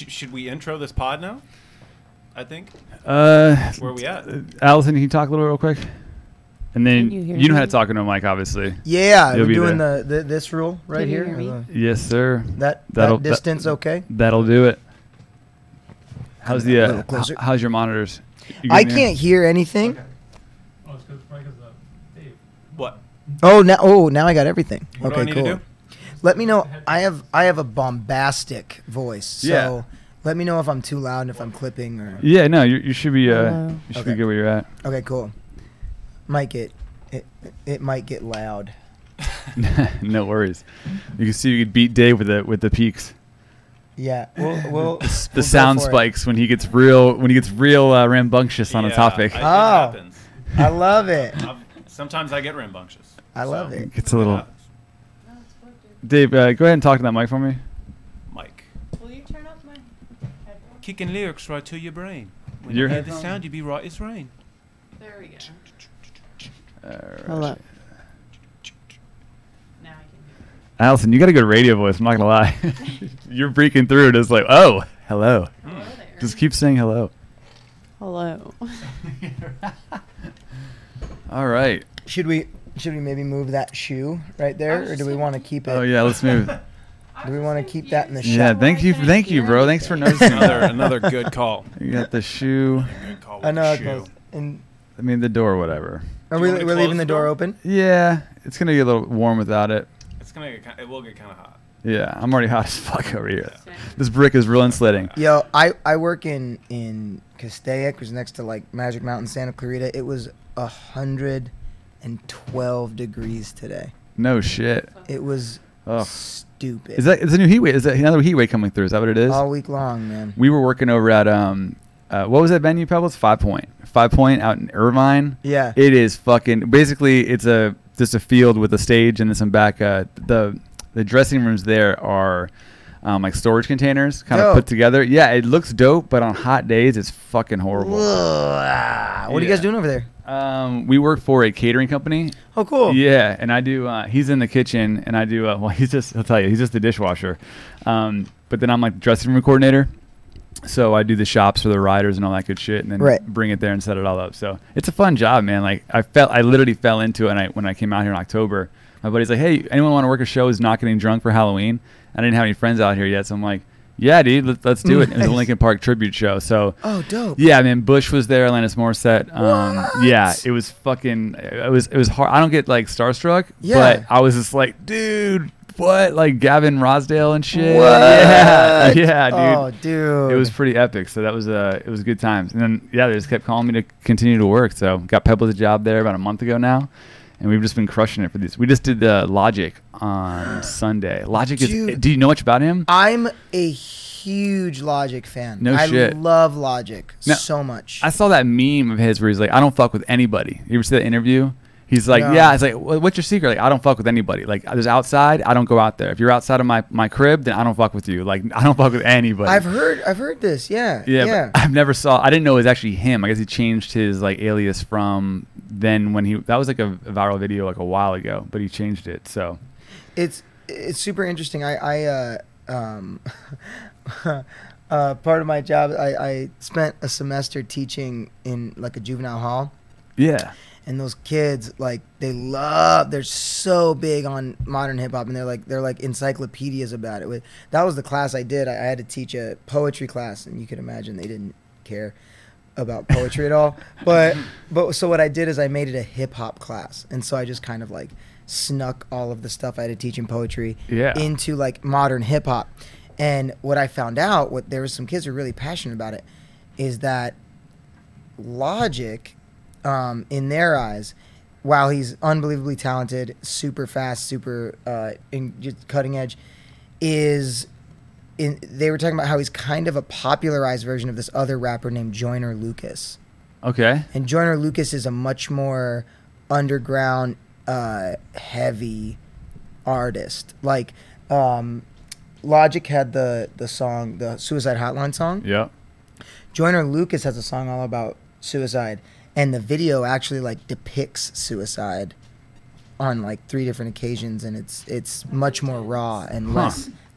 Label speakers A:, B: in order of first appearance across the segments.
A: Should we intro this pod now? I think.
B: Where
A: are we at?
B: Allison, can you talk a little real quick? And then you know how to talk into a mic, obviously.
C: Yeah, we're doing this rule right here.
D: Hear me?
B: Yes, sir.
C: That distance, okay?
B: That'll do it. How's the how's your monitors?
C: I can't hear anything.
E: Okay. Oh, it's because Dave.
A: What?
C: Oh, now I got everything.
A: What do I need
C: cool.
A: to do?
C: Let me know. I have a bombastic voice, so
B: Yeah.
C: let me know if I'm too loud and if I'm clipping or.
B: Yeah, no, you should be
D: Hello.
B: you should be good where you're at.
C: Okay, cool. It might get loud.
B: No worries. You can see you could beat Dave with the peaks.
C: Yeah, we'll
B: The sound spikes when he gets real rambunctious on a topic.
A: It happens.
C: I love it.
A: Sometimes I get rambunctious.
C: I love it.
B: It's a little. Dave, go ahead and talk to that mic for me.
A: Mike.
D: Will you turn up my headphones?
A: Kicking lyrics right to your brain. When
B: Your
A: you hear the
B: headphones?
A: sound, you be right as rain.
D: There we go.
B: Alright.
D: Hello. Now I can hear.
B: Allison, you got a good radio voice. I'm not gonna lie. You're breaking through it. It's like, oh, hello.
D: Hello there.
B: Just keep saying hello.
D: Hello.
B: All right.
C: Should we maybe move that shoe right there, or do we want to keep it?
B: Oh yeah, let's move.
C: Do we want to keep that in the
B: Yeah,
C: shop?
B: thank you, bro. Thanks for noticing.
A: Another good call.
B: You got the shoe.
A: Good call with
C: I know.
A: the
C: it
A: shoe.
C: goes- And
B: I mean, the door, whatever.
C: are
A: Do
C: we
A: you want me to
C: we're
A: close
C: leaving the
A: the
C: door
A: door?
C: open?
B: Yeah, it's gonna get a little warm without it.
A: It will get kind of hot.
B: Yeah, I'm already hot as fuck over here.
D: Same.
B: This brick is real insulating.
C: Yo, I work in Castaic, which is next to like Magic Mountain, Santa Clarita. It was 112 degrees today.
B: No shit.
C: It was
B: Oh,
C: stupid.
B: is that a new heat wave? Is that another heat wave coming through? Is that what it is?
C: all week long, man?
B: We were working over at what was that venue, Pebbles? 5 Point. 5 Point out in Irvine.
C: Yeah.
B: It is fucking basically it's just a field with a stage and then some back the dressing rooms there are like storage containers kind of
C: Dope.
B: put together. Yeah, it looks dope, but on hot days it's fucking horrible.
C: What are you guys doing over there?
B: We work for a catering company.
C: Oh, cool.
B: Yeah, and I do. He's in the kitchen, and I do. Well, he'll tell you, he's just the dishwasher. But then I'm like the dressing room coordinator. So I do the shops for the riders and all that good shit, and then
C: Right.
B: bring it there and set it all up. So it's a fun job, man. Like I literally fell into it. And when I came out here in October, my buddy's like, "Hey, anyone want to work a show who's not getting drunk for Halloween?" I didn't have any friends out here yet, so I'm like, "Yeah, dude, let's do it." It was a
C: Nice.
B: Linkin Park tribute show. So
C: Oh, dope.
B: yeah, I mean, Bush was there, Alanis Morissette.
C: What?
B: Yeah, it was fucking. It was hard. I don't get like starstruck,
C: Yeah.
B: but I was just like, dude, what? Like Gavin Rosdale and shit.
C: What?
B: Yeah, dude.
C: Oh, dude.
B: It was pretty epic. So that was it was good times. And then yeah, they just kept calling me to continue to work. So got Pebbles a job there about a month ago now. And we've just been crushing it for these. We just did the Logic on Sunday. Logic is.
C: Dude.
B: Do you know much about him?
C: I'm a huge Logic fan.
B: No shit.
C: I love Logic
B: No,
C: so much.
B: I saw that meme of his where he's like, I don't fuck with anybody. You ever see that interview? He's like,
C: No.
B: yeah. It's like, what's your secret? Like, I don't fuck with anybody. Like, there's outside, I don't go out there. If you're outside of my crib, then I don't fuck with you. Like, I don't fuck with anybody.
C: I've heard this. Yeah.
B: Yeah, but I've never I didn't know it was actually him. I guess he changed his like alias from then when that was like a viral video like a while ago, but he changed it. So
C: It's super interesting. Part of my job, I spent a semester teaching in like a juvenile hall,
B: yeah,
C: and those kids they're so big on modern hip hop, and they're like encyclopedias about it. That was the class I did. I had to teach a poetry class, and you can imagine they didn't care about poetry at all. But so what I did is I made it a hip hop class, and so I just kind of like snuck all of the stuff I had to teach in poetry into like modern hip hop. And what I found out, there was some kids who were really passionate about it, is that Logic, in their eyes, while he's unbelievably talented, super fast, super just cutting edge, they were talking about how he's kind of a popularized version of this other rapper named Joyner Lucas.
B: okay,
C: And Joyner Lucas is a much more underground, heavy artist. Like, Logic had the song, the Suicide Hotline song.
B: yeah,
C: Joyner Lucas has a song all about suicide, and the video actually like depicts suicide on like 3 different occasions, and it's much more raw and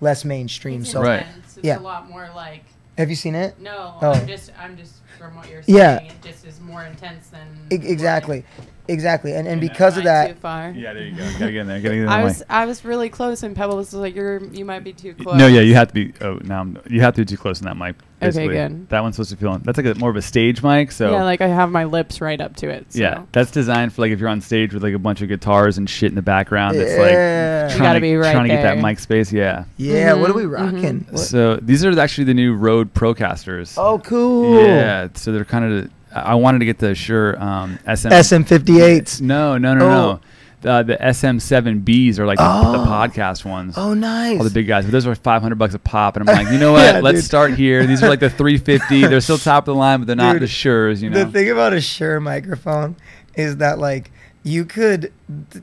C: less mainstream.
D: It's
C: So
B: Right.
D: intense. It's
C: Yeah.
D: a lot more like
C: have you seen it?
D: no.
C: Oh.
D: I'm just from what you're saying.
C: Yeah.
D: It just is more intense than
C: Exactly, and
B: Yeah.
C: because of
D: Not
C: that,
D: too far.
B: Yeah, there you go. Gotta get in there. Gotta get in
D: I
B: there.
D: was really close, and Pebbles was like, you might be too close.
B: No, yeah, you have to be. Oh, now you have to be too close in that mic.
D: Okay,
B: Basically.
D: good.
B: That one's supposed to feel. That's like more of a stage mic. So
D: Yeah, like I have my lips right up to it. So.
B: yeah, that's designed for like if you're on stage with like a bunch of guitars and shit in the background. It's
C: Yeah.
B: like
C: You
B: trying
D: gotta
B: to,
D: be right
B: trying to get that
D: there.
B: mic space. Yeah.
C: yeah. What are we
D: Mhm,
C: rocking? What-
B: So these are actually the new Rode Procasters.
C: Oh, cool.
B: Yeah. So they're kind of. I wanted to get the Shure SM.
C: SM58s.
B: No.
C: Oh.
B: The SM7Bs are like the podcast ones.
C: Oh, nice.
B: All the big guys, but those are $500 a pop, and I'm like, you know what?
C: Yeah,
B: Let's
C: dude.
B: start here. These are like the 350. They're still top of the line, but they're not
C: Dude,
B: the Shures, you know.
C: The thing about a Shure microphone is that like you could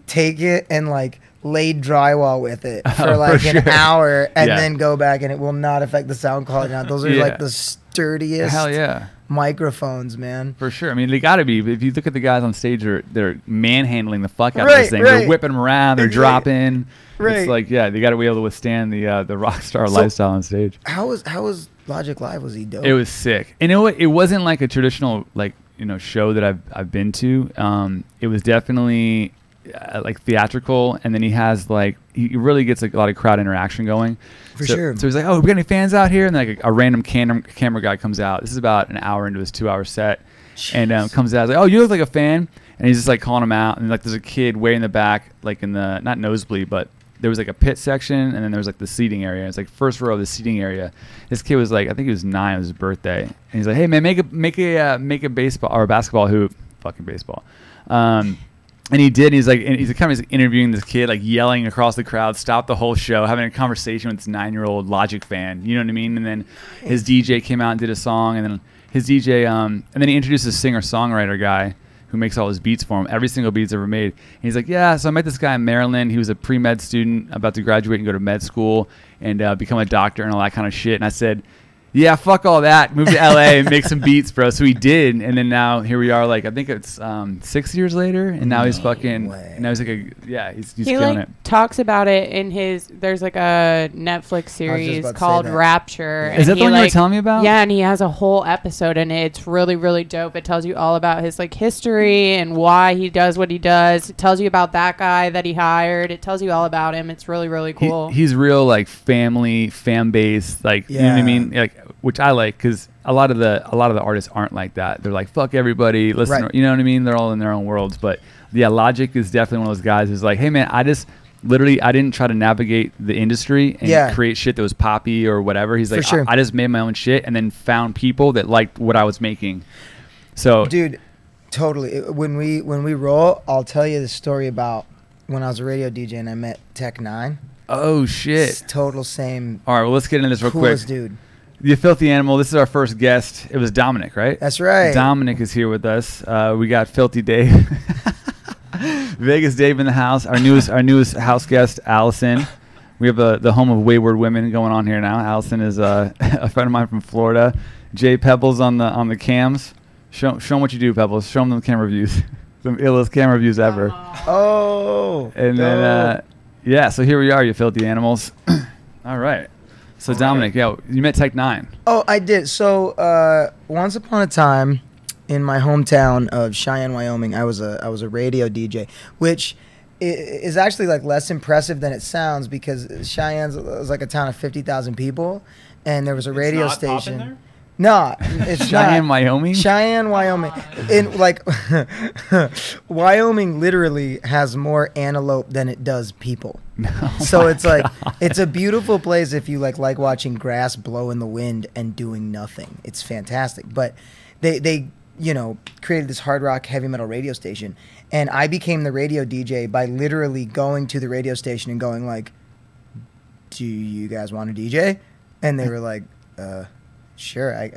C: take it and like lay drywall with it for
B: Oh,
C: like
B: for
C: an
B: sure.
C: hour and
B: Yeah.
C: then go back and it will not affect the sound quality. Now, those are
B: Yeah.
C: like the sturdiest
B: Hell yeah,
C: microphones, man.
B: for sure. I mean, they got to be. If you look at the guys on stage, they're manhandling the fuck out of
C: Right,
B: this thing.
C: right.
B: They're whipping them around. They're
C: Exactly.
B: dropping.
C: Right.
B: It's like, yeah, they got to be able to withstand the rock star
C: So-
B: lifestyle on stage.
C: How was Logic Live? Was he dope?
B: It was sick. And you know what? It wasn't like a traditional like show that I've been to. It was definitely like theatrical, and then he has like he really gets like a lot of crowd interaction going.
C: For
B: So-
C: sure.
B: So he's like, "Oh, we got any fans out here?" And like a random camera guy comes out. This is about an hour into his 2-hour set, and comes out like, "Oh, you look like a fan," and he's just like calling him out. And like there's a kid way in the back, like in the not nosebleed, but there was like a pit section, and then there was like the seating area. It's like first row of the seating area. This kid was like, I think he was 9. It was his birthday, and he's like, "Hey man, make a baseball or a basketball hoop, fucking baseball." And he did. He's like, and he's kind of interviewing this kid, like yelling across the crowd, stopped the whole show, having a conversation with this 9-year-old Logic fan. You know what I mean? And then his DJ came out and did a song, and then his DJ, and then he introduced a singer-songwriter guy who makes all his beats for him. Every single beat he's ever made. And he's like, yeah. So I met this guy in Maryland. He was a pre-med student, about to graduate and go to med school and become a doctor and all that kind of shit. And I said, yeah, fuck all that. Move to LA and make some beats, bro. So he did, and then now here we are. Like I think it's 6 years later, and now he's fucking.
C: way.
B: Now he's like he's
D: He
B: killing
D: like
B: it.
D: talks about it in there's like a Netflix series
C: about to say
D: called
C: that.
D: Rapture.
C: Yeah.
D: and
B: Is that
D: he,
B: the one you were
D: like-
B: telling me about?
D: Yeah, and he has a whole episode, and it's really, really dope. It tells you all about his like history and why he does what he does. It tells you about that guy that he hired. It tells you all about him. It's really, really cool.
B: He's real like fan base, like you know what I
C: Yeah.
B: mean, like which I like because a lot of the artists aren't like that. They're like fuck everybody, listen,
C: Right.
B: you know what I mean. They're all in their own worlds. But yeah, Logic is definitely one of those guys who's like, hey man, I didn't try to navigate the industry and
C: Yeah.
B: create shit that was poppy or whatever. He's
C: For
B: like,
C: sure.
B: I just made my own shit and then found people that liked what I was making. So
C: Dude, totally. When we roll, I'll tell you the story about when I was a radio DJ and I met Tech 9.
B: oh
C: It's
B: shit.
C: total same.
B: All right, well let's get into this real quick.
C: Coolest dude.
B: The Filthy Animal. This is our first guest. It was Dominic, right?
C: That's right.
B: Dominic is here with us. We got Filthy Dave, Vegas Dave in the house. Our newest house guest, Allison. We have the home of wayward women going on here now. Allison is a friend of mine from Florida. Jay Pebbles on the cams. Show them what you do, Pebbles. Show them the camera views. Some illest camera views ever.
C: Oh.
B: And then yeah, so here we are, you filthy animals. All right. So Dominic, yeah, you met Tech 9.
C: Oh, I did. So once upon a time, in my hometown of Cheyenne, Wyoming, I was a radio DJ, which is actually like less impressive than it sounds because Cheyenne was like a town of 50,000 people, and there was a radio
A: It's not popping
C: station.
A: there?
C: No, it's
B: Cheyenne,
C: not.
B: Wyoming?
C: Cheyenne, Wyoming. In like Wyoming literally has more antelope than it does people.
B: Oh
C: So
B: my
C: it's like
B: God.
C: it's a beautiful place if you like watching grass blow in the wind and doing nothing. It's fantastic. But they created this hard rock heavy metal radio station, and I became the radio DJ by literally going to the radio station and going like, "Do you guys want to DJ?" And they were like, Sure,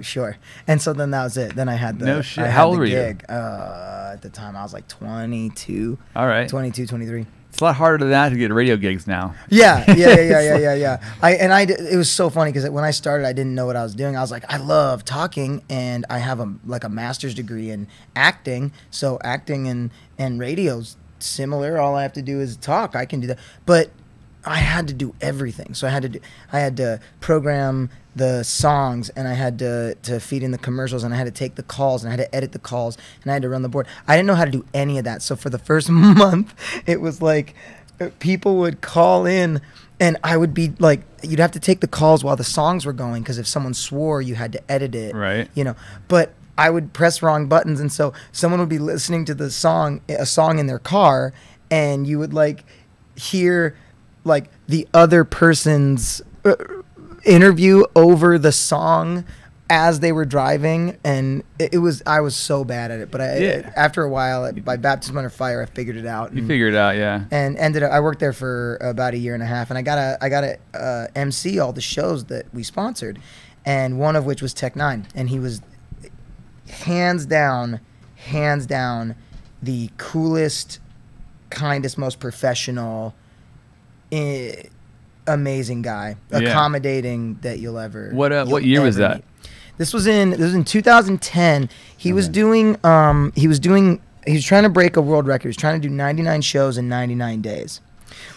C: sure. And so then that was it. Then I had the
B: No shit.
C: I had
B: How old
C: the
B: were you?
C: gig. At the time I was like 22,
B: All right.
C: 22, 23.
B: It's a lot harder than that to get radio gigs now.
C: Yeah. It was so funny because when I started, I didn't know what I was doing. I was like, I love talking, and I have a master's degree in acting. So acting and radio's similar. All I have to do is talk. I can do that. But I had to do everything. So I had to program the songs, and I had to feed in the commercials, and I had to take the calls, and I had to edit the calls, and I had to run the board. I didn't know how to do any of that. So for the first month, it was like people would call in, and I would be like, you'd have to take the calls while the songs were going, because if someone swore, you had to edit it.
B: Right.
C: You know, but I would press wrong buttons, and so someone would be listening to a song in their car, and you would like hear like the other person's interview over the song as they were driving, and I was so bad at it, but after a while, by baptism under fire, I figured it out.
B: You figured it out, yeah.
C: And I worked there for about a year and a half, and I got to MC all the shows that we sponsored, and one of which was Tech Nine, and he was hands down the coolest, kindest, most professional, amazing guy, accommodating that you'll ever.
B: What year was that?
C: Meet. This was in 2010. He was trying to break a world record. He was trying to do 99 shows in 99 days,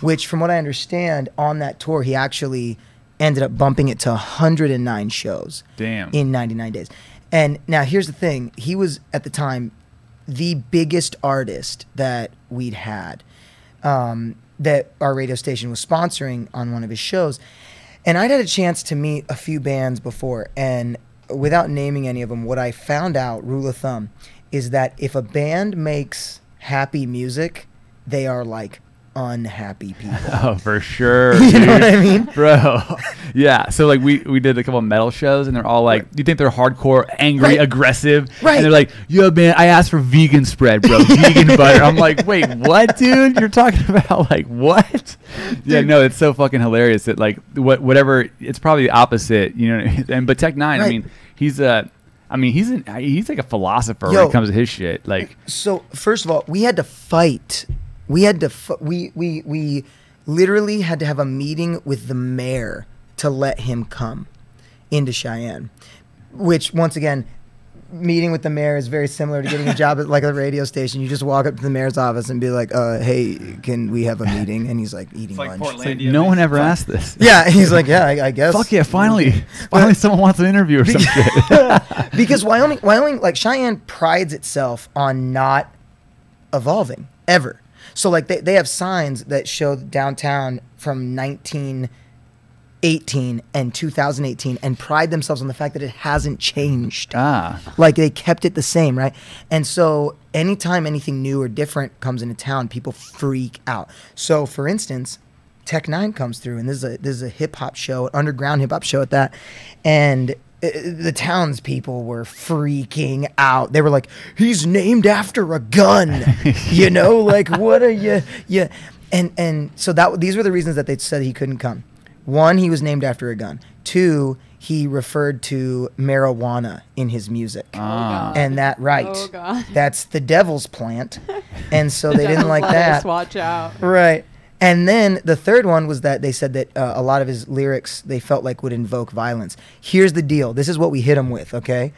C: which, from what I understand, on that tour, he actually ended up bumping it to 109 shows.
B: Damn.
C: In 99 days. And now here's the thing. He was, at the time, the biggest artist that we'd had, that our radio station was sponsoring on one of his shows. And I'd had a chance to meet a few bands before, and without naming any of them, what I found out, rule of thumb, is that if a band makes happy music, they are like unhappy people.
B: Oh, for sure.
C: You know what I mean?
B: Bro. Yeah. So like we did a couple of metal shows, and they're all like, you think they're hardcore, angry, aggressive.
C: Right.
B: And they're like, yo, man, I asked for vegan spread, bro. Vegan butter. I'm like, wait, what, dude? You're talking about like what? Yeah, no, it's so fucking hilarious that like whatever, it's probably the opposite, you know. But Tech Nine, I mean, he's like a philosopher when it comes to his shit. Like,
C: so first of all, we had to fight. We literally had to have a meeting with the mayor to let him come into Cheyenne, which, once again, meeting with the mayor is very similar to getting a job at like a radio station. You just walk up to the mayor's office and be like, hey, can we have a meeting? And he's like eating
A: like
C: lunch.
B: like, no one ever asked this.
C: Yeah, and he's like, yeah, I guess.
B: Fuck yeah, finally someone wants an interview or some shit.
C: Because Wyoming, like Cheyenne prides itself on not evolving ever. So like they have signs that show downtown from 1918 and 2018 and pride themselves on the fact that it hasn't changed. Like they kept it the same, right? And so anytime anything new or different comes into town, people freak out. So for instance, Tech Nine comes through, and this is a hip hop show, an underground hip hop show at that, and the townspeople were freaking out. They were like, he's named after a gun, you know, like what are you? Yeah. And so these were the reasons that they said he couldn't come. One, he was named after a gun. Two, he referred to marijuana in his music. And that, that's the devil's plant. And so they didn't like that.
D: Watch out.
C: Right. And then the third one was that they said that a lot of his lyrics they felt like would invoke violence. Here's the deal. This is what we hit him with, okay?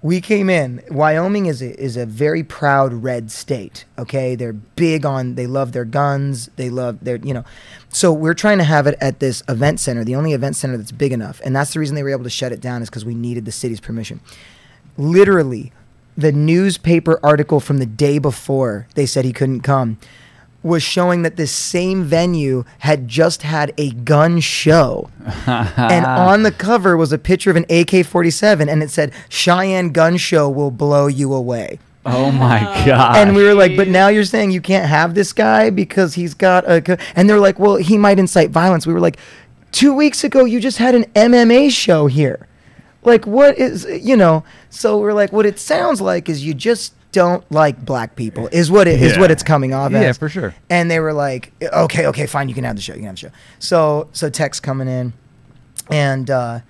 C: We came in. Wyoming is a very proud red state, okay? They're big on, they love their guns. They love their, you know. So we're trying to have it at this event center, the only event center that's big enough. And that's the reason they were able to shut it down, is because we needed the city's permission. Literally, the newspaper article from the day before they said he couldn't come was showing that this same venue had just had a gun show. And on the cover was a picture of an AK-47, and it said, Cheyenne Gun Show will blow you away.
B: Oh my God.
C: And we were like, but now you're saying you can't have this guy because he's got a... And they're like, well, he might incite violence. We were like, 2 weeks ago, you just had an MMA show here. Like, what is, you know? So we're like, what it sounds like is you just don't like black people is what it's coming off as.
B: Yeah, for sure.
C: And they were like, okay, fine, you can have the show. So Tech's coming in, and I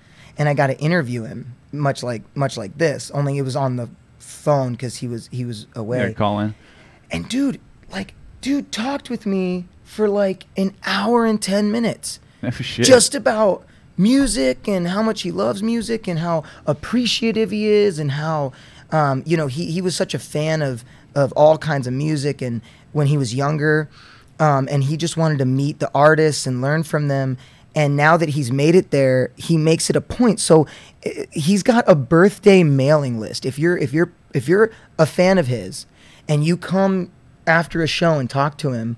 C: got to interview him much like this, only it was on the phone because he was away.
B: Yeah, call in.
C: And dude talked with me for like an hour and 10 minutes.
B: Oh, shit.
C: Just about music and how much he loves music and how appreciative he is and how he was such a fan of all kinds of music. And when he was younger, and he just wanted to meet the artists and learn from them. And now that he's made it there, he makes it a point. So he's got a birthday mailing list. If you're a fan of his, and you come after a show and talk to him,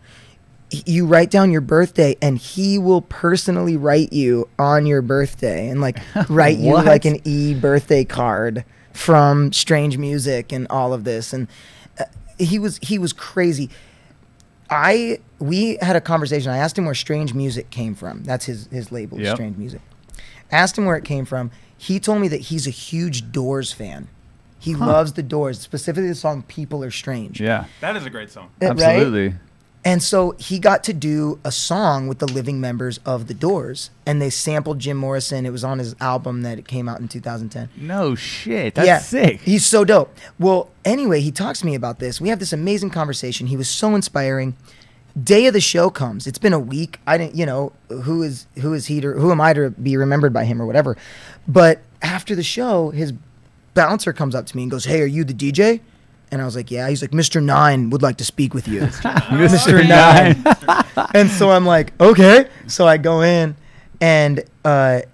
C: you write down your birthday, and he will personally write you on your birthday and like write you like an birthday card from Strange Music and all of this. And he was crazy. We had a conversation. I asked him where Strange Music came from. That's his label,
B: Yep.
C: Strange Music. Asked him where it came from. He told me that he's a huge Doors fan. He loves the Doors, specifically the song "People Are Strange."
B: Yeah,
A: That is a great song.
C: Right?
B: absolutely.
C: And so he got to do a song with the living members of the Doors, and they sampled Jim Morrison. It was on his album that it came out in 2010.
B: No shit. That's sick.
C: He's so dope. Well, anyway, he talks to me about this. We have this amazing conversation. He was so inspiring. Day of the show comes. It's been a week. I didn't, who is he to, who am I to be remembered by him or whatever. But after the show, his bouncer comes up to me and goes, "Hey, are you the DJ?" And I was like, "Yeah." He's like, "Mr. Nine would like to speak with you."
B: Mr. Nine.
C: And so I'm like, "Okay." So I go in, and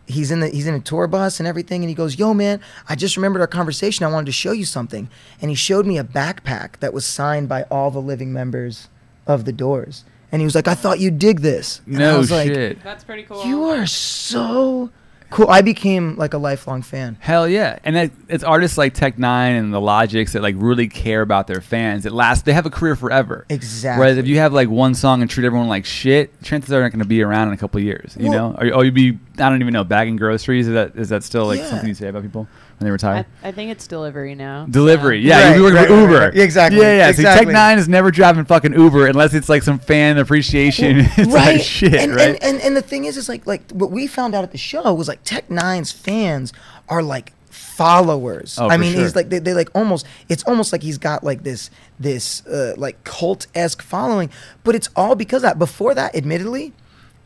C: he's in a tour bus and everything, and he goes, "Yo, man, I just remembered our conversation. I wanted to show you something." And he showed me a backpack that was signed by all the living members of the Doors. And he was like, "I thought you'd dig this." And I
B: No
C: was like,
B: shit.
D: That's pretty cool.
C: "You are so cool." I became like a lifelong fan.
B: Hell yeah. And it's artists like Tech Nine and the Logics that like really care about their fans. They have a career forever.
C: Exactly.
B: Whereas if you have like one song and treat everyone like shit, chances are not going to be around in a couple of years. You
C: Well-
B: know? Or you'd be, I don't even know, bagging groceries. Is that still like
C: Yeah.
B: something you say about people when they retire?
D: I think it's delivery now.
B: Delivery.
D: so-
B: Yeah,
C: Right,
B: you work
C: right,
B: for
C: right,
B: Uber.
C: right. Exactly,
B: Yeah, yeah. See, Tech
C: exactly.
B: Nine is never driving fucking Uber unless it's like some fan appreciation. It's
C: Right.
B: like shit,
C: and,
B: right?
C: And the thing is like what we found out at the show was like Tech Nine's fans are like followers.
B: Oh,
C: I
B: for
C: mean,
B: sure.
C: he's like they like almost, it's almost like he's got like this like cult-esque following, but it's all because of that. Before that, admittedly,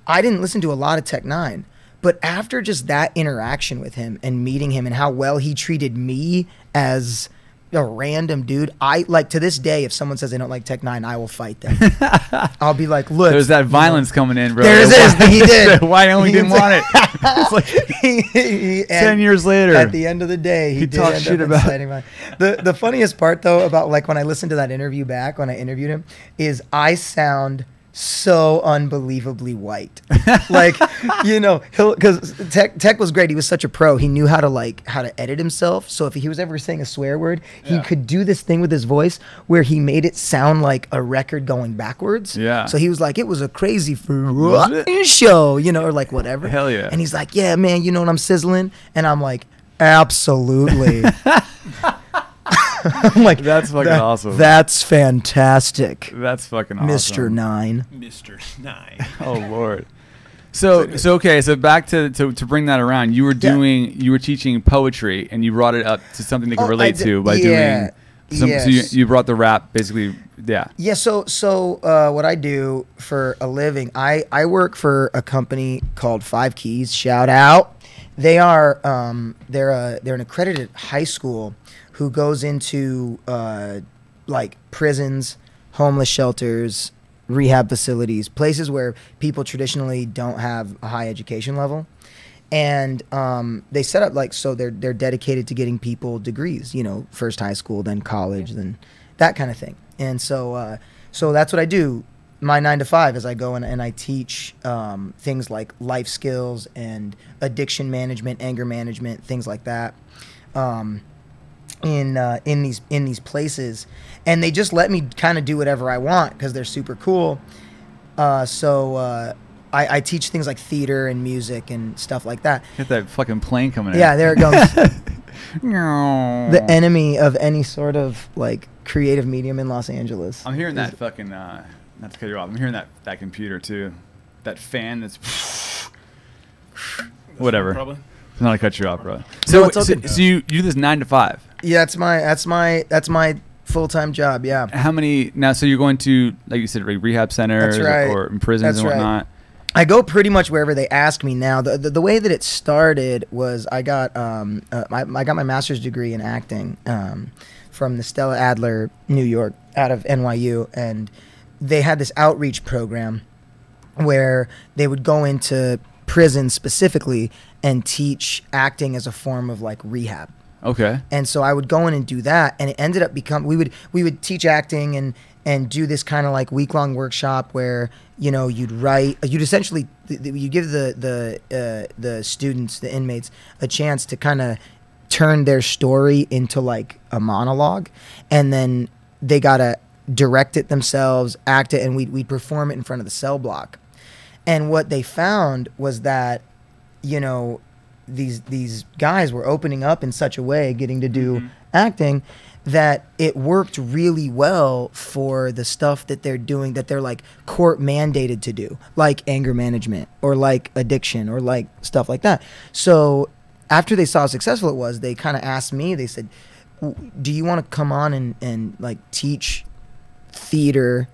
C: I didn't listen to a lot of Tech Nine. But after just that interaction with him and meeting him and how well he treated me as a random dude, I like to this day, if someone says they don't like Tech Nine, I will fight them. I'll be like, "Look,
B: There's that violence coming in, bro.
C: There it is. He did.
B: Why only didn't want it? It's like
C: And
B: 10 years later.
C: At the end of the day, he did
B: talked
C: end
B: shit
C: up
B: about-
C: inciting violence. The funniest part though about like when I listened to that interview back when I interviewed him is I sound so unbelievably white. Like, because Tech was great. He was such a pro. He knew how to edit himself. So if he was ever saying a swear word, he could do this thing with his voice where he made it sound like a record going backwards.
B: Yeah.
C: So he was like, "It was a crazy
B: Was it?
C: show," or like whatever.
B: Hell yeah.
C: And he's like, "Yeah, man, you know what I'm sizzling?" And I'm like, "Absolutely." I'm like,
B: That's fucking awesome.
C: That's fantastic,
B: That's fucking awesome.
C: Mr. Nine.
A: Mr. Nine.
B: Oh Lord. So okay. So back to bring that around. You were teaching poetry, and you brought it up to something they could
C: Oh,
B: relate
C: I did-
B: to by
C: yeah,
B: doing. So
C: yes.
B: you brought the rap basically. Yeah.
C: Yeah, so what I do for a living, I work for a company called 5 Keys. Shout out. They are they're an accredited high school who goes into like prisons, homeless shelters, rehab facilities, places where people traditionally don't have a high education level. And they set up like, so they're dedicated to getting people degrees, first high school, then college, then that kind of thing. And so that's what I do. My 9 to 5 is I go and I teach things like life skills and addiction management, anger management, things like that. In these places, and they just let me kind of do whatever I want because they're super cool. I teach things like theater and music and stuff like that.
B: Get that fucking plane coming in.
C: Yeah, there it goes.
B: The
C: The enemy of any sort of like creative medium in Los Angeles.
B: I'm hearing that fucking. Not to cut you off. I'm hearing that computer too. That fan that's. Whatever.
A: Probably.
B: Not to cut you off, bro.
C: No,
B: So,
C: it's okay.
B: so you do this 9 to 5.
C: Yeah, that's my full-time job. Yeah.
B: How many now? So you're going to, like you said, rehab centers
C: That's right.
B: or in prisons
C: That's
B: and
C: right.
B: whatnot.
C: I go pretty much wherever they ask me now. The way that it started was I got I got my master's degree in acting from the Stella Adler, New York, out of NYU, and they had this outreach program where they would go into prison specifically and teach acting as a form of like rehab.
B: Okay.
C: And so I would go in and do that, and it ended up we would teach acting and do this kind of like week-long workshop where, you know, you'd essentially you give the students, the inmates, a chance to kind of turn their story into like a monologue, and then they gotta direct it themselves, act it, and we'd perform it in front of the cell block. And what they found was that, you know, these guys were opening up in such a way, getting to do acting, that it worked really well for the stuff that they're doing, that they're like court mandated to do, like anger management or like addiction or like stuff like that. So after they saw how successful it was, they kind of asked me, they said, do you want to come on and like teach theater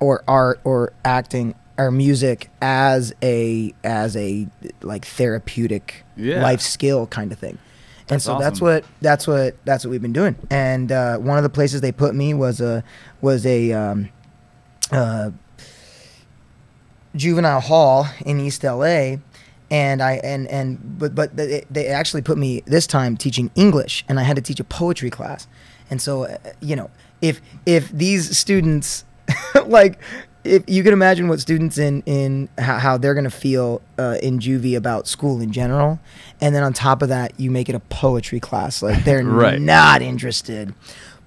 C: or art or acting or music as a like therapeutic life skill kind of thing? And
B: That's
C: so
B: awesome.
C: that's what we've been doing. And one of the places they put me was a juvenile hall in East LA, and but they actually put me this time teaching English, and I had to teach a poetry class. And so you know, if these students like, if you can imagine what students in how they're going to feel in juvie about school in general, and then on top of that you make it a poetry class, like they're
B: Right.
C: not interested.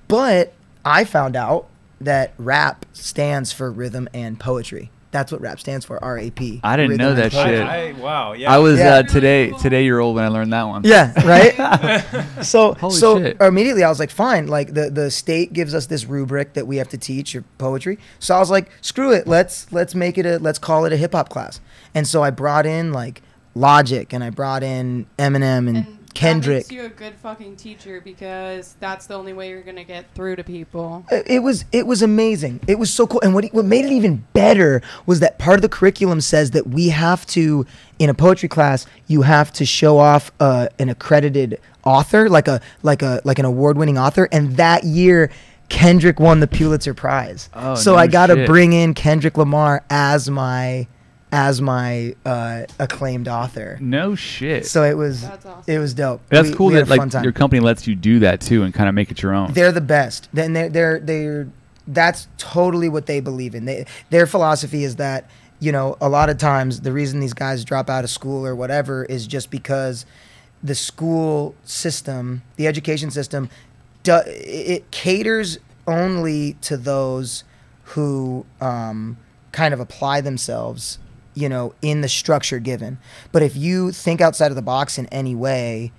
C: But I found out that RAP stands for rhythm and poetry. That's what RAP stands for, R-A-P.
B: I didn't
C: Rhythm
B: know
C: and
B: that
C: poetry.
B: shit.
A: Wow. Yeah.
B: I was
C: Yeah.
B: today year old when I learned that one.
C: Yeah, right? So
B: Holy
C: so
B: shit.
C: immediately I was like, fine, like the state gives us this rubric that we have to teach your poetry. So I was like, screw it, let's call it a hip hop class. And so I brought in like Logic, and I brought in Eminem and Kendrick.
D: That makes you a good fucking teacher, because that's the only way you're gonna get through to people.
C: It was amazing. It was so cool. And what made it even better was that part of the curriculum says that we have to, in a poetry class, you have to show off an accredited author, like an award-winning author. And that year, Kendrick won the Pulitzer Prize.
B: Oh,
C: so
B: no
C: I got to
B: shit.
C: bring in Kendrick Lamar as my acclaimed author.
B: No shit.
C: So it was
D: That's awesome.
C: it was dope.
B: That's
C: We-
B: cool
C: we had
B: that
C: a fun
B: like
C: time.
B: your company lets you do that too and kind of make it your own.
C: They're the best. Then they're that's totally what they believe in. Their philosophy is that, you know, a lot of times the reason these guys drop out of school or whatever is just because the school system, the education system, it caters only to those who kind of apply themselves, you know, in the structure given. But if you think outside of the box in any way,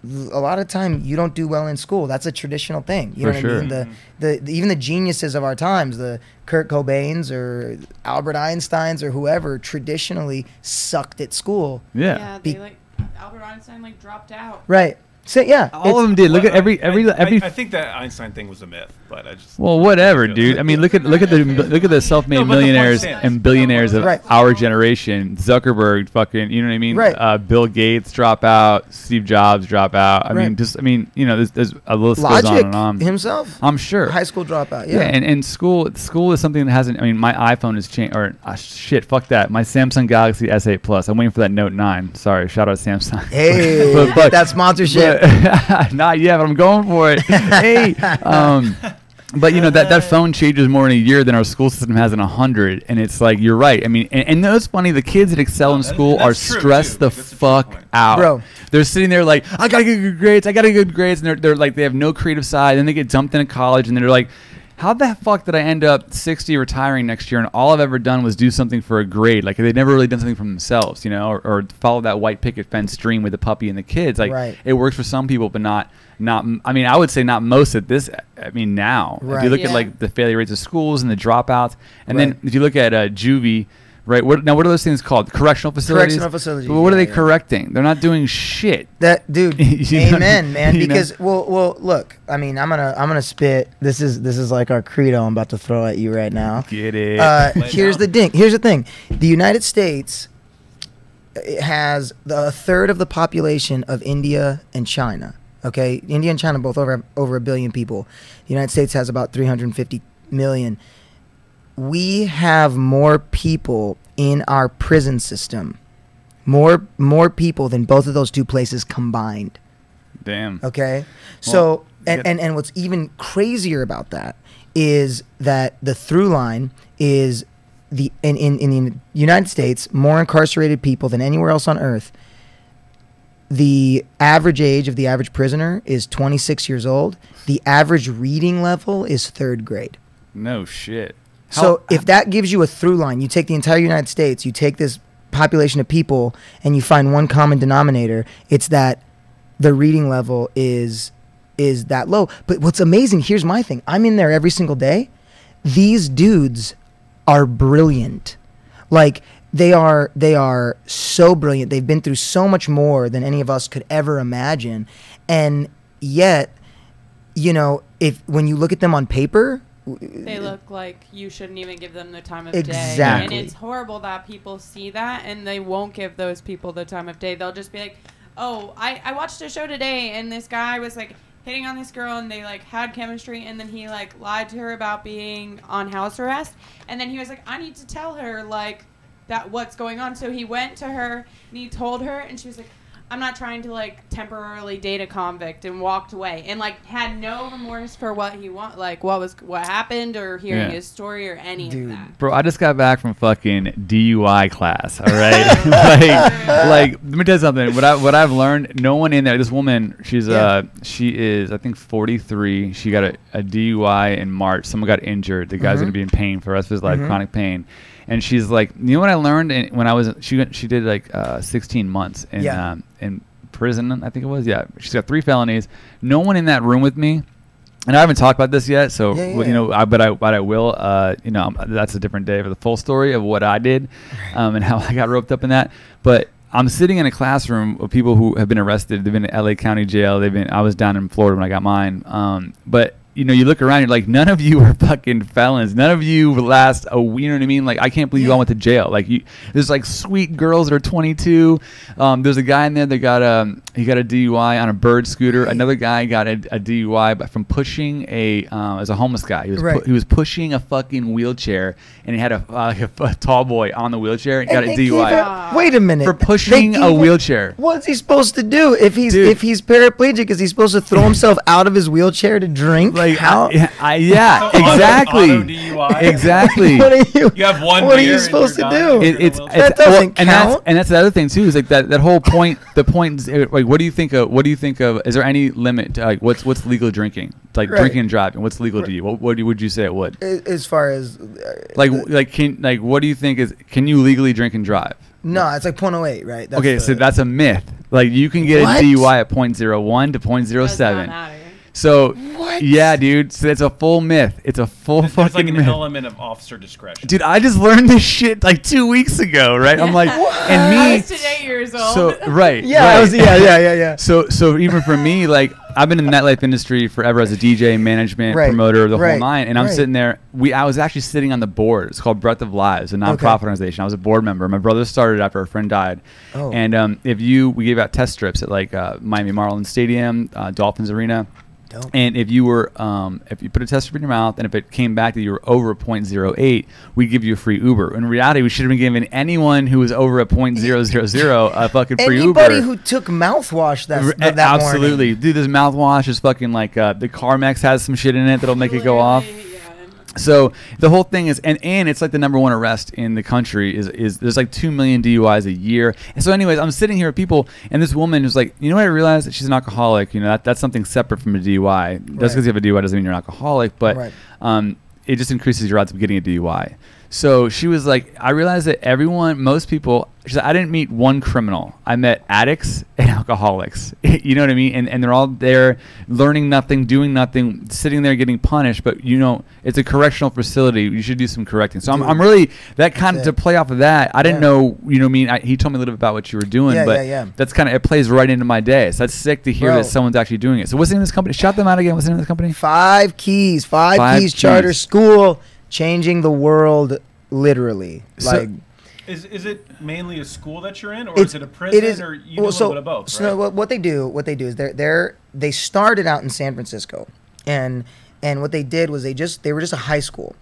C: a lot of time you don't do well in school. That's a traditional thing. You
B: For
C: know what
B: sure.
C: I mean? The even the geniuses of our times, the Kurt Cobains or Albert Einsteins or whoever, traditionally sucked at school.
B: Yeah.
D: Yeah,
C: Be-
D: they like Albert Einstein like dropped out.
C: Right. So yeah.
B: All of them did. Look at every.
A: I think that Einstein thing was a myth, but I just.
B: Well, whatever, dude. I mean, look at the self-made
A: No, but the point
B: millionaires
A: stands.
B: and billionaires of
C: Right.
B: our generation. Zuckerberg, fucking, you know what I mean?
C: Right.
B: Bill Gates drop out. Steve Jobs drop out. I
C: Right.
B: mean, you know, there's a list goes on
C: Logic
B: and on.
C: himself.
B: I'm sure.
C: High school dropout.
B: Yeah,
C: Yeah.
B: and school is something that hasn't. I mean, my iPhone has changed. Or shit, fuck that. My Samsung Galaxy S8 Plus. I'm waiting for that Note 9. Sorry, shout out Samsung.
C: Hey,
B: But-
C: that sponsorship.
B: Not yet, but I'm going for it. Hey, but you know that phone changes more in a year than our school system has in 100, and it's like you're right. I mean, and it's funny. The kids that excel in
A: That-
B: school are
A: that's true,
B: stressed
A: too.
B: the
A: That's a true
B: fuck
A: point.
B: out.
C: Bro.
B: They're sitting there like, I gotta get good grades. I gotta get good grades, and they're like, they have no creative side. Then they get dumped into college, and they're like, how the fuck did I end up 60 retiring next year and all I've ever done was do something for a grade? Like they've never really done something for themselves, you know, or follow that white picket fence dream with the puppy and the kids. Like
C: Right.
B: it works for some people, but not. I mean, I would say not most at this. I mean, now if
C: Right.
B: you look at
D: Yeah.
B: like the failure rates of schools and the dropouts, and
C: Right.
B: then if you look at juvie. Right. What are those things called? Correctional facilities.
C: Correctional facilities,
B: But what are
C: yeah,
B: they
C: yeah.
B: correcting? They're not doing shit.
C: That dude,
B: You know?
C: amen, man.
B: You know?
C: Because well, look. I mean, I'm gonna spit. This is like our credo. I'm about to throw at you right now.
B: Get it?
C: Here's the thing. Here's the thing. The United States has a third of the population of India and China. Okay, India and China both over 1 billion people. The United States has about 350 million. we have more people in our prison system, more people than both of those two places combined.
B: Damn.
C: Okay,
B: Well,
C: so and what's even crazier about that is that the through line is in the United States, more incarcerated people than anywhere else on earth. The average age of the average prisoner is 26 years old. The average reading level is 3rd grade.
B: No shit.
C: So if that gives you a through line, you take the entire United States, you take this population of people, and you find one common denominator, it's that the reading level is that low. But what's amazing, here's my thing. I'm in there every single day. These dudes are brilliant. Like, they are so brilliant. They've been through so much more than any of us could ever imagine. And yet, you know, when you look at them on paper,
D: they look like you shouldn't even give them the time of
C: Exactly.
D: day. And it's horrible that people see that and they won't give those people the time of day. They'll just be like, oh, I watched a show today and this guy was like hitting on this girl and they like had chemistry and then he like lied to her about being on house arrest. And then he was like, I need to tell her like that what's going on. So he went to her and he told her and she was like, I'm not trying to like temporarily date a convict, and walked away and like had no remorse for what he what happened or hearing his story or any of that.
B: Bro, I just got back from fucking DUI class, all right? like let me tell you something. What I've learned, no one in there, this woman, she is I think 43. She got a DUI in March. Someone got injured. The guy's going to be in pain for the rest of his life, chronic pain. And she's like, you know what I learned when I was, she did like 16 months in prison, I think it was. Yeah, she's got 3 felonies. No one in that room with me, and I haven't talked about this yet. So you know, but I will. You know, that's a different day for the full story of what I did, and how I got roped up in that. But I'm sitting in a classroom of people who have been arrested. They've been in LA County Jail. I was down in Florida when I got mine. But you know, you look around, you're like, none of you are fucking felons. None of you last a week. You know what I mean? Like, I can't believe you all went to jail. Like, there's like sweet girls that are 22. There's a guy in there that got he got a DUI on a bird scooter. Another guy got a DUI from pushing as a homeless guy. He was pushing a fucking wheelchair, and he had a tall boy on the wheelchair and got a DUI.
C: Wait a minute.
B: For pushing a wheelchair.
C: What's he supposed to do if he's paraplegic? Is he supposed to throw himself out of his wheelchair to drink?
B: Like,
C: how?
B: Yeah, exactly.
A: Auto DUI.
B: Exactly.
C: What are you?
A: You have one.
C: What are
A: beer
C: you
A: and
C: supposed
A: you're
C: to
A: done.
C: do?
B: That
C: doesn't count.
B: And that's the other thing too. Is like that whole point. The point is, like, what do you think of? What do you think of? Is there any limit to, like, what's legal drinking? Like drinking and driving. What's legal to you? What would you say it would?
C: As far as
B: what do you think is? Can you legally drink and drive?
C: No, it's like 0.08, right? That's
B: so that's a myth. Like, you can get a DUI at 0.01 to 0.07. So, yeah, dude. So it's a full myth. It's a full fucking myth.
A: There's like an element of officer discretion.
B: Dude, I just learned this shit like 2 weeks ago, right? I'm like, and me.
D: I was today years old.
B: So right.
C: Yeah,
B: right.
C: yeah.
B: So even for me, like, I've been in the nightlife industry forever as a DJ, management, promoter, the whole nine. And I'm sitting there. I was actually sitting on the board. It's called Breath of Lives, a nonprofit organization. I was a board member. My brother started after a friend died. Oh. And we gave out test strips at like Miami Marlins Stadium, Dolphins Arena. Dope. And if you were, if you put a test strip in your mouth, and if it came back that you were over 0.08, we'd give you a free Uber. In reality, we should have been giving anyone who was over a 0.000 a fucking free Uber.
C: Anybody who took mouthwash that
B: absolutely,
C: morning.
B: Dude, this mouthwash is fucking like the Carmex has some shit in it that'll make it go off. So the whole thing is, and it's like the #1 arrest in the country is there's like 2 million DUIs a year. And so anyways, I'm sitting here with people, and this woman is like, you know what, I realized that she's an alcoholic. You know, that's something separate from a DUI. Just because you have a DUI doesn't mean you're an alcoholic, but it just increases your odds of getting a DUI. So she was like, I realized that most people, she said, I didn't meet one criminal. I met addicts and alcoholics. You know what I mean? And they're all there learning nothing, doing nothing, sitting there getting punished. But, you know, it's a correctional facility. You should do some correcting. So I'm really, that kind of, to play off of that, I didn't know, you know what I mean? He told me a little bit about what you were doing. That's kind of, it plays right into my day. So that's sick to hear that someone's actually doing it. So what's the name of this company? Shout them out again. What's the name of this company?
C: Five Keys Charter School. Changing the world, literally. Like,
A: is it mainly a school that you're in, or is it a prison, or you do a little bit of both?
C: So what they do is they started out in San Francisco, and what they did was they were just a high school,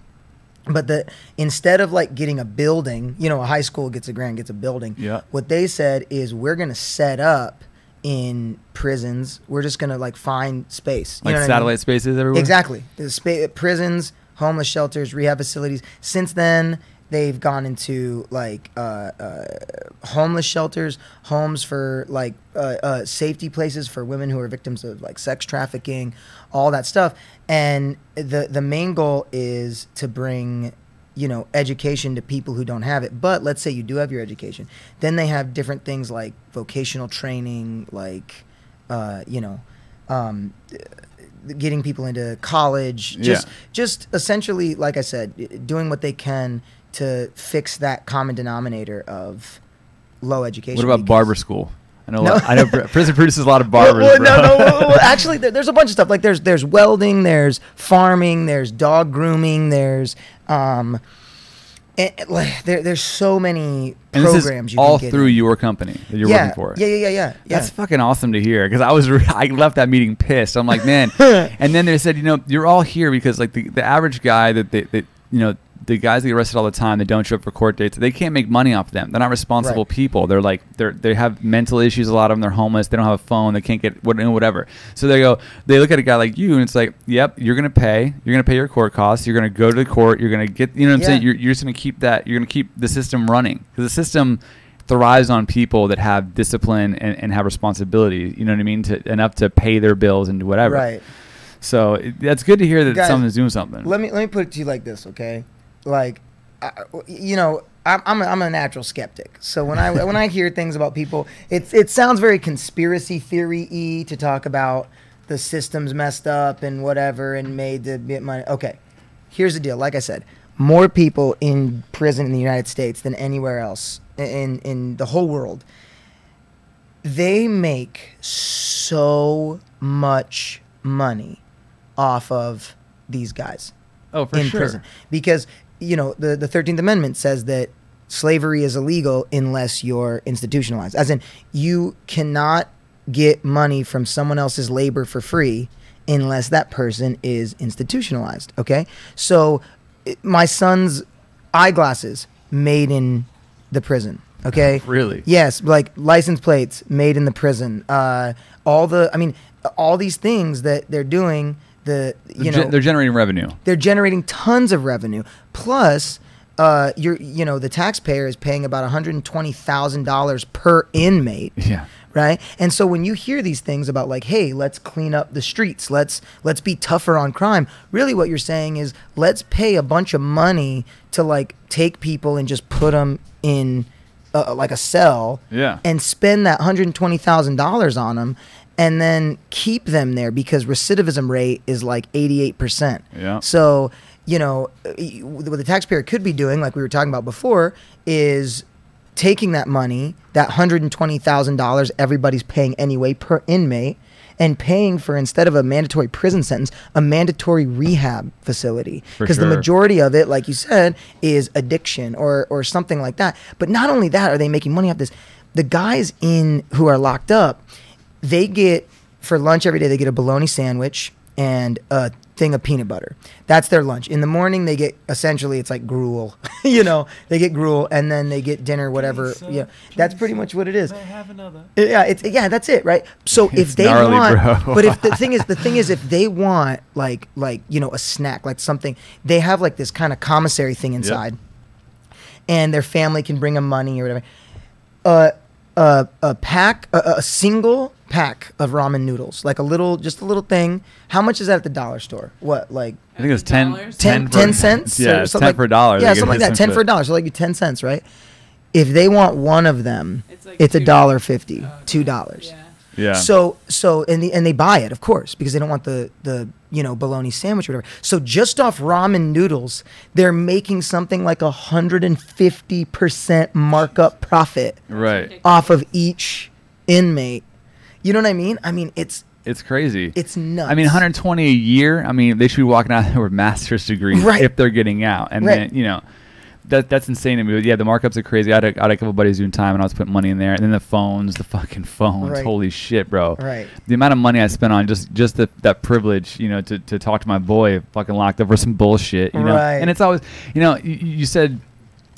C: But instead of like getting a building, you know, a high school gets a grant, gets a building.
B: Yeah.
C: What they said is we're going to set up in prisons. We're just going to like find space. You
B: Like
C: know what
B: satellite
C: I mean?
B: spaces everywhere?
C: Exactly. Prisons, homeless shelters, rehab facilities. Since then, they've gone into like homeless shelters, homes for like safety places for women who are victims of like sex trafficking, all that stuff. And the main goal is to bring, you know, education to people who don't have it. But let's say you do have your education. Then they have different things like vocational training, like, you know, getting people into college. Just essentially, like I said, doing what they can to fix that common denominator of low education.
B: What about barber school? I know prison produces a lot of barbers.
C: Well, actually, there's a bunch of stuff. Like there's welding, there's farming, there's dog grooming, there's there's so many programs you can
B: all
C: get
B: through
C: in.
B: your company that you're working for.
C: Yeah.
B: That's fucking awesome to hear, because I left that meeting pissed. I'm like, man. And then they said, you know, you're all here because like the average guy that you know, the guys that get arrested all the time, they don't show up for court dates, they can't make money off them. They're not responsible people. They're like they have mental issues. A lot of them, they're homeless. They don't have a phone. They can't get whatever. So they look at a guy like you, and it's like, yep, you're gonna pay your court costs. You're gonna go to the court. You're gonna get, you know what I'm saying. You're just gonna keep that. You're gonna keep the system running, because the system thrives on people that have discipline and have responsibility. You know what I mean? Enough to pay their bills and do whatever.
C: Right.
B: So that's good to hear that
C: Guys,
B: someone's doing something.
C: Let me put it to you like this, okay? Like, you know, I'm a natural skeptic. So when I hear things about people, it sounds very conspiracy theory-y to talk about the system's messed up and whatever and made to get money. Okay, here's the deal. Like I said, more people in prison in the United States than anywhere else in the whole world. They make so much money off of these guys
B: Oh, for
C: in
B: sure.
C: prison, because you know the 13th Amendment says that slavery is illegal unless you're institutionalized, as in you cannot get money from someone else's labor for free unless that person is institutionalized. Okay, so my son's eyeglasses made in the prison. Okay,
B: Really?
C: Yes, like license plates made in the prison. All these things that they're doing. They're
B: generating revenue.
C: They're generating tons of revenue. Plus, the taxpayer is paying about $120,000 per inmate.
B: Yeah.
C: Right. And so when you hear these things about like, hey, let's clean up the streets, let's be tougher on crime. Really, what you're saying is let's pay a bunch of money to like take people and just put them in like a cell.
B: Yeah.
C: And spend that $120,000 on them. And then keep them there, because recidivism rate is like 88%.
B: Yeah.
C: So, you know, what the taxpayer could be doing, like we were talking about before, is taking that money, that $120,000 everybody's paying anyway per inmate, and paying for, instead of a mandatory prison sentence, a mandatory rehab facility. Because the majority of it, like you said, is addiction or something like that. But not only that are they making money off this. The guys who are locked up, they get, for lunch every day, they get a bologna sandwich and a thing of peanut butter. That's their lunch. In the morning, they get, essentially, it's like gruel. You know, they get gruel, and then they get dinner, whatever. Yeah, that's pretty much what it is.
A: May I have another?
C: Yeah, that's it, right? So if they
B: gnarly,
C: want,
B: bro.
C: but if the thing is, if they want like you know, a snack, like something, they have like this kind of commissary thing inside, and their family can bring them money or whatever. A single pack of ramen noodles, like just a little thing. How much is that at the dollar store? What, like?
B: I think it was 10
C: cents.
B: Yeah,
C: or
B: 10
C: like,
B: for a dollar.
C: Yeah, something like that. 10 for a dollar. So like 10 cents, right? If they want one of them,
D: It's like
C: it's $1.50,
D: $2.
C: $2.
D: Yeah.
B: Yeah.
C: So and they buy it, of course, because they don't want the bologna sandwich or whatever. So just off ramen noodles, they're making something like 150% markup profit
B: Right.
C: off of each inmate. You know what I mean? I mean, it's
B: crazy.
C: It's nuts.
B: I mean, 120 a year. I mean, they should be walking out there with master's degrees
C: Right.
B: if they're getting out. And
C: Right.
B: then, you know, that's insane to me. But yeah, the markups are crazy. I had a couple buddies doing time, and I was putting money in there, and then the fucking phones.
C: Right.
B: Holy shit, bro.
C: Right.
B: The amount of money I spent on just that privilege, you know, to talk to my boy fucking locked up for some bullshit, you know.
C: Right.
B: And it's always, you know, you said.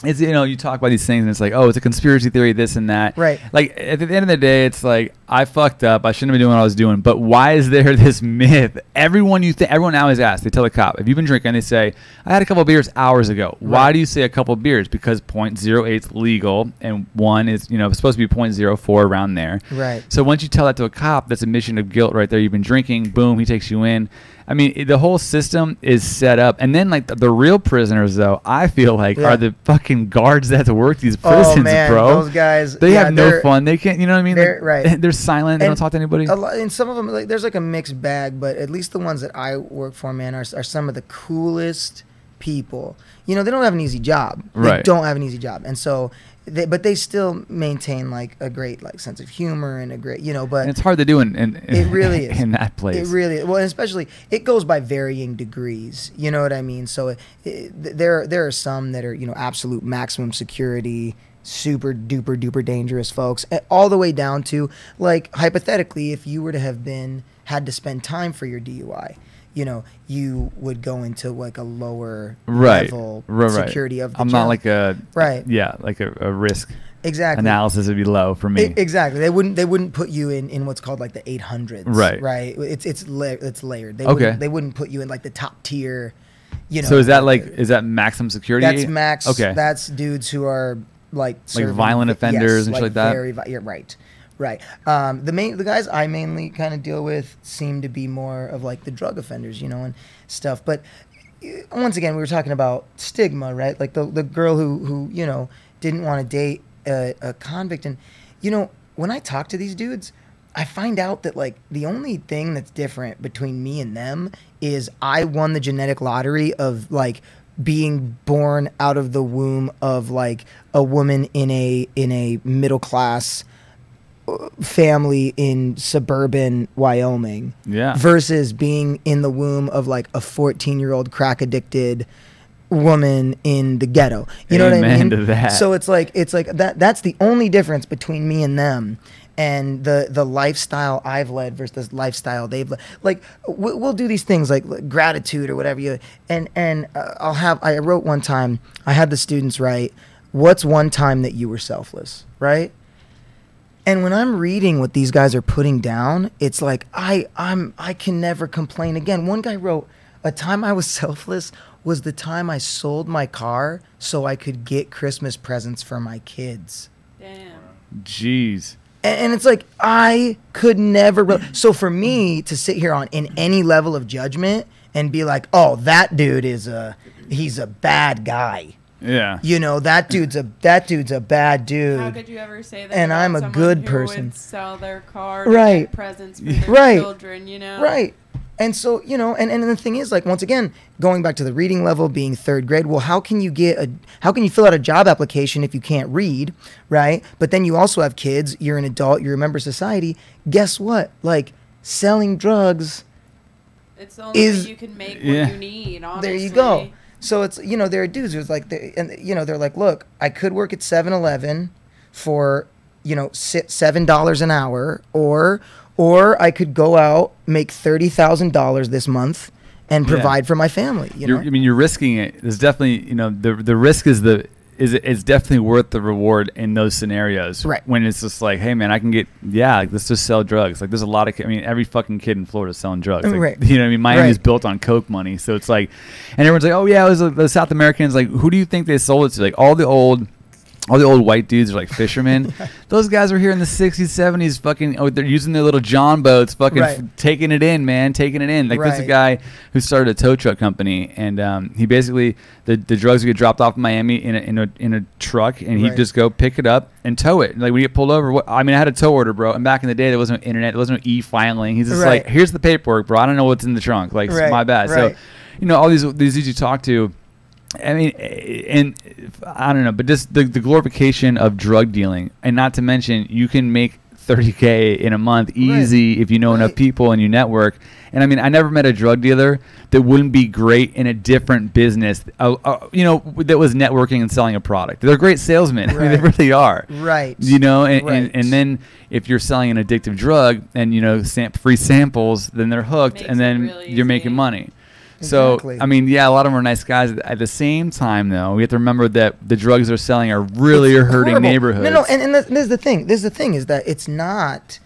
B: It's, you know, you talk about these things and it's like, oh, it's a conspiracy theory, this and that.
C: Right.
B: Like, at the end of the day, it's like, I fucked up. I shouldn't have been doing what I was doing. But why is there this myth? Everyone now is asked. They tell the cop, if you've been drinking, they say, I had a couple of beers hours ago. Right. Why do you say a couple of beers? Because 0.08 is legal and 1 is, you know, it's supposed to be 0.04 around there.
C: Right.
B: So once you tell that to a cop, that's admission of guilt right there. You've been drinking. Boom, he takes you in. I mean, the whole system is set up. And then, like, the real prisoners, though, I feel like are the fucking guards that have to work these prisons, bro.
C: Those guys.
B: They have no fun. They can't, you know what I mean?
C: Right.
B: They're silent. They don't talk to anybody.
C: And some of them, like, there's like a mixed bag, but at least the ones that I work for, man, are some of the coolest people. You know, they don't have an easy job. They don't have an easy job. And so... but they still maintain like a great like sense of humor and a great, you know, but
B: and it's hard to do in
C: it really is
B: in that place.
C: It really well, and especially it goes by varying degrees. You know what I mean? So there are some that are, you know, absolute maximum security, super duper duper dangerous folks, all the way down to like hypothetically, if you were to have had to spend time for your DUI. You know, you would go into like a lower level security of the
B: I'm
C: jail.
B: not like a
C: yeah,
B: like a risk
C: analysis
B: would be low for me.
C: Exactly. They wouldn't put you in what's called like the 800s. Right. It's layered. They wouldn't put you in like the top tier. You know.
B: So is that maximum security?
C: That's max.
B: Okay.
C: That's dudes who are like
B: violent offenders and shit like that.
C: Yeah, right. Right. The guys I mainly kind of deal with seem to be more of like the drug offenders, you know, and stuff. But once again, we were talking about stigma, right? Like the girl who you know didn't want to date a convict, and you know when I talk to these dudes, I find out that like the only thing that's different between me and them is I won the genetic lottery of like being born out of the womb of like a woman in a middle class family in suburban Wyoming versus being in the womb of like a 14-year-old crack addicted woman in the ghetto. You know what I mean?
B: To that.
C: So it's like that's the only difference between me and them. And the lifestyle I've led versus the lifestyle they've led. Like we'll do these things like gratitude or whatever I wrote one time, I had the students write, what's one time that you were selfless, right? And when I'm reading what these guys are putting down, it's like I can never complain again. One guy wrote, a time I was selfless was the time I sold my car so I could get Christmas presents for my kids.
D: Damn.
B: Jeez.
C: And it's like I could never. So for me to sit here in any level of judgment and be like, oh, that dude he's a bad guy.
B: Yeah.
C: You know, that dude's a bad dude.
D: How could you ever say that?
C: And I'm a good person.
D: Would sell their car to get presents for their children, you know?
C: Right. And so, you know, and the thing is, like, once again, going back to the reading level being third grade, well, how can you fill out a job application if you can't read, right? But then you also have kids, you're an adult, you're a member of society. Guess what? Like, selling drugs
D: it's the only way you can make what you need, honestly.
C: There you go. So it's, you know, there are dudes who's like, they're like, look, I could work at 7-Eleven for, you know, $7 an hour, or I could go out, make $30,000 this month, and provide for my family. You know?
B: I mean, you're risking it. There's definitely, you know, the risk is it's definitely worth the reward in those scenarios.
C: Right.
B: When it's just like, hey man, I can get let's just sell drugs. Like there's a lot of, I mean, every fucking kid in Florida is selling drugs. Like,
C: right.
B: You know what I mean? Miami is built on coke money, so it's like, and everyone's like, oh yeah, it was the South Americans. Like, who do you think they sold it to? Like all the old white dudes are like fishermen. Those guys were here in the 60s, 70s, fucking, they're using their little John boats, fucking taking it in, man, taking it in. Like there's a guy who started a tow truck company, and he basically, the drugs would get dropped off in Miami in a truck, and he'd just go pick it up and tow it. Like when you get pulled over, I had a tow order, bro, and back in the day there wasn't no internet, there wasn't no e-filing. He's just like, here's the paperwork, bro. I don't know what's in the trunk. Like, it's my bad. So, you know, all these dudes you talk to, I mean, and I don't know, but just the glorification of drug dealing, and not to mention, you can make $30K in a month easy if you know enough people and you network. And I mean, I never met a drug dealer that wouldn't be great in a different business, you know, that was networking and selling a product. They're great salesmen. I mean, they really are.
C: Right.
B: You know, and then if you're selling an addictive drug and, you know, free samples, then they're hooked, and then
D: really
B: you're making money.
C: Exactly.
B: So, I mean, yeah, a lot of them are nice guys. At the same time, though, we have to remember that the drugs they're selling are really hurting
C: horrible.
B: neighborhoods.
C: No, and this is the thing. This is the thing is that it's not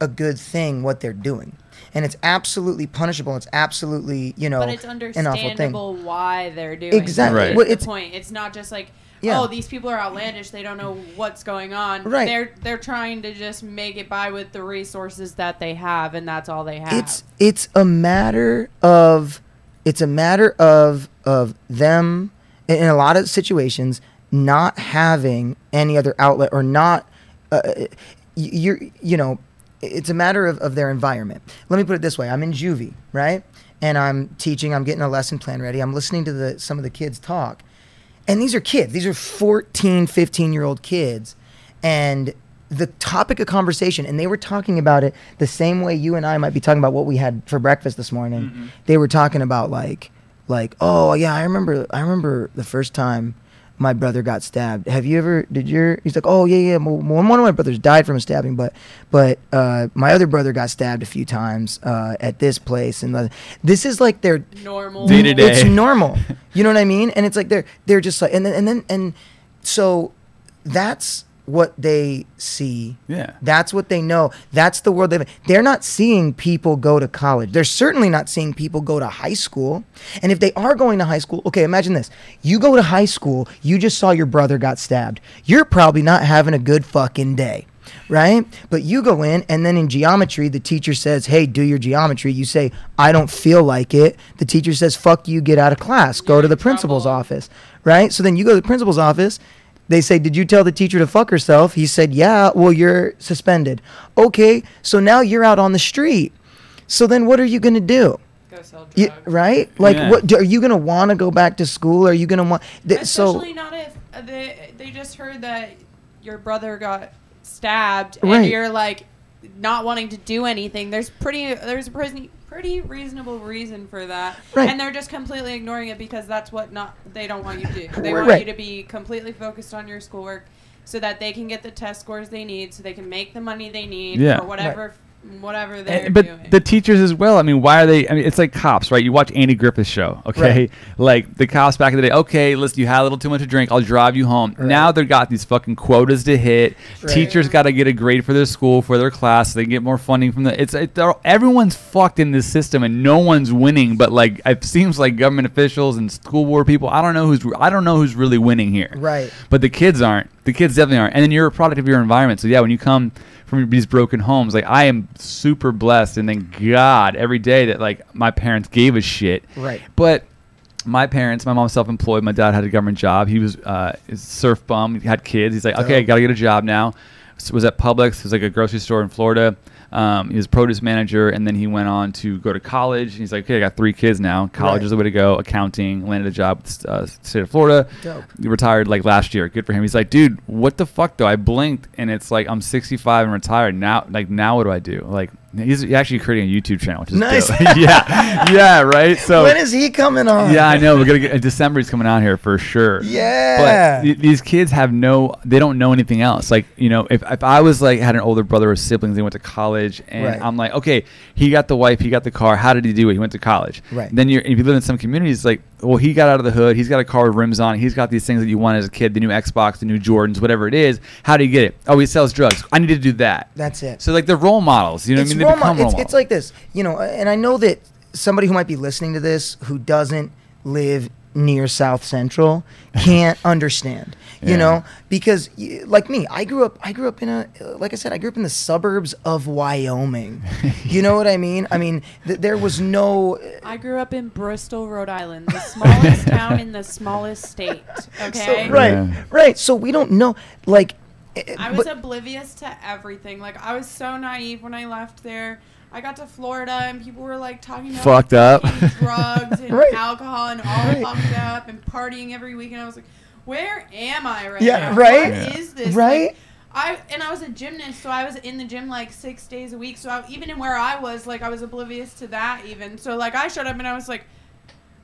C: a good thing what they're doing. And it's absolutely punishable. It's absolutely, you know,
D: but it's
C: an awful
D: understandable
C: thing.
D: why they're doing
C: Exactly.
D: it.
B: Right.
C: Well,
D: It's the point. It's not just like, oh, these people are outlandish. They don't know what's going on.
C: Right.
D: They're trying to just make it by with the resources that they have, and that's all they have.
C: It's a matter of them in a lot of situations not having any other outlet or not you know, it's a matter of their environment. Let me put it this way. I'm in juvie, right? And I'm teaching, I'm getting a lesson plan ready. I'm listening to some of the kids talk. And these are kids. These are 14, 15-year-old kids. And the topic of conversation, and they were talking about it the same way you and I might be talking about what we had for breakfast this morning. Mm-hmm. They were talking about like, oh yeah, I remember the first time my brother got stabbed. He's like, oh yeah. One of my brothers died from a stabbing, but my other brother got stabbed a few times at this place, and this is like their
D: normal
B: day to day.
C: It's normal, you know what I mean? And it's like they're just like, and so that's what they see.
B: Yeah.
C: That's what they know. That's the world they live in. They're not seeing people go to college. They're certainly not seeing people go to high school. And if they are going to high school, okay, imagine this. You go to high school, you just saw your brother got stabbed. You're probably not having a good fucking day, right? But you go in, and then in geometry, the teacher says, hey, do your geometry. You say, I don't feel like it. The teacher says, fuck you, get out of class. Go to the principal's office, right? So then you go to the principal's office. They say, did you tell the teacher to fuck herself? He said, yeah. Well, you're suspended. Okay, so now you're out on the street. So then what are you going to do?
D: Go sell drugs.
C: Right? Like, what are you going to want to go back to school? Are you going to want...
D: Especially not if they just heard that your brother got stabbed,
C: Right.
D: and you're like not wanting to do anything. There's a pretty reasonable reason for that,
C: Right.
D: and they're just completely ignoring it because that's what they don't want you to do. They want
C: Right.
D: you to be completely focused on your schoolwork so that they can get the test scores they need, so they can make the money they need for whatever they're
B: but
D: doing.
B: the teachers as well. I mean, why are they? I mean, it's like cops, right? You watch Andy Griffith's show, okay?
C: Right.
B: Like the cops back in the day. Okay, listen, you had a little too much to drink. I'll drive you home.
C: Right.
B: Now they've got these fucking quotas to hit.
C: Right.
B: Teachers got to get a grade for their school, for their class. So they get more funding from everyone's fucked in this system, and no one's winning. But like, it seems like government officials and school board people. I don't know who's really winning here.
C: Right.
B: But the kids aren't. The kids definitely aren't. And then you're a product of your environment. So yeah, when you come from these broken homes, like I am super blessed, and thank God every day that like my parents gave a shit.
C: Right.
B: But my mom's self-employed. My dad had a government job. He was a surf bum. He had kids. He's like, okay, I got to get a job now. So was at Publix. It was like a grocery store in Florida. He was a produce manager, and then he went on to go to college. He's like, okay, I got 3 kids now. College is the way to go. Accounting, landed a job with the state of Florida.
C: Dope.
B: He retired like last year. Good for him. He's like, dude, what the fuck though? I blinked, and it's like I'm 65 and retired. Now what do I do? Like, he's actually creating a YouTube channel, which is
C: Nice.
B: dope. yeah, right. So
C: When is he coming on?
B: yeah, I know. We're gonna get December. He's coming out here for sure.
C: Yeah.
B: But these kids they don't know anything else. Like, you know, if I was like had an older brother or siblings, they went to college, and
C: Right.
B: I'm like, okay, he got the wife, he got the car. How did he do it? He went to college.
C: Right.
B: Then if you live in some communities, like, well, he got out of the hood. He's got a car with rims on it. He's got these things that you want as a kid, the new Xbox, the new Jordans, whatever it is. How do you get it? Oh, he sells drugs. I need to do that.
C: That's it.
B: So like they're role models. You know what I mean? They become role models.
C: It's like this, you know, and I know that somebody who might be listening to this who doesn't live near South Central can't understand, you know, because like me, I grew up in like I said, I grew up in the suburbs of Wyoming. You know what I mean? I mean, there was no.
D: I grew up in Bristol, Rhode Island, the smallest town in the smallest state. Okay.
C: So, right,
B: Yeah.
C: right. So we don't know, like.
D: I was oblivious to everything. Like, I was so naive when I left there. I got to Florida, and people were, like, talking about
B: Fucked up.
D: drugs and
C: Right.
D: alcohol and all fucked up and partying every weekend. I was like, where am I right
C: Yeah,
D: now?
C: right?
D: What is this?
C: Right?
D: Like, I was a gymnast, so I was in the gym like 6 days a week. So even in where I was, like, I was oblivious to that even. So, like, I showed up and I was like,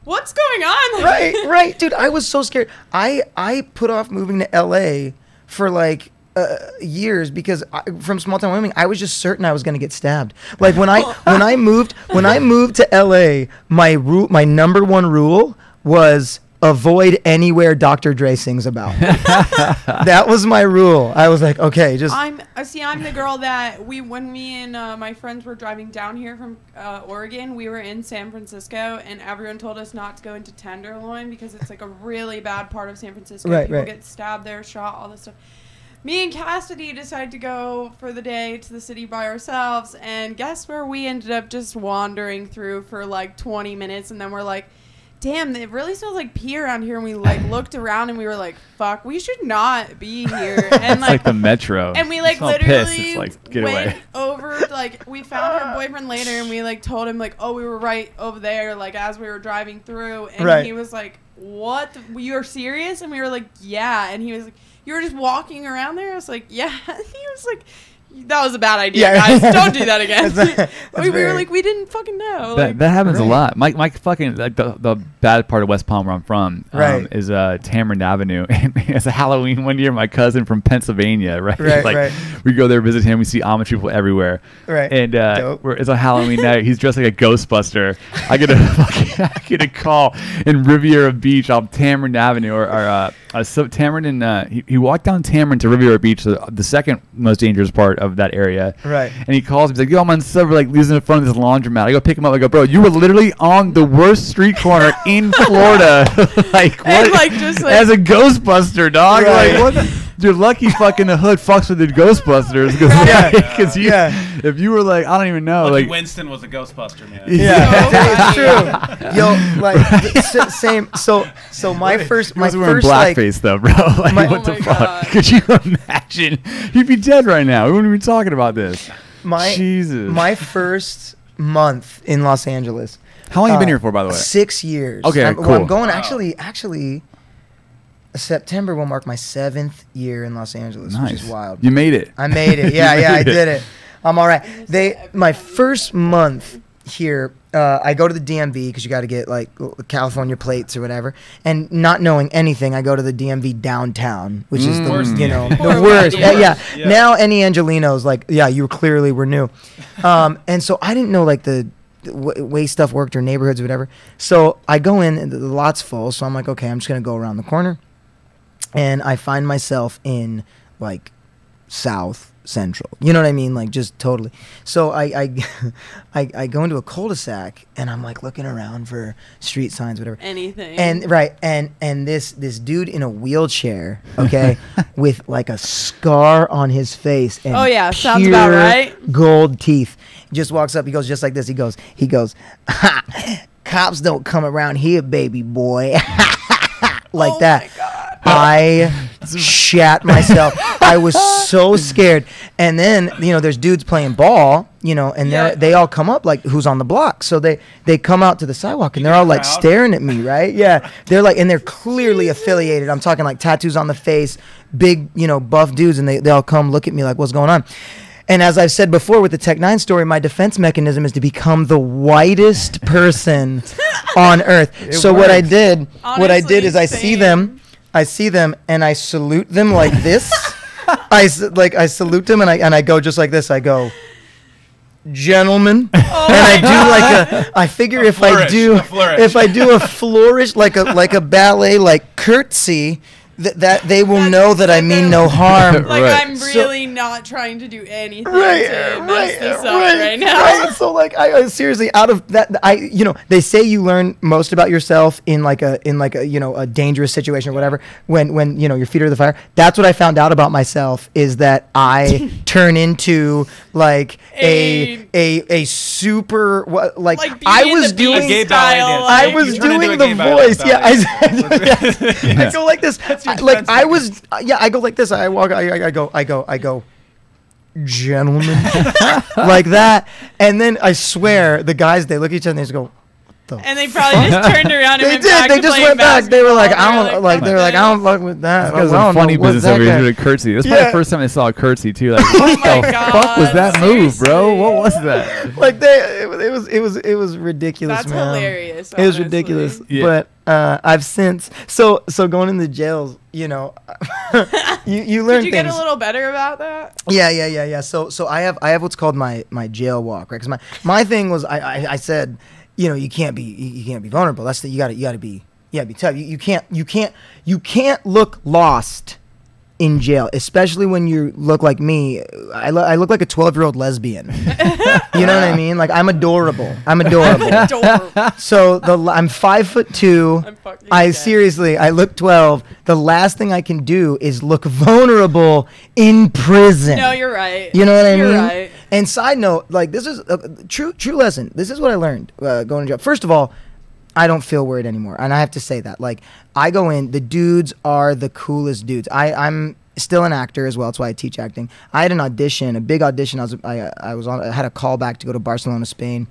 D: what's going on?
C: Right. Dude, I was so scared. I put off moving to LA for like years because from small town Wyoming, I was just certain I was going to get stabbed. Like when I moved to LA, my number one rule was avoid anywhere Dr. Dre sings about. That was my rule. I was like, okay, just.
D: I'm the girl that when me and my friends were driving down here from Oregon, we were in San Francisco, and everyone told us not to go into Tenderloin because it's like a really bad part of San Francisco. People get stabbed there, shot, all this stuff. Me and Cassidy decided to go for the day to the city by ourselves, and guess where we ended up just wandering through for like 20 minutes, and then we're like, damn, it really smells like pee around here. And we like looked around and we were like, fuck, we should not be here. And
B: like the metro.
D: And we like literally went over, like we found her boyfriend later and we like told him like, oh, we were right over there, like as we were driving through. And he was like, what? You're serious? And we were like, yeah. And he was like, you were just walking around there? I was like, yeah. He was like, that was a bad idea, guys. Don't do that again. We were like, we didn't fucking know.
B: That happens a lot. My fucking like the bad part of West Palm where I'm from is Tamarind Avenue. And it's a Halloween one year. My cousin from Pennsylvania, we go there visit him. We see Amish people everywhere. Right. And it's a Halloween night. He's dressed like a Ghostbuster. I get a call in Riviera Beach off Tamarind Avenue so Tamarind and he walked down Tamarind to Riviera Beach, the second most dangerous part of that area. Right. And he calls me, he's like, yo, I'm on Silver Lake, he's in front of this laundromat. I go pick him up. I go, bro, you were literally on the worst street corner in Florida. Like, what? And like, just like, as a Ghostbuster, dog. Right. Like, what? You're lucky fucking the hood fucks with the Ghostbusters. Because if you were like, I don't even know.
A: Lucky
B: like
A: Winston was a Ghostbuster, man.
C: Yeah, it's true. Yo, like, same. So my first
B: blackface though, bro. Like, what the fuck? God. Could you imagine? He'd be dead right now. We wouldn't be talking about this. Jesus.
C: My first month in Los Angeles.
B: How long have you been here for, by the way?
C: 6 years.
B: Okay, cool.
C: Well, I'm going actually. September will mark my 7th year in Los Angeles, which is wild.
B: You made it.
C: I made it. Yeah, I did it. I'm all right. My first month here, I go to the DMV because you got to get like California plates or whatever. And not knowing anything, I go to the DMV downtown, which is the worst. The worst. Yeah. Now any Angelinos, like, you clearly were new. And so I didn't know like the way stuff worked or neighborhoods or whatever. So I go in and the lot's full. So I'm like, okay, I'm just gonna go around the corner. And I find myself in like South Central. You know what I mean? Like just totally. So I go into a cul-de-sac and I'm like looking around for street signs, whatever.
D: Anything.
C: And this dude in a wheelchair, okay, with like a scar on his face and
D: sounds about right.
C: Gold teeth. Just walks up. He goes just like this. He goes. Ha, cops don't come around here, baby boy. Like that.
D: My God.
C: I shat myself. I was so scared. And then, there's dudes playing ball, and they all come up like, who's on the block? So they come out to the sidewalk and they're all like staring at me, right? Yeah. They're like, and they're clearly affiliated. I'm talking like tattoos on the face, big, buff dudes. And they all come look at me like, what's going on? And as I've said before with the Tech 9 story, my defense mechanism is to become the whitest person on earth. So works. What I did is I see them and I salute them like this. I salute them and I go just like this. I go, gentlemen, and I do I figure if I do a flourish like a ballet like curtsy. That they will know that I mean no harm.
D: Like I'm really not trying to do anything to mess this up right now.
C: Right. So like I seriously out of that they say you learn most about yourself in like a a dangerous situation or whatever when your feet are to the fire. That's what I found out about myself is that I turn into like a super like I was doing
A: a gay ballet dance.
C: I was doing the voice. Yeah, I go like this. I go like this. I walk. I go, gentlemen, like that. And then I swear, the guys they look at each other and they just go, "What
D: And they probably just turned around and
C: They
D: went
C: did.
D: back
C: They
D: to
C: just
D: playing
C: went back. They were like,
D: basketball.
C: I don't like. They were like, I don't fuck with that.
B: That was
C: I
B: a
C: don't know
B: funny
C: what's
B: business
C: that
B: over
C: guy.
B: here. Did a curtsy. That's probably
C: Yeah.
B: the first time I saw a curtsy too. Like,
D: Oh
B: what
D: my
B: the
D: God,
B: fuck was that move, bro?
D: seriously.
B: What was that?
C: Like it was ridiculous,
D: That's
C: man.
D: hilarious.
C: It was
D: honestly.
C: ridiculous.
B: Yeah.
C: But I've since so going in the jails, you know, you learn
D: Did you
C: things.
D: get a little better about that?
C: Yeah. So I have what's called my jail walk, right? Because my thing was I said, you know, you can't be vulnerable. That's you gotta be tough. You can't look lost in jail, especially when you look like me. I look like a 12-year-old lesbian. You know what I mean? Like I'm adorable.
D: Adorable.
C: So I'm 5'2".
D: I'm fucking
C: I
D: dead.
C: seriously, I look 12. The last thing I can do is look vulnerable in prison.
D: No, you're right.
C: You know what I
D: You're
C: mean?
D: right.
C: And side note, like this is a true lesson. This is what I learned going to jail. First of all, I don't feel worried anymore, and I have to say that. Like I go in, the dudes are the coolest dudes. I'm still an actor as well. That's why I teach acting. I had an audition, a big audition. I had a call back to go to Barcelona, Spain.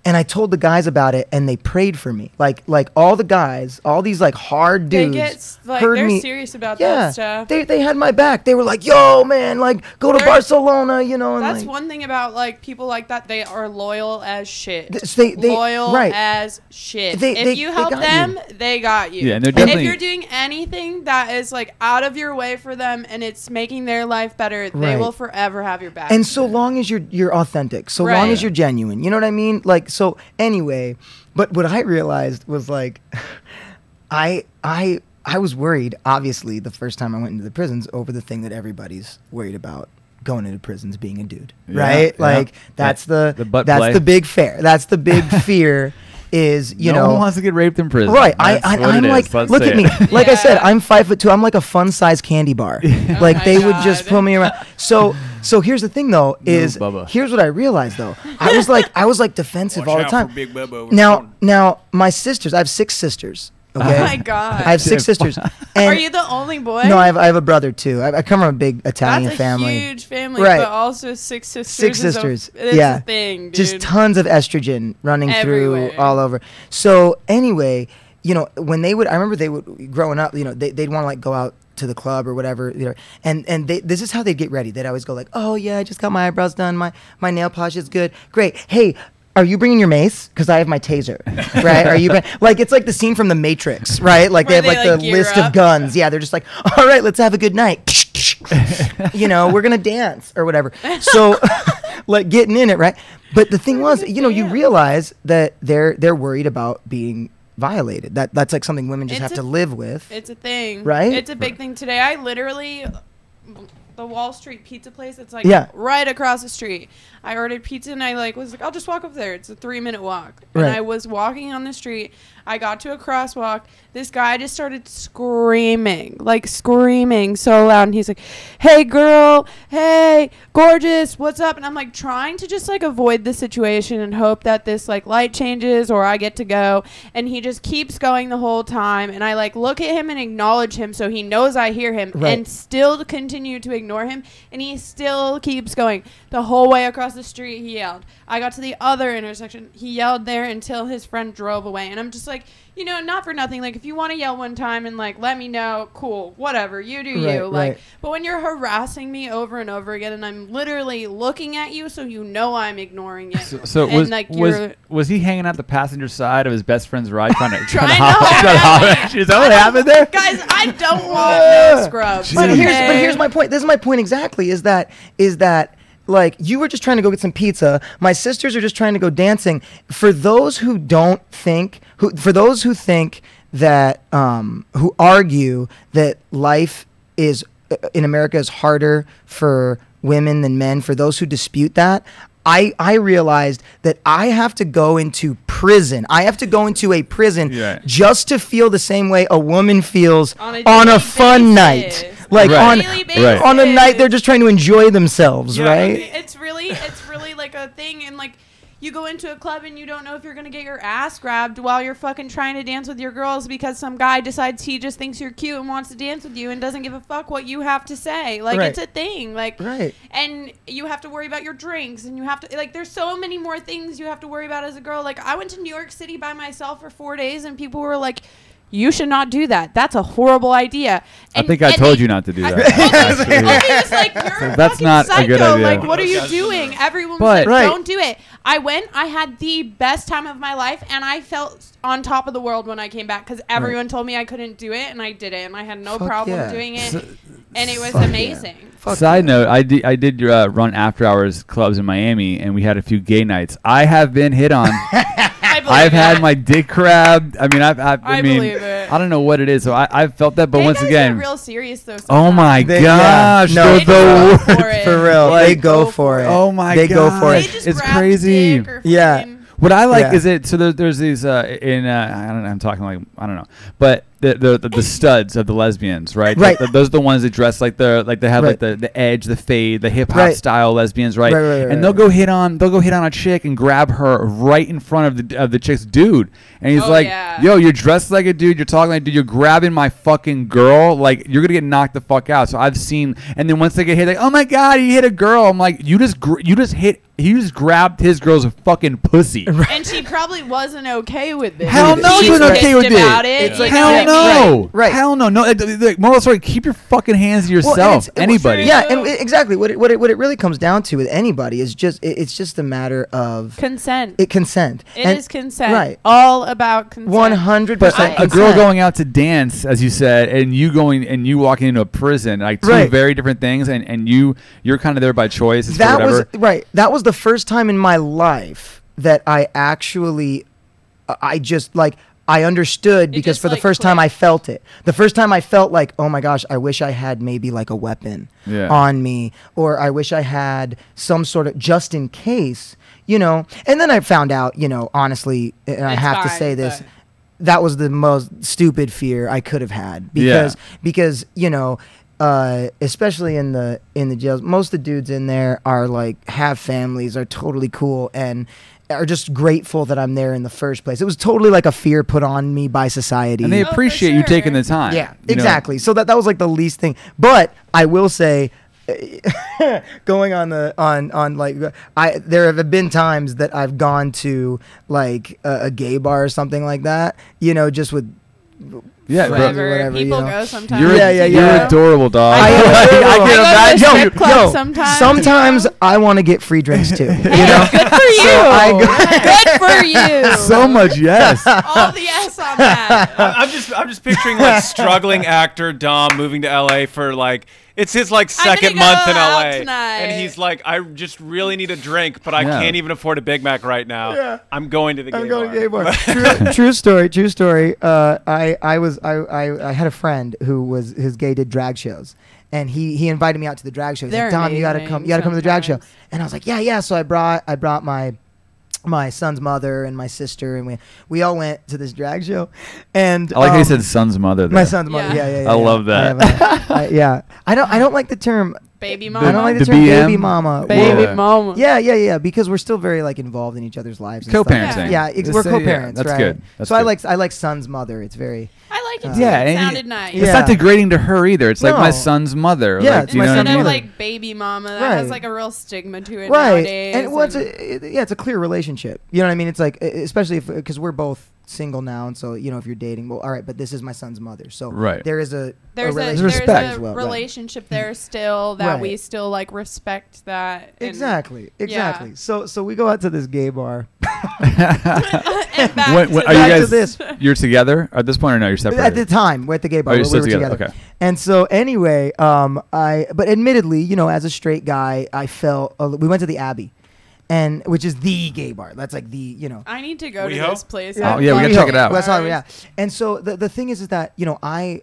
C: And I told the guys about it, and they prayed for me. Like all the guys, all these like hard
D: They
C: dudes,
D: get like
C: heard
D: they're
C: me.
D: serious about
C: Yeah,
D: that stuff.
C: they had my back. They were like, "Yo, man, like go to
D: They're-
C: Barcelona," you know. And
D: That's
C: like,
D: one thing about like people like that. They are loyal as shit.
C: They
D: loyal
C: right.
D: as shit.
C: They-
D: If you help
C: got
D: them, they got you.
B: Yeah, and they're
D: And
B: definitely-
D: if you're doing anything that is like out of your way for them and it's making their life better, they
C: Right.
D: will forever have your back.
C: And so long as you're authentic, so long
D: Right.
C: as you're genuine, you know what I mean? Like so. Anyway, but what I realized was like, I was worried. Obviously, the first time I went into the prisons over the thing that everybody's worried about. Going into prisons, being a dude,
B: Yeah,
C: right?
B: yeah.
C: Like that's
B: The butt
C: that's
B: play.
C: the big fear. That's the big fear. Is you
B: no
C: know
B: one wants to get raped in prison.
C: right?
B: That's what
C: I'm
B: it is.
C: like,
B: Let's
C: look
B: say
C: at me.
B: it.
C: Like I said,
D: Yeah.
C: I'm 5'2". I'm like a fun-sized candy bar. Like
D: my
C: they would just
D: God.
C: pull me around. So here's the thing though. Is
B: Bubba.
C: here's what I realized though. I was like defensive all the time.
A: Big Bubba.
C: Now my sisters. I have 6 sisters. Okay.
D: oh my god.
C: I have 6 sisters. And
D: are you the only boy?
C: No, I have a brother too. I come from a big Italian
D: That's a
C: family.
D: huge family,
C: Right.
D: but also 6 sisters.
C: 6
D: is
C: sisters.
D: It's
C: Yeah.
D: a thing, dude.
C: Just tons of estrogen running
D: Everywhere.
C: through all over. So anyway, you know, when I remember they would growing up, you know, they'd want to like go out to the club or whatever, you know, and this is how they'd get ready. They'd always go like, "Oh yeah, I just got my eyebrows done, my nail polish is good, great. Hey, are you bringing your mace? Because I have my taser, right? Are you like it's like the scene from The Matrix, right? Like
D: Where
C: they have
D: they,
C: like
D: like,
C: the
D: gear
C: list
D: up.
C: of guns. Yeah, they're just like, all right, let's have a good night. You know, we're gonna dance or whatever. So, like getting in it, right? But the thing was, you know, you realize that they're worried about being violated. That's like something women just
D: It's
C: have
D: a-
C: to live with.
D: It's a thing.
C: Right?
D: It's a big thing today. I literally, the Wall Street pizza place, it's like
C: Yeah.
D: right across the street. I ordered pizza and I was like, I'll just walk up there. It's a 3-minute walk.
C: Right.
D: And I was walking on the street. I got to a crosswalk. This guy just started screaming so loud. And he's like, "Hey girl, hey, gorgeous, what's up?" And I'm like trying to just like avoid the situation and hope that this like light changes or I get to go. And he just keeps going the whole time. And I like look at him and acknowledge him so he knows I hear him
C: Right.
D: and still continue to ignore him. And he still keeps going the whole way across the street. He yelled. I got to the other intersection. He yelled there until his friend drove away. And I'm just like, you know, not for nothing. Like, if you want to yell one time and, like, let me know, cool, whatever, you do
C: Right,
D: you. Like,
C: right.
D: but when you're harassing me over and over again and I'm literally looking at you so you know I'm ignoring you.
B: So
D: and, like, you're...
B: was he hanging out the passenger side of his best friend's ride trying to
D: Trying to
B: hop
D: hop
B: Is that what happened there?
D: Guys, I don't want no scrubs.
C: But
D: okay?
C: here's my point. This is my point exactly. Is that like you were just trying to go get some pizza. My sisters are just trying to go dancing. For those who don't think, for those who think that who argue that life is in America is harder for women than men, for those who dispute that, I realized that I have to go into prison. I have to go into a prison
B: Yeah.
C: just to feel the same way a woman feels
D: On a
C: on a
D: daily
C: fun
D: basis.
C: night. Like
B: Right.
C: on
D: Daily
B: Right.
C: on a night
D: basis.
C: they're just trying to enjoy themselves,
A: Yeah,
C: right?
D: It's really like a thing, and like you go into a club and you don't know if you're going to get your ass grabbed while you're fucking trying to dance with your girls because some guy decides he just thinks you're cute and wants to dance with you and doesn't give a fuck what you have to say. Like,
C: Right.
D: it's a thing. Like,
C: Right.
D: and you have to worry about your drinks and you have to, like, there's so many more things you have to worry about as a girl. Like, I went to New York City by myself for 4 days and people were like, you should not do that. That's a horrible idea.
B: I think I told you not to do that.
D: Opie was like, you're
B: That's
D: fucking
B: not a
D: psycho.
B: good idea.
D: Like, what are you doing? Everyone was
B: But-
D: like,
C: Right.
D: don't do it. I went. I had the best time of my life, and I felt on top of the world when I came back because everyone told me I couldn't do it, and I did it, and I had no
C: Fuck
D: problem
C: yeah.
D: doing it, and it was
C: Fuck yeah.
D: amazing.
C: Fuck
B: Side note, I did run after hours clubs in Miami, and we had a few gay nights. I have been hit on.
D: I believe
B: I've had
D: it.
B: my dick grabbed. I mean, I mean,
D: believe it.
B: I don't know what it is. So I've felt that, but
D: Gay
B: once
D: guys
B: again,
D: get real serious though.
B: oh my
C: They-
B: gosh,
C: yeah. No,
B: the
D: They just go
B: word.
D: for it.
C: For real,
B: Like,
C: they go for it.
B: Oh my
C: They go
B: God.
C: for
D: They
C: it.
D: just
B: It's
D: grab the
B: crazy.
D: dick or
C: Yeah.
D: fucking-
B: What I like
C: Yeah.
B: is it. So there's these I don't know. I'm talking like I don't know, but the studs of the lesbians, right?
C: Right.
B: Those are the ones that dress like they have
C: Right.
B: like the edge, the fade, the hip hop
C: Right.
B: style lesbians, right?
C: Right,
B: And they'll go hit on a chick and grab her right in front of the chick's dude, and he's
D: Oh,
B: like,
D: yeah.
B: "Yo, you're dressed like a dude. You're talking like a dude. You're grabbing my fucking girl. Like you're gonna get knocked the fuck out." So I've seen, and then once they get hit, like, "Oh my God, he hit a girl." I'm like, "You just grabbed his girl's fucking pussy."
D: And she probably wasn't okay with it.
B: Hell no, she
D: She's
B: wasn't okay
D: pissed
B: with it.
D: about it.
C: It's
D: you
C: like,
D: know
B: Hell
D: what I mean?
B: no.
C: Right.
B: Hell no. No. Like, moral story, keep your fucking hands to
C: Well, and
B: yourself.
C: it's-
B: Anybody.
C: Yeah, and exactly what it really comes down to with anybody is just it's just a matter of
D: Consent.
C: consent.
D: It is consent.
C: Right.
D: All about consent.
C: 100%.
B: But a girl
C: consent.
B: going out to dance, as you said, and you walking into a prison, like two
C: Right.
B: very different things, and you're kind of there by choice. It's
C: That was
B: whatever.
C: right. That was the first time in my life that I actually, I just like. I understood because
D: just,
C: for the
D: like,
C: first time
D: clicked.
C: I felt it. The first time I felt like, oh my gosh, I wish I had maybe like a weapon
B: Yeah.
C: on me, or I wish I had some sort of just in case, you know. And then I found out, you know, honestly, and I
D: It's
C: have to
D: fine,
C: say this,
D: but-
C: that was the most stupid fear I could have had
B: Yeah.
C: because you know. Especially in the jails, most of the dudes in there are like have families, are totally cool, and are just grateful that I'm there in the first place. It was totally like a fear put on me by society.
B: And they
D: for
B: appreciate you
D: sure.
B: taking the time.
C: Yeah,
B: you know?
C: exactly. So that was like the least thing. But I will say, going on like there have been times that I've gone to like a gay bar or something like that. You know, just with
B: Yeah,
C: friends
B: bro.
C: or whatever.
D: People
C: you know.
D: go sometimes.
B: You're,
C: Yeah, yeah,
B: you're
C: yeah.
B: adorable, dog.
C: I am
B: Like,
C: adorable.
B: I
D: I
B: can
D: go to a
B: imagine.
D: strip club sometimes.
C: Sometimes I want to get free drinks too. You know,
D: Good for you.
C: So I
D: Good for you.
B: So much yes.
D: All the yes on that.
A: I'm just picturing like struggling actor Dom moving to LA for like it's his like
D: I'm gonna
A: second
D: go
A: month in
D: out
A: LA,
D: tonight.
A: and he's like, I just really need a drink, but I
B: Yeah.
A: can't even afford a Big Mac right now.
C: Yeah.
A: I'm going to the gay
C: I'm going
A: bar.
C: to gay bar. True story. True story. I had a friend who was his gay did drag shows, and he invited me out to the drag show. He's
D: They're
C: like, Dom, you gotta
D: amazing
C: come. You gotta come to the drag show.
D: sometimes.
C: And I was like, yeah. So I brought my son's mother and my sister, and we all went to this drag show. And
B: I like how you said son's mother.
C: my
B: there.
C: son's mother.
D: Yeah.
C: Yeah.
B: I love that.
C: Yeah. I don't like the term.
D: Baby
C: I
D: mama.
C: don't like
B: The
C: the term
B: BM?
C: baby mama.
D: Baby
B: Yeah.
D: mama.
C: Yeah, because we're still very like involved in each other's lives. And stuff.
B: Co-parenting.
C: Yeah,
B: Just
C: we're
B: say, yeah,
C: co-parents.
B: that's
C: right?
B: good. That's
C: so
B: good.
C: I like son's mother. It's very
D: I like it too.
B: Yeah,
D: It
B: and
D: sounded nice.
B: It's
C: Yeah.
B: not degrading to her either. It's like my
C: No.
B: son's mother.
C: Yeah,
B: like,
C: it's
B: you
C: my
B: know what I
C: son's
D: Instead
B: mean?
D: of
C: mother.
D: like baby mama, that
C: Right.
D: has like a real stigma to it
C: right.
D: nowadays.
C: And well, it's a clear relationship. You know what I mean? It's like especially if because we're both single now, and so you know if you're dating, well, all right, but this is my son's mother, so
B: Right.
C: there is a
D: there's a
C: relationship
B: respect
C: as
D: there's a
C: well, right.
D: relationship there still that
C: Right.
D: we still like respect that. and-
C: Exactly.
D: Yeah.
C: So we go out to this gay bar.
D: and back
B: When-
D: to
B: when- are
D: the-
B: you
C: Back to
B: guys?
C: this.
B: You're together at this point, or no? You're separated.
C: At the time, we're at the gay bar.
B: Oh, you're
C: we
B: still
C: were
B: together.
C: together.
B: Okay.
C: And so anyway, but admittedly, you know, as a straight guy, I felt we went to the Abbey, and which is the gay bar. That's like the, you know.
D: I need to go to
A: WeHo?
D: this place.
B: Yeah.
D: I
B: Oh, yeah, we
D: love
B: gotta check
D: gay
B: it out.
C: West Hollywood,
D: bars.
C: yeah. And so the thing is that, you know, I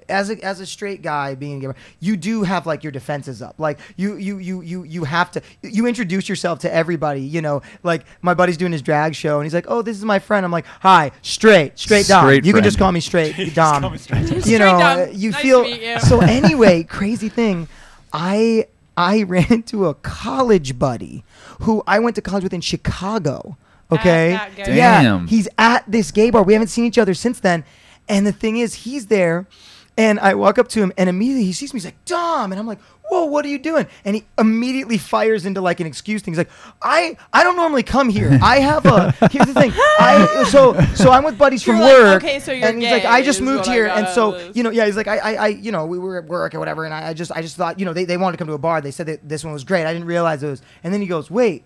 C: as a straight guy being a gay bar, you do have like your defenses up. Like you have to introduce yourself to everybody. You know, like my buddy's doing his drag show, and he's like, "Oh, this is my friend." I'm like, "Hi, straight Dom.
B: Straight
C: You can just
B: friend.
C: call me straight Dom."
A: Call me straight.
C: You
D: Straight
C: know,
D: Dom.
C: you
D: Nice
C: feel
D: to meet you.
C: so. Anyway, crazy thing, I I ran into a college buddy who I went to college with in Chicago. Okay.
D: At that gay
C: Yeah.
B: Damn.
C: He's at this gay bar. We haven't seen each other since then. And the thing is, he's there. And I walk up to him, and immediately he sees me. He's like, Dom. And I'm like, whoa, what are you doing? And he immediately fires into like an excuse thing. He's like, I don't normally come here. I have a, here's the thing. So I'm with buddies from
D: You're like,
C: work.
D: okay, so you're
C: and he's
D: gay
C: like, I just
D: is
C: moved
D: what I
C: here.
D: got
C: And
D: out
C: so,
D: of this.
C: you know, yeah, he's like, you know, we were at work or whatever. And I just thought, you know, they wanted to come to a bar. They said that this one was great. I didn't realize it was. And then he goes, wait.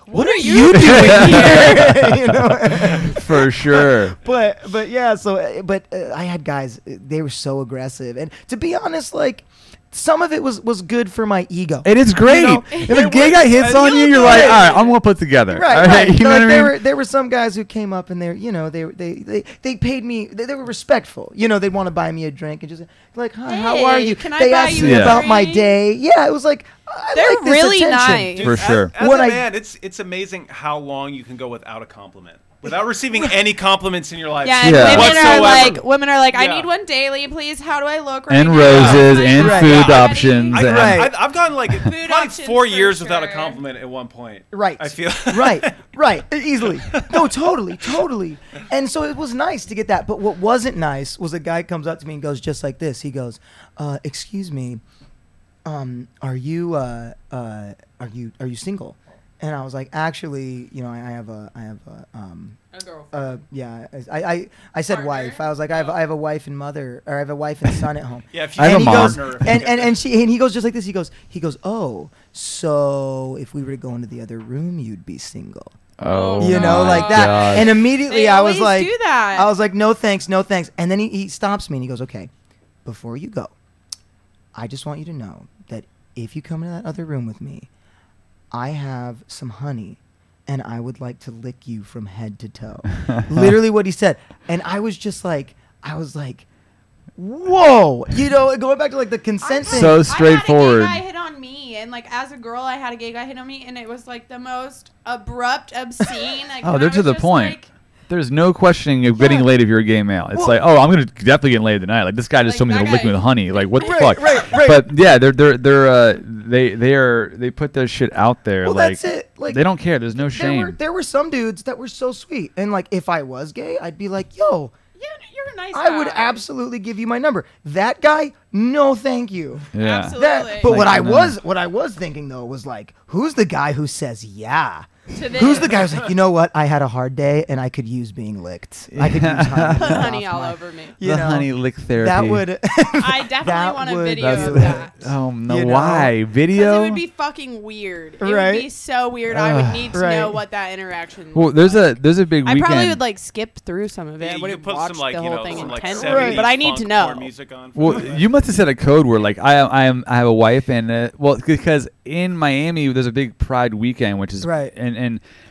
C: What are you doing here? You know?
B: For sure.
C: But yeah, so I had guys, they were so aggressive, and to be honest, like some of it was good for my ego.
B: It is great.
C: You know?
B: If a gay guy hits on you, you're like, all right, I'm gonna put together.
C: Right,
B: All
C: right.
B: You
C: So,
B: know
C: like,
B: what I mean?
C: there were some guys who came up and they paid me. They were respectful. You know, they'd want to buy me a drink and just like, hi, how are
D: Hey,
C: you?
D: can I
C: They
D: buy
C: asked
D: you
C: me
B: a
C: about my
D: drink?
C: day. Yeah, it was like I
D: They're
C: like this
D: really
C: attention.
D: nice.
A: Dude,
B: For sure.
A: As
C: What
A: a
C: I-
A: man, it's amazing how long you can go without a compliment, without receiving any compliments in your life.
D: Yeah, and
B: Yeah.
D: women
A: Whatsoever.
D: are like, I
A: Yeah.
D: need one daily, please. How do I look? Right
B: And
D: now?
B: roses
D: Like,
B: and
C: Right.
B: food
A: Yeah.
B: options.
A: I,
B: and-
C: Right.
A: I've gone like probably
D: options
A: 4
D: for
A: years without a
D: sure.
A: compliment at one point.
C: Right.
A: I feel
C: right, easily. No, totally. And so it was nice to get that. But what wasn't nice was a guy comes up to me and goes just like this. He goes, "Excuse me, are you single?" And I was like, "Actually, you know, I have a
D: A girlfriend.
C: yeah, I said
D: Partner?
C: wife. I was like, I have a wife and mother, or I have a wife and son at home."
A: Yeah, if you
B: I have
C: And
B: a
C: he
B: mom.
C: goes, and he goes just like this. He goes, oh, so if we were to go into the other room, you'd be single.
B: Oh,
C: You know,
B: my
C: like that.
B: God.
C: And immediately
D: They
C: I was
D: always
C: like,
D: do that.
C: I was like, no thanks. And then he stops me and he goes, okay, before you go, I just want you to know that if you come into that other room with me, I have some honey and I would like to lick you from head to toe. Literally what he said. And I was like, whoa, you know, going back to like the consent thing.
B: So straightforward.
D: I had a gay guy hit on me, and like as a girl, I had a gay guy hit on me, and it was like the most abrupt, obscene. Like,
B: Oh,
D: and
B: they're
D: I
B: to
D: was
B: the
D: just
B: point.
D: like-
B: There's no questioning of getting
C: Yeah.
B: laid if you're a gay male. It's
C: Well-
B: like, oh, I'm gonna definitely get laid tonight. Like this guy just
D: Like,
B: told me to
D: that
B: lick me
D: guy-
B: with honey. Like what the
C: Right,
B: fuck?
C: right.
B: But yeah, they put their shit out there.
C: Well,
B: like
C: that's it. Like,
B: they don't care. There's no shame.
C: There were some dudes that were so sweet, and like if I was gay, I'd be like, yo,
D: Yeah, you're a nice.
C: I would
D: guy.
C: absolutely give you my number. That guy, no, thank you.
B: Yeah.
D: Absolutely.
C: But
B: Like,
C: what I was thinking though was like, who's the guy who says yeah?
D: To this.
C: Who's the guy who's like, you know what? I had a hard day and I could use being licked. I could use honey.
D: Put honey
C: off
D: all
C: my-"
D: over me.
C: You
B: the
C: know,
B: honey lick therapy.
C: that would.
D: I definitely
C: That
D: want a
C: would-
D: video
B: That's
D: of
B: the-
D: that.
B: Oh no!
C: You know?
B: Why
D: Because
B: video?
D: it would be fucking weird. It
C: Right.
D: would be so weird. I would need to
C: Right.
D: know what that interaction.
B: Well,
D: was
B: there's
D: like.
B: a big
D: I
B: weekend.
D: probably would like skip through some of it.
A: Yeah,
D: I
A: you
D: wouldn't
A: could put
D: watch
A: some like
D: the
A: you
D: whole
A: know
D: thing
A: some like
D: intently,
A: 70s
D: but I need to
A: funk
D: know.
A: core music on.
B: Well, you must have set a code where like I have a wife and well because in Miami there's a big Pride weekend which is
C: Right.
B: and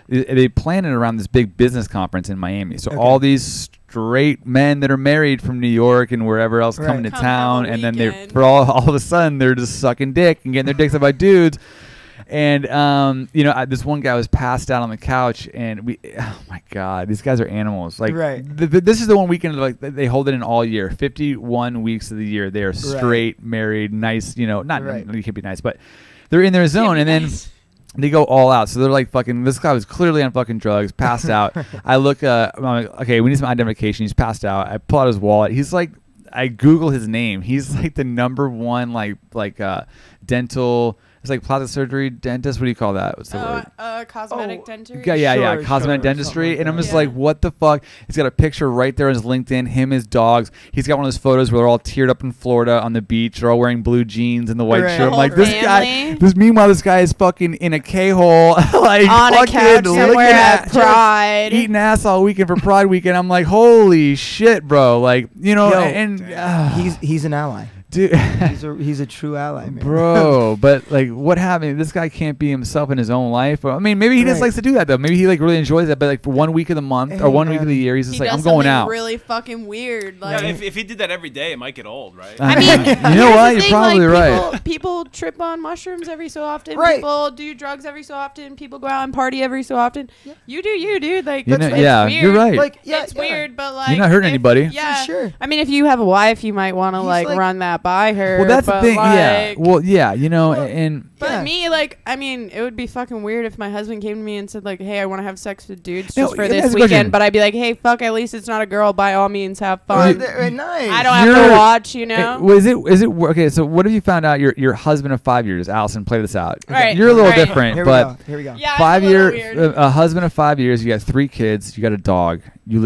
B: they plan it around this big business conference in Miami. So
C: Okay.
B: all these straight men that are married from New York and wherever else come
C: Right.
B: to
D: Come
B: town,
D: have a
B: and then they
D: weekend.
B: for all of a sudden they're just sucking dick and getting their dicks up by dudes. And you know, this one guy was passed out on the couch, and oh my god, these guys are animals. Like,
C: Right.
B: This is the one weekend like they hold it in all year. 51 weeks of the year, they are straight, married, nice. You know, not
C: Right.
B: you can't be nice, but they're in their zone, and then they go all out. So they're like fucking. This guy was clearly on fucking drugs, passed out. I look. I'm like, okay, we need some identification. He's passed out. I pull out his wallet. He's like, I Google his name. He's like the #1 like dental. It's like plastic surgery dentist. What do you call that? What's the word?
D: Cosmetic
C: Oh,
D: dentistry.
B: Yeah,
C: Sure,
B: cosmetic
C: sure,
B: dentistry.
C: something
B: And I'm
C: like
B: just
D: that.
B: like, what the fuck? He's got a picture right there on his LinkedIn, him, his dogs. He's got one of those photos where they're all teared up in Florida on the beach. They're all wearing blue jeans and the white
C: Right.
B: shirt. I'm
D: The
B: like,
D: whole
B: this guy,
D: family.
B: meanwhile, this guy is fucking in a K-hole, like
D: On a
B: fucking
D: couch
B: licking
D: somewhere at
B: ass,
D: Pride.
B: eating ass all weekend for Pride weekend. I'm like, holy shit, bro. Like, you know,
C: Yo,
B: and
C: he's an ally.
B: dude.
C: He's a true ally, man.
B: Bro, but like, what happened? This guy can't be himself in his own life. I mean, maybe he just
C: Right.
B: likes to do that though. Maybe he like really enjoys that. But like for 1 week of the month
C: Hey,
B: or 1 week of
C: man.
B: the year, he's just
D: He
B: like,
D: does
B: I'm going
D: something
B: out.
D: really fucking weird.
A: Yeah,
D: Like,
A: if he did that every day, it might get old, right?
B: I
D: I mean,
B: you know
D: here's
B: what?
D: the
B: You're
D: thing,
B: probably
D: like,
B: right.
D: People trip on mushrooms every so often.
C: Right.
D: People do drugs every so often. People go out and party every so often.
C: Yeah.
D: You do you, dude. Like,
B: You know,
D: it's
B: yeah,
D: weird.
B: you're right.
C: Yeah,
D: it's
C: yeah.
D: weird, but like
B: You're not hurting
D: if-
B: anybody.
D: Yeah,
C: For sure.
D: I mean, if you have a wife, you might want to
C: He's
D: like
C: like-
D: run that that by her.
B: Well, that's the
D: but,
B: thing. Yeah.
D: like-
B: Well, yeah. You know, and
D: But
C: Yeah.
D: me, like, I mean, it would be fucking weird if my husband came to me and said, like, hey, I want to have sex with dudes
B: No,
D: just for
B: that's
D: this
B: a question.
D: weekend. But I'd be like, hey, fuck, at least it's not a girl. By all means, have fun.
C: Nice.
D: I don't have
B: You're-
D: to watch, you know?
B: is it okay? So what if you found out your husband of 5 years, Allison? Play this out.
D: Right,
B: You're a little
D: right.
B: different,
C: Here
B: but
C: we go.
D: Yeah,
B: 5
D: it's a little
B: year,
D: weird.
B: a husband of 5 years. You got 3 kids. You got a dog. You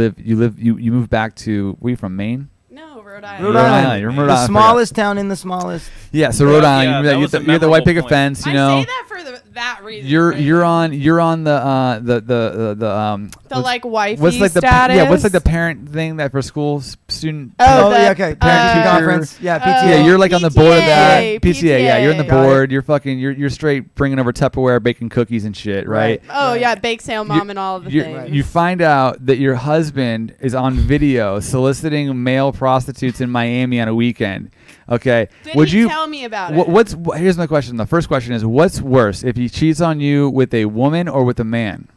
B: move back to. Where you from? Maine?
D: No, Rhode Island.
C: Rhode
B: Rhode
C: Island.
B: Island. You're from Rhode
C: The
B: Island.
C: smallest town in the smallest.
B: Yeah. So Rhode
A: Yeah,
B: Island.
A: that
B: you
A: was a
B: get the white
A: memorable
B: picket
A: point.
B: fence. You
D: I
B: know.
D: say that for that reason.
B: You're
D: right?
B: you're on the
D: the
B: what's-
D: like wifey
B: what's like the
D: status.
B: yeah what's like the parent thing that for school student
D: Oh,
C: yeah,
D: the-
C: okay.
B: parent
C: Parent
B: teacher.
C: conference. Yeah, PTA.
B: Yeah, you're like on the board of that
D: PTA,
B: PTA. Yeah, you're on the
D: Got it.
B: board. You're fucking. You're straight bringing over Tupperware, baking cookies and shit, right?
D: Oh yeah, bake sale mom and all the things.
B: You find out that your husband is on video soliciting male prostitutes in Miami on a weekend. Okay,
D: Did
B: would
D: he
B: you?
D: tell me about
B: What,
D: it?
B: here's my question. The first question is, what's worse, if he cheats on you with a woman or with a man?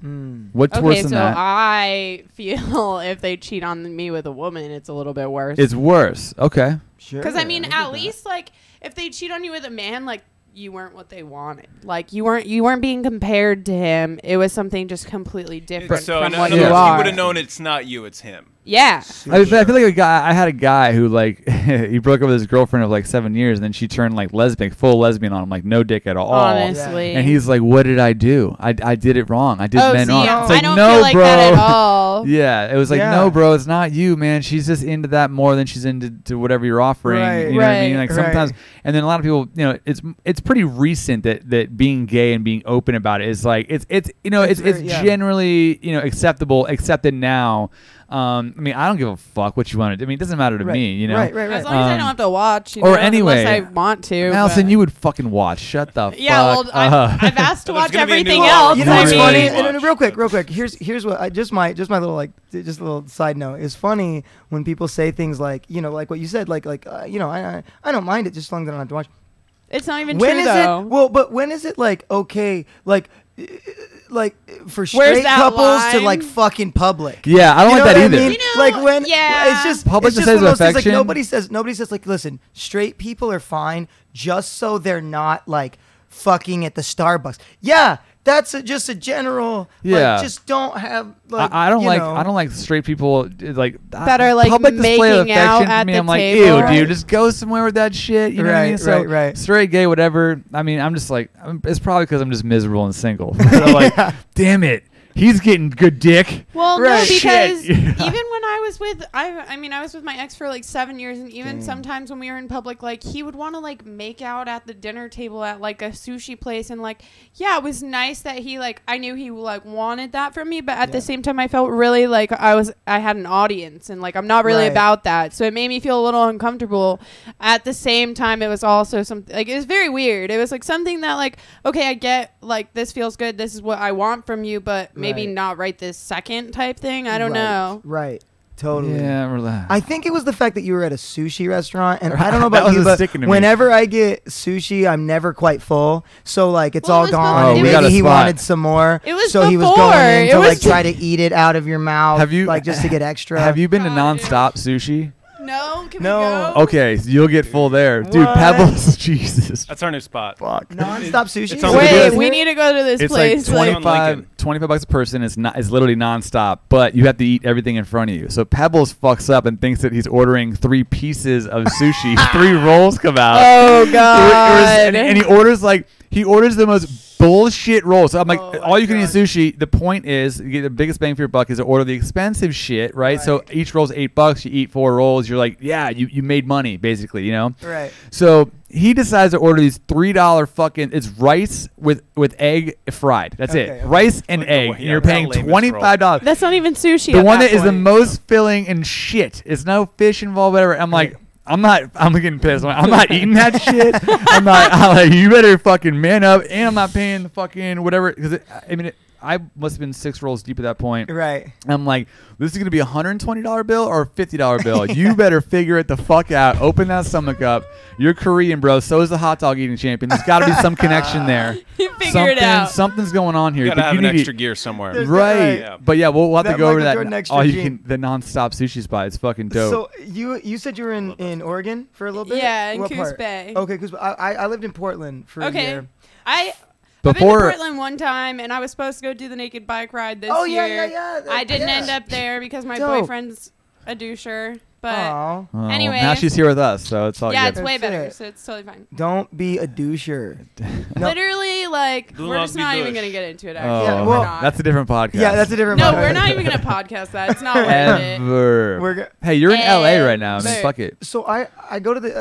B: What's worse
D: Okay,
B: than
D: so
B: that?
D: I feel if they cheat on me with a woman, it's a little bit worse.
B: It's worse. Okay.
C: Sure.
D: Because I mean,
C: get
D: at
C: that.
D: least like if they cheat on you with a man, like you weren't what they wanted. Like you weren't being compared to him. It was something just completely different
A: So
D: from
A: in
D: what
A: other
D: you
A: words,
D: are.
A: you would have known it's not you, it's him.
D: Yeah.
B: I feel like a guy. I had a guy who like he broke up with his girlfriend of like 7 years, and then she turned like lesbian, full lesbian on him, like no dick at all.
D: Honestly.
B: And he's like, "What did I do? I did it wrong. I did
D: oh,
B: men
D: see,
B: wrong."
D: I
B: It's like,
D: don't
B: no,
D: feel like
B: bro.
D: that at all.
B: Yeah, it was like,
C: Yeah.
B: no, bro, it's not you, man. She's just into that more than she's into to whatever you're offering.
C: Right.
B: You know what I mean?
D: Right.
B: Like sometimes,
C: Right.
B: and then a lot of people, you know, it's pretty recent that being gay and being open about it is like it's you know it's
C: very- yeah.
B: generally accepted now. I mean, I don't give a fuck what you want to do. I mean, it doesn't matter to
C: Right.
B: me, you know.
C: Right.
D: As long as I don't have to watch, you
B: or
D: know,
B: anyway,
D: unless I want to.
B: Allison,
D: but-
B: you would fucking watch. Shut the
D: Yeah,
B: fuck
D: well, I've asked to
A: There's
D: watch
A: gonna be a new
D: everything
A: one.
D: else.
C: You know
D: I
C: what's
D: mean,
C: funny?
A: Watch.
C: No, real quick. Here's what just my little side note. It's funny when people say things like, you know, like what you said, like you know, I don't mind it just as long as I don't have to watch.
D: It's not even
C: When
D: true
C: is
D: though.
C: it? Well, but when is it like okay, like for
D: Where's
C: straight
D: that
C: couples to
D: line?
C: like fucking public?
B: Yeah, I don't
C: You know
B: like that
C: what I
B: either.
C: mean?
D: You know,
C: Like when
D: yeah.
C: it's just
B: Public
C: it's just
B: displays
C: one of
B: of
C: those things, like
B: affection.
C: nobody says like, listen, straight people are fine just so they're not like fucking at the Starbucks. Yeah, that's just a general.
B: Yeah.
C: like, just don't have like.
B: I don't
C: you
B: like
C: know.
B: I don't like straight people like
D: That are, like,
B: public display of
D: making out
B: affection to
D: at
B: me.
D: the
B: I'm like,
D: table.
B: ew,
C: Right.
B: dude, just go somewhere with that shit. You know what I mean?
C: Right,
B: So
C: right.
B: straight, gay, whatever. I mean, I'm just like, it's probably because I'm just miserable and single. So like, damn it, he's getting good dick.
D: Well,
C: Right.
D: no, because
B: Shit.
D: even when I was with I was with my ex for like 7 years, and even sometimes when we were in public, like he would want to like make out at the dinner table at like a sushi place, and like yeah, it was nice that he like I knew he like wanted that from me, but at the same time I felt really like I had an audience, and like I'm not really
C: Right.
D: about that, so it made me feel a little uncomfortable. At the same time, it was also something like it was very weird. It was like something that like okay, I get like this feels good, this is what I want from you, but maybe
C: Right.
D: not right this second type thing. I don't
C: Right,
D: know.
C: Right. Totally.
B: Yeah, relax.
C: I think it was the fact that you were at a sushi restaurant, and I don't know
B: That
C: about you,
B: was
C: but
B: sticking to me.
C: whenever I get sushi, I'm never quite full. So like it's
D: Well, it
C: all
D: was
C: gone.
D: before-
C: and
D: it was-
B: we got
C: maybe
B: a
C: he
B: spot.
C: wanted some more.
D: It was
C: so he was
D: before.
C: going in
D: It
C: to
D: was-
C: like try to eat it out of your mouth.
B: Have you-
C: like just to get extra?
B: Have you been to
D: God,
B: nonstop sushi?
D: No, can
C: No.
D: we go?
B: Okay, so you'll get full there, dude.
C: What?
B: Pebbles, Jesus.
A: That's our new spot.
B: Fuck.
C: Non-stop sushi?
A: It's on
B: the
D: Wait,
B: good.
D: we need to go to this
B: It's
D: place.
B: like
A: Like-
B: 25 bucks a person. It's literally nonstop, but you have to eat everything in front of you. So Pebbles fucks up and thinks that he's ordering 3 pieces of sushi. 3 rolls come out.
D: Oh God!
B: And he orders the most bullshit roll. So I'm like,
C: Oh my
B: all you can eat
C: God.
B: sushi. The point is, you get the biggest bang for your buck is to order the expensive shit, right? So each roll's $8. You eat 4 rolls. You're like, yeah, you made money, basically, you know?
C: Right.
B: So he decides to order these $3 fucking. It's rice with egg fried. That's
C: Okay,
B: it.
C: okay.
B: Rice and
A: Like
B: egg.
A: the-
B: and
A: yeah,
B: you're
A: that's
B: paying
A: the lamest roll.
B: $25.
D: That's not even sushi.
B: The
D: at
B: one
D: that
B: that is the
D: point.
B: most filling and shit. It's no fish involved, whatever. I'm like, I'm getting pissed. I'm not eating that shit. I'm like, you better fucking man up, and I'm not paying the fucking whatever. Because I I must have been 6 rolls deep at that point.
C: Right.
B: I'm like, this is gonna be $120 bill or a $50 bill. You better figure it the fuck out. Open that stomach up. You're Korean, bro. So is the hot dog eating champion. There's got to be some connection there.
D: You figure it out.
B: Something's going on here.
A: You gotta have an
B: need
A: extra gear somewhere.
B: Right.
A: Yeah.
B: But yeah, we'll have to
C: That
B: go over
C: Michael
B: that.
C: Jordan extra
B: Oh, you
C: gene.
B: can the nonstop sushi spot. It's fucking dope.
C: So you said you were in Oregon for a little bit?
D: Yeah, in
C: What
D: Coos
C: part?
D: Bay.
C: Okay, Coos Bay. I lived in Portland for a
D: Okay.
C: year.
D: I've been
B: Before-
D: to Portland one time, and I was supposed to go do the naked bike ride this
C: Oh,
D: year.
C: yeah.
D: I didn't
C: Yeah.
D: end up there because my
C: Dope.
D: boyfriend's a doucher. But
C: Aw.
B: Oh, well,
D: anyways.
B: now she's here with us, so it's all
D: yeah,
B: good.
D: it's way
C: That's
D: better,
C: it.
D: so it's totally fine.
C: Don't be a doucher. No.
D: Literally, like,
A: Do
D: we're
A: not
D: just
A: be
D: not even
A: douche.
D: going to get into it,
B: Oh,
D: actually.
C: Yeah,
D: We're
C: well,
D: not.
B: that's a different podcast.
C: Yeah, that's a different
D: No,
C: podcast.
D: we're not even going to podcast that. It's not worth it.
B: Ever.
C: We're go-
B: Hey, you're in LA right now. I mean,
D: Ever.
B: fuck it.
C: So I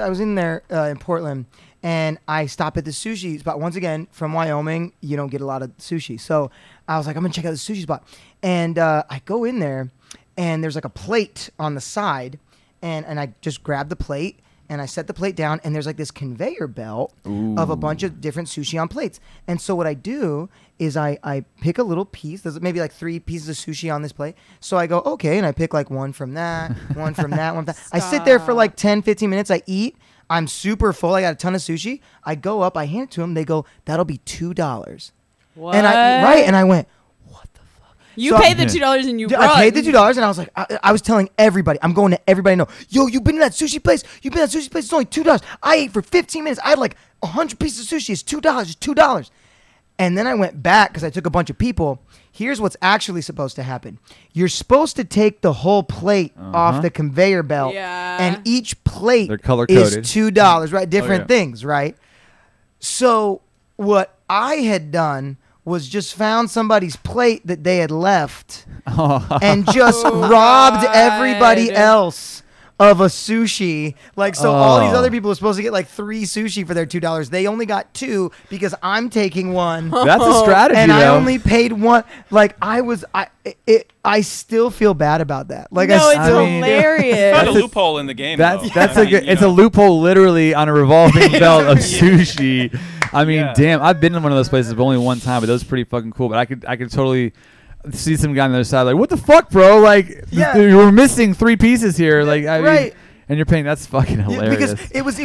C: was in there in Portland, and I stop at the sushi spot. Once again, from Wyoming, you don't get a lot of sushi. So I was like, I'm gonna check out the sushi spot, and I go in there, and there's like a plate on the side, and I just grab the plate and I set the plate down, and there's like this conveyor belt of a bunch of different sushi on plates. And so what I do is I pick a little piece. There's maybe like 3 pieces of sushi on this plate. So I go, okay, and I pick like one from that, one from that, one from that. I sit there for like 10, 15 minutes. I eat. I'm super full. I got a ton of sushi. I go up. I hand it to them. They go, that'll be $2.
D: What?
C: And I went, what the fuck?
D: You
C: So-
D: paid the $2 and you run.
C: I paid the $2 and I was like, I was telling everybody, I'm going to everybody I know, yo, you've been to that sushi place? You've been to that sushi place? It's only $2. I ate for 15 minutes. I had like 100 pieces of sushi. It's $2. It's $2. And then I went back because I took a bunch of people. Here's what's actually supposed to happen. You're supposed to take the whole plate off the conveyor belt.
D: Yeah.
C: And each plate
B: They're color
C: is
B: coded.
C: $2, right? Different
B: yeah.
C: things, right? So what I had done was just found somebody's plate that they had left and just robbed everybody
D: God.
C: else of a sushi. Like, so all these
B: Oh.
C: other people were supposed to get like 3 sushi for their $2. They only got 2 because I'm taking one.
B: That's a strategy,
C: And I
B: though.
C: only paid 1. Like, I still feel bad about that. Like,
D: No, it's
B: I mean-
D: hilarious.
A: Found a
B: That's a-
A: loophole in the game.
B: That's
A: though.
B: that's
A: I
B: a
A: mean,
B: good.
A: you
B: It's
A: know.
B: a loophole, literally on a revolving belt of sushi. I mean,
A: Yeah.
B: damn. I've been in one of those places, but only one time. But those are pretty fucking cool. But I could totally see some guy on the other side like, what the fuck, bro? Like,
C: Yeah.
B: you were missing 3 pieces here. Like, I mean,
C: Right.
B: and you're paying. That's fucking
C: Yeah,
B: hilarious.
C: because it was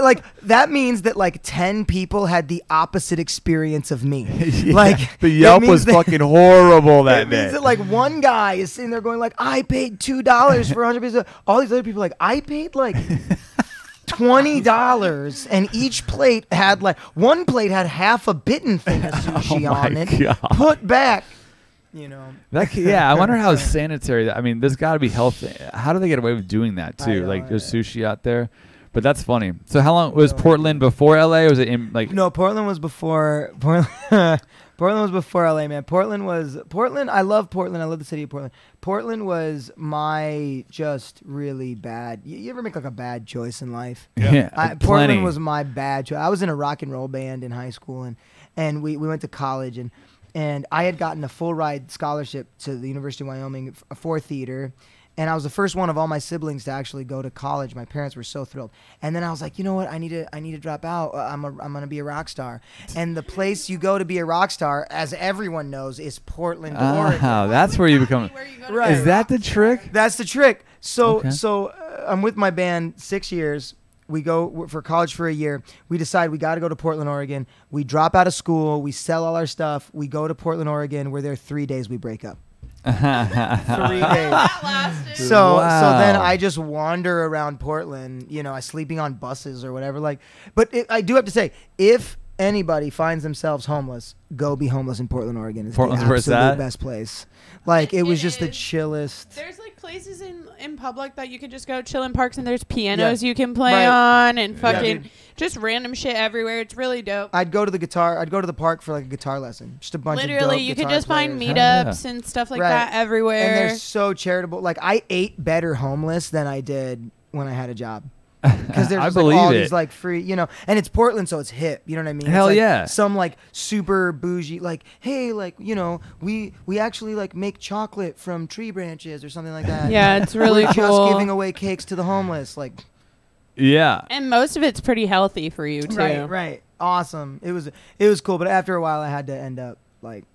C: like that means that like 10 people had the opposite experience of me.
B: Yeah.
C: Like
B: the
C: it
B: Yelp
C: means
B: was
C: that-
B: fucking horrible that
C: It
B: day.
C: means that like one guy is sitting there going like, I paid $2 for 100 pieces. All these other people are like, I paid like $20, and each plate had like one plate had half a bitten thing of sushi
B: Oh my
C: on it,
B: God.
C: put back. You know,
B: Yeah, I wonder how sanitary that. I mean, there's got to be health. How do they get away with doing that too?
C: know,
B: Like, there's sushi out there, but that's funny. So, how long was Portland before LA? Or was it in like?
C: no, Portland was before Portland. Portland was before LA, man. Portland. I love Portland. I love the city of Portland. Portland was my just really bad. You ever make like a bad choice in life?
B: Yeah,
C: Portland
B: plenty.
C: was my bad choice. I was in a rock and roll band in high school, and we went to college, and I had gotten a full ride scholarship to the University of Wyoming for theater. And I was the first one of all my siblings to actually go to college. My parents were so thrilled. And then I was like, you know what? I need to drop out. I'm gonna be a rock star. And the place you go to be a rock star, as everyone knows, is Portland, Oregon.
B: That's where you become.
D: Where you go to
C: Right.
D: be
B: Is
D: a
B: that
D: rock
B: the
D: star.
B: trick?
C: That's the trick. So
B: Okay.
C: I'm with my band 6 years. We go for college for a year. We decide we got to go to Portland, Oregon. We drop out of school. We sell all our stuff. We go to Portland, Oregon. We're there 3 days. We break up. 3 days.
D: That lasted.
C: So then
B: Wow.
C: I just wander around Portland, I sleeping on buses or whatever. Like, but I do have to say, if anybody finds themselves homeless, go be homeless in Portland, Oregon. It's
B: Portland's
C: the
B: where it's
C: absolute
B: at?
C: best place. Like, it was
D: It
C: just the
D: is.
C: chillest.
D: There's like places in public that you can just go chill in parks, and there's pianos you can play
C: Right.
D: on, and
C: Yeah,
D: fucking
C: dude.
D: just random shit everywhere. It's really dope.
C: I'd go to the park for like a guitar lesson. Just a bunch of
D: Literally,
C: dope
D: you could
C: guitar
D: just find
C: players.
D: meetups and stuff like
C: Right.
D: that everywhere.
C: And they're so charitable. Like, I ate better homeless than I did when I had a job. Because there's
B: I
C: just, like,
B: believe
C: all
B: it.
C: these like free, and it's Portland, so it's hip. You know what I mean?
B: Hell
C: it's like
B: yeah.
C: Some like super bougie, like, hey, like, we actually like make chocolate from tree branches or something like that.
D: Yeah, it's really
C: We're
D: cool.
C: just giving away cakes to the homeless, like.
B: Yeah.
D: And most of it's pretty healthy for you too.
C: Right. Awesome. It was cool, but after a while, I had to end up like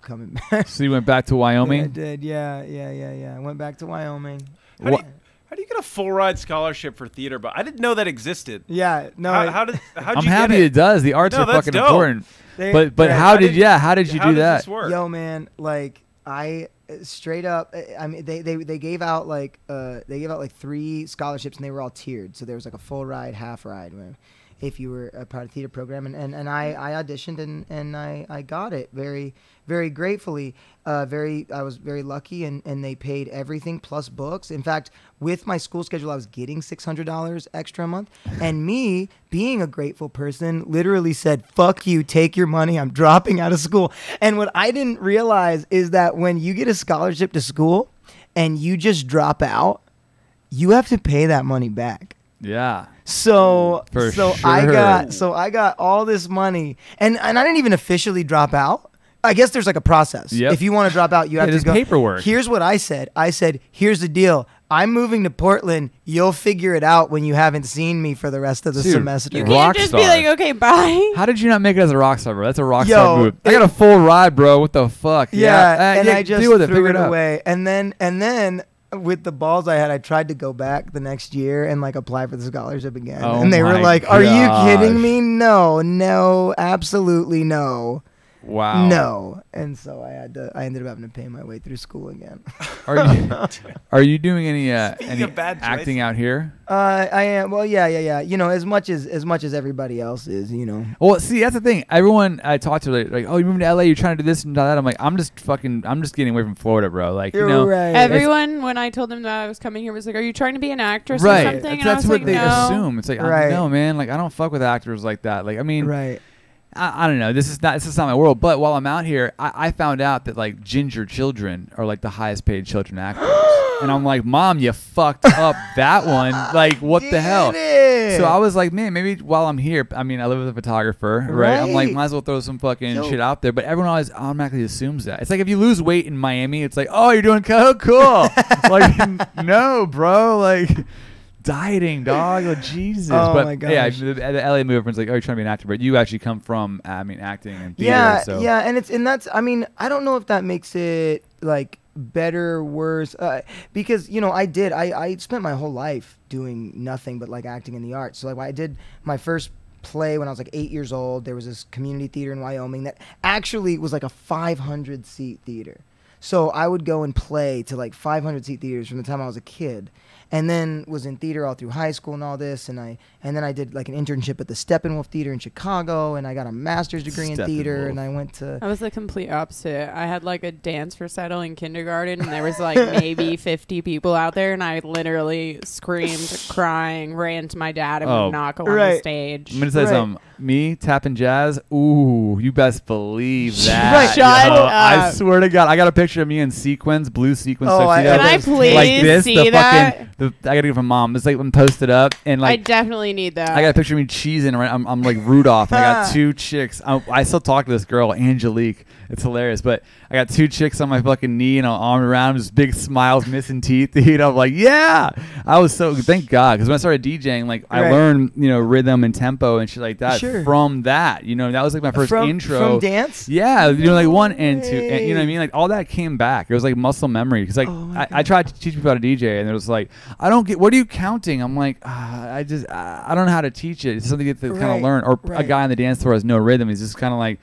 C: coming back.
B: So you went back to Wyoming?
C: Yeah, I did. Yeah. I went back to Wyoming.
A: How do you get a full ride scholarship for theater? But I didn't know that existed.
C: Yeah, no.
A: How'd
B: I'm
A: you
B: happy
A: get
B: it does. The arts
A: No,
B: are
A: that's
B: fucking
A: dope.
B: important. But
C: right,
B: how did you do that?
A: This work?
C: Yo, man, like I straight up. I mean, they gave out like 3 scholarships and they were all tiered. So there was like a full ride, half ride, if you were a part of the theater program, and I auditioned and I got it very, very gratefully. I was very lucky, and they paid everything plus books. In fact, with my school schedule, I was getting $600 extra a month. And me, being a grateful person, literally said, "Fuck you, take your money. I'm dropping out of school." And what I didn't realize is that when you get a scholarship to school and you just drop out, you have to pay that money back.
B: Yeah.
C: So
B: Sure.
C: I got all this money, and I didn't even officially drop out. I guess there's like a process.
B: Yep.
C: If you want to drop out, you have to
B: there's
C: go.
B: paperwork.
C: Here's what I said. I said, "Here's the deal. I'm moving to Portland. You'll figure it out when you haven't seen me for the rest of the
B: Dude,
C: semester."
D: You
B: Rock
D: can't just be
B: star.
D: like, okay, bye.
B: How did you not make it as a rock star, bro? That's a rock
C: Yo,
B: star move. I got a full ride, bro. What the fuck?
C: Yeah, and I just
B: deal with it.
C: threw
B: Figure
C: it
B: out.
C: away. And then with the balls I had, I tried to go back the next year and like apply for the scholarship again.
B: Oh
C: And they were
B: my
C: like, "Are you
B: gosh.
C: kidding me? No, absolutely no."
B: Wow.
C: No, and so I ended up having to pay my way through school again.
B: Are you doing any
A: of bad
B: acting
A: choices.
B: out here?
C: I am. Well, yeah. You know, as much as everybody else is. You know.
B: Well, see, that's the thing. Everyone I talk to, like, "Oh, you moving to LA? You're trying to do this and that." I'm like, I'm just getting away from Florida, bro. Like,
C: You're
B: you know,
C: right.
D: Everyone, when I told them that I was coming here, was like, "Are you trying to be an actress
B: right?
D: or something?" And
B: That's
D: I was
B: what
D: like,
B: they
D: "No."
B: assume. It's like,
C: Right.
B: no, man. Like, I don't fuck with actors like that. Like, I mean,
C: Right.
B: I don't know. This is not my world. But while I'm out here, I found out that like ginger children are like the highest paid children actors. And I'm like, "Mom, you fucked up that one. Like, what the hell?" So I was like, man, maybe while I'm here, I mean, I live with a photographer, right? I'm like, might as well throw some fucking shit out there. But everyone always automatically assumes that. It's like if you lose weight in Miami, it's like, "Oh, you're doing cool." Like, no, bro. Like, dieting, dog. Oh, Jesus.
C: Oh,
B: but
C: my
B: yeah,
C: gosh.
B: the LA move, everyone's like, "Oh, you're trying to be an actor," but you actually come from, acting and theater.
C: Yeah,
B: so.
C: yeah, and that's. I mean, I don't know if that makes it like better, worse, because you know, I spent my whole life doing nothing but like acting in the arts. So like, I did my first play when I was like 8 years old. There was this community theater in Wyoming that actually was like a 500 seat theater. So I would go and play to like 500 seat theaters from the time I was a kid. And then was in theater all through high school and all this, and then I did like an internship at the Steppenwolf Theater in Chicago, and I got a master's degree in theater, and I went to.
D: I was the complete opposite. I had like a dance recital in kindergarten, and there was like maybe 50 people out there, and I literally screamed, crying, ran to my dad, and would not go on the stage.
B: I'm gonna say something. Me tapping jazz. Ooh, you best believe that.
C: Right.
D: Shut
B: yo.
D: up.
B: I swear to God, I got a picture of me in sequins, blue sequins.
C: Oh,
B: tuxedo.
C: Can I
D: please
B: like this,
D: see
B: the
D: that?
B: Fucking, I gotta get it from Mom. It's like I'm posted up and
D: I
B: like.
D: definitely need that.
B: I got a picture of me cheesing. Right, I'm like Rudolph. And I got 2 chicks. I still talk to this girl, Angelique. It's hilarious. But I got 2 chicks on my fucking knee and I'm armed around, just big smiles, missing teeth. Dude, I'm like, yeah. I was so thank God, because when I started DJing, like I learned, rhythm and tempo and shit like that from that. That was like my first intro
C: from dance.
B: Yeah, like 1 and 2. And, you know what I mean? Like all that came back. It was like muscle memory. Because like I tried to teach people how to DJ, and it was like, I don't get. What are you counting? I'm like, I don't know how to teach it. It's something you have to kind of learn. Or a guy on the dance floor has no rhythm. He's just kind of like,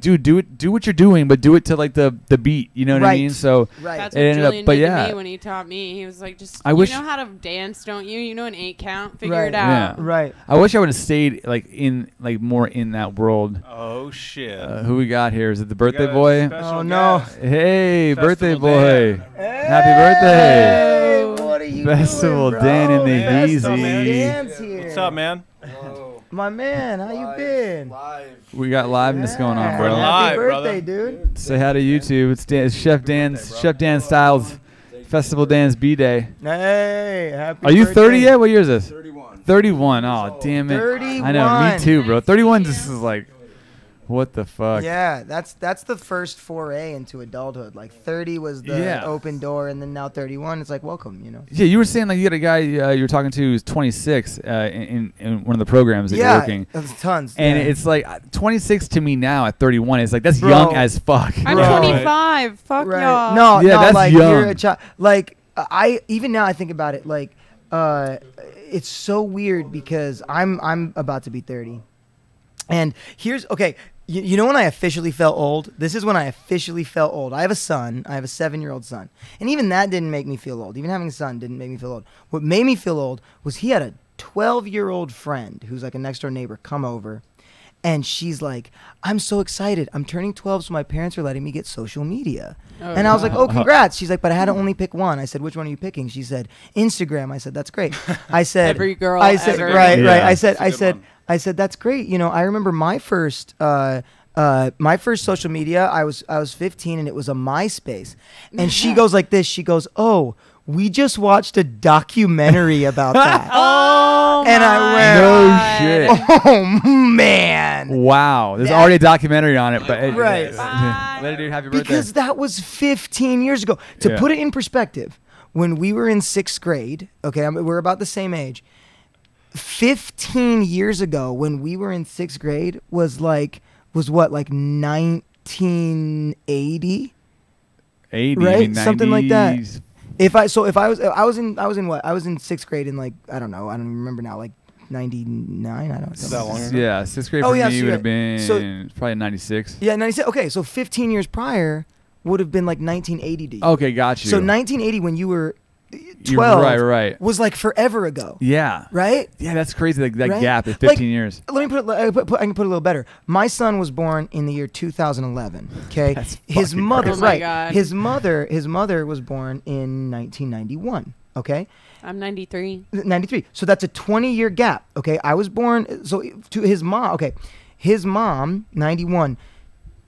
B: dude, do what you're doing, but do it to like the beat. You know what I mean? So
D: that's
B: it
D: what
B: ended
D: Julian
B: up. But
D: did
B: yeah,
D: to me when he taught me. He was like, just
B: I
D: you
B: wish-
D: know how to dance, don't you? You know an 8 count. Figure
C: Right.
D: it out.
B: Yeah.
C: Right.
B: I wish I would have stayed like in like more in that world.
A: Oh shit!
B: Who we got here? Is it the birthday
A: got a
B: boy?
A: special
C: Oh, no.
A: guest.
B: Hey,
A: Festival
B: birthday boy!
A: Dan.
B: Happy birthday!
C: Hey, what are you
B: Festival
C: doing,
B: Dan
C: bro?
B: in the
C: Festival
B: Yeezy.
C: Dan's here.
A: What's up, man?
C: My man, how you been?
B: We got liveness going on,
C: Yeah.
B: bro.
A: We're
C: Happy
A: live,
C: birthday,
A: brother.
C: dude.
B: Say hi to YouTube. It's Chef Dan Styles, Festival Dan's B-Day.
C: Hey, happy
B: Are you
C: birthday.
B: 30 yet? What year is this? 31. Oh, damn it.
C: 31.
B: I know, me too, bro. 31 just is like, What the fuck?
C: Yeah, that's the first foray into adulthood. Like 30 was the open door, and then now 31. It's like welcome, you know.
B: Yeah, you were saying like you had a guy you were talking to who's 26 in one of the programs that you're working.
C: Yeah, tons.
B: And it's like 26 to me now at 31 is like that's young as fuck.
D: I'm 25. Fuck y'all.
C: No,
B: that's
C: like
B: young.
C: you're a child. Like I even now I think about it. Like it's so weird because I'm about to be 30, and here's okay. You know when I officially felt old? This is when I officially felt old. I have a son. I have a 7-year-old son. And even that didn't make me feel old. Even having a son didn't make me feel old. What made me feel old was he had a 12-year-old friend who's like a next-door neighbor come over. And she's like, I'm so excited. I'm turning 12, so my parents are letting me get social media. And I was like, oh, congrats. She's like, but I had to only pick one. I said, which one are you picking? She said, Instagram. I said, that's great. I said,
D: every girl
C: I said,
D: ever.
C: right.
A: Yeah.
C: I said, that's great. You know, I remember my first social media, I was 15 and it was a MySpace. And she goes like this. She goes, oh, we just watched a documentary about that.
D: Oh,
C: and I went,
B: No shit.
C: oh, man.
B: Wow. There's already a documentary on it. But
C: Right.
B: Let it do happy birthday.
C: Because that was 15 years ago. To put it in perspective, when we were in 6th grade, okay, we're about the same age. 15 years ago, when we were in 6th grade, was what, like 1980?
B: 80,
C: right?
B: I mean,
C: Something like that.
B: 90s.
C: I was in what? I was in 6th grade in like, I don't know. I don't even remember now. Like 99? I don't know.
A: Is that long ago?
B: Yeah, 6th grade for me would have been probably 96.
C: Yeah, 96. Okay, so 15 years prior would have been like 1980 to you.
B: Okay, got you.
C: So 1980 when you were 12
B: right.
C: was like forever ago.
B: Yeah.
C: Right?
B: Yeah, that's crazy. Like that
C: Right?
B: gap is 15
C: Like,
B: years.
C: Let me put it. I can put it a little better. My son was born in the year 2011. Okay,
B: That's
C: his
B: fucking
C: mother.
B: crazy.
D: Oh my
C: Right.
D: God.
C: His mother was born in 1991. Okay,
D: I'm 93.
C: 93. So that's a 20-year gap. Okay, I was born. So to his mom. Okay, his mom 91.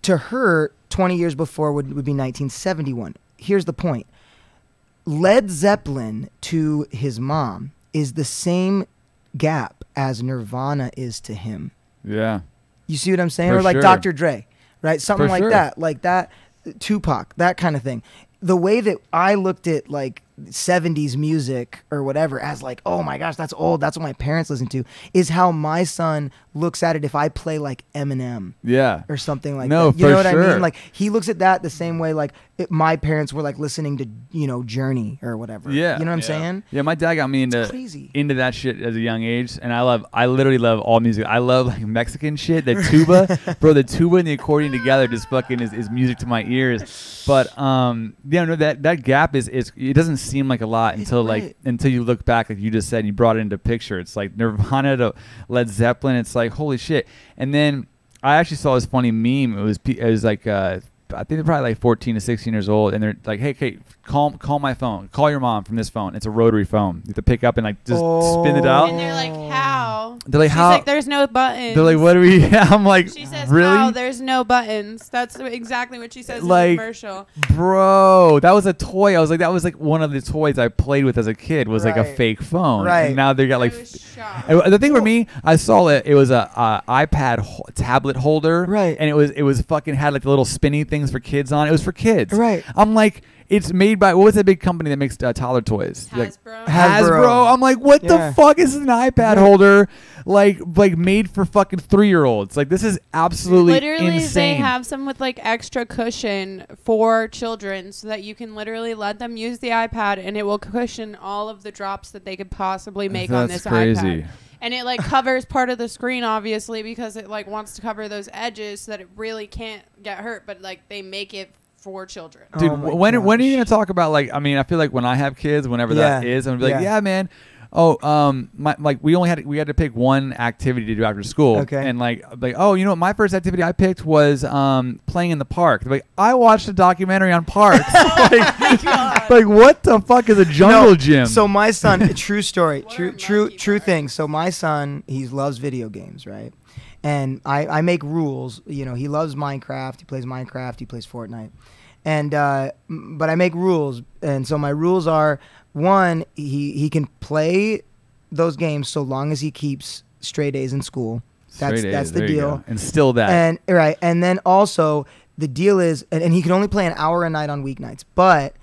C: To her, 20 years before would be 1971. Here's the point. Led Zeppelin to his mom is the same gap as Nirvana is to him.
B: Yeah.
C: You see what I'm saying?
B: For
C: Or like
B: sure.
C: Dr. Dre, right? Something
B: For
C: like
B: sure.
C: that. Like that, Tupac, that kind of thing. The way that I looked at like 70s music or whatever as like, oh my gosh, that's old. That's what my parents listened to, is how my son looks at it if I play like Eminem.
B: Yeah.
C: Or something like
B: No,
C: that. You know
B: for
C: what I
B: sure.
C: mean? Like he looks at that the same way like my parents were like listening to, Journey or whatever.
B: Yeah.
C: You know what I'm saying?
B: Yeah, my dad got me
C: crazy.
B: into that shit at a young age, and I literally love all music. I love like Mexican shit. The tuba, bro, the tuba and the accordion together just fucking is music to my ears. But no, that gap is it doesn't seem like a lot until you look back, like you just said, and you brought it into picture. It's like Nirvana to Led Zeppelin. It's like holy shit. And then I actually saw this funny meme. It was like I think they're probably like 14 to 16 years old, and they're like, hey, call my phone. Call your mom from this phone. It's a rotary phone. You have to pick up and like just spin the dial.
D: And they're like, how?
B: They're like,
D: She's
B: how?
D: like, there's no buttons.
B: They're like, what do we? I'm like,
D: She says,
B: really?
D: how? There's no buttons. That's exactly what she says in
B: Like,
D: the commercial.
B: Bro, that was a toy. I was like, that was like one of the toys I played with as a kid was like a
C: Right.
B: fake phone.
C: Right.
B: And now they got like.
D: I was shocked.
B: And the thing for me, I saw it. It was a iPad tablet holder,
C: Right.
B: And it was fucking had like the little spinny things for kids on. It was for kids,
C: Right.
B: I'm like, it's made by what was that big company that makes toddler toys? Like,
D: Hasbro.
B: Hasbro. I'm like, what
C: Yeah.
B: the fuck is an iPad holder like made for fucking 3-year-olds? Like this is absolutely
D: Literally,
B: insane.
D: they have some with like extra cushion for children so that you can literally let them use the iPad and it will cushion all of the drops that they could possibly make on
B: That's
D: this
B: crazy.
D: iPad. And it like covers part of the screen, obviously, because it like wants to cover those edges so that it really can't get hurt. But like they make it for children.
B: Dude,
C: Oh my
B: when are you
C: gosh.
B: gonna talk about like? I mean, I feel like when I have kids, whenever that
C: Yeah.
B: is, I'm gonna be like,
C: Yeah.
B: yeah, man. Oh, we had to pick one activity to do after school.
C: Okay.
B: And like, oh, you know what? My first activity I picked was playing in the park. They're like, I watched a documentary on parks. like, what the fuck is a jungle gym?
C: So my son, true story,
D: What
C: true
D: are
C: true
D: monkey
C: true
D: bars?
C: thing. So my son, he loves video games, right? And I make rules. You know, he loves Minecraft. He plays Minecraft. He plays Fortnite. And but I make rules, and so my rules are: one, he can play those games so long as he keeps straight A's in school. That's
B: Straight
C: that's
B: A's,
C: the
B: there you
C: deal.
B: go. And still that.
C: And right, and then also the deal is, and he can only play an hour a night on weeknights, but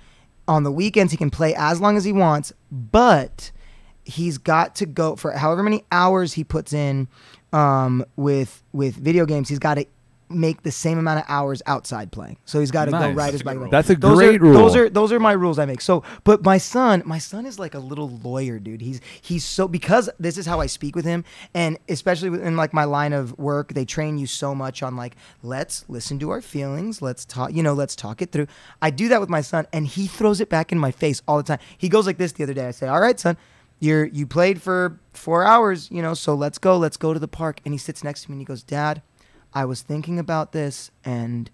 C: on the weekends he can play as long as he wants. But he's got to go for however many hours he puts in with video games. He's got to make the same amount of hours outside playing. So he's got to go
B: Nice.
C: ride his
A: That's a
C: bike.
A: good rule.
B: That's a
C: Those
B: great
C: are,
B: rule.
C: Those are my rules I make. So, but my son is like a little lawyer, dude. He's so, because this is how I speak with him, and especially in like my line of work, they train you so much on like, let's listen to our feelings, let's talk it through. I do that with my son, and he throws it back in my face all the time. He goes like this the other day. I say, "All right, son, you played for 4 hours, so let's go to the park." And he sits next to me and he goes, "Dad, I was thinking about this, and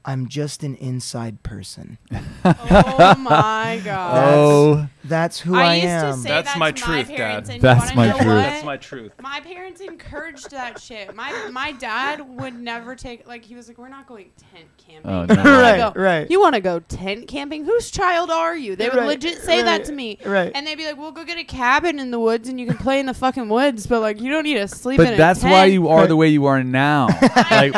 C: I'm just an inside person."
D: Oh my god.
B: Oh,
C: That's who I
D: used
C: am.
D: to say
A: That's
D: that
A: my
D: to
A: truth,
D: my parents,
A: Dad.
D: and
B: That's
D: you wanna
B: my
D: know
B: truth.
D: what?
A: That's my truth.
D: My parents encouraged that shit. My dad would never take, like, he was like, we're not going tent camping.
B: Oh,
D: You
B: no.
D: wanna
C: Right,
D: go-
C: right.
D: You want to go tent camping? Whose child are you? They would
C: Right,
D: legit say that
C: right,
D: to me.
C: right.
D: And they'd be like, we'll go get a cabin in the woods and you can play in the fucking woods, but like, you don't need to sleep in
B: but
D: a
B: that's
D: tent.
B: why you are the way you are now. like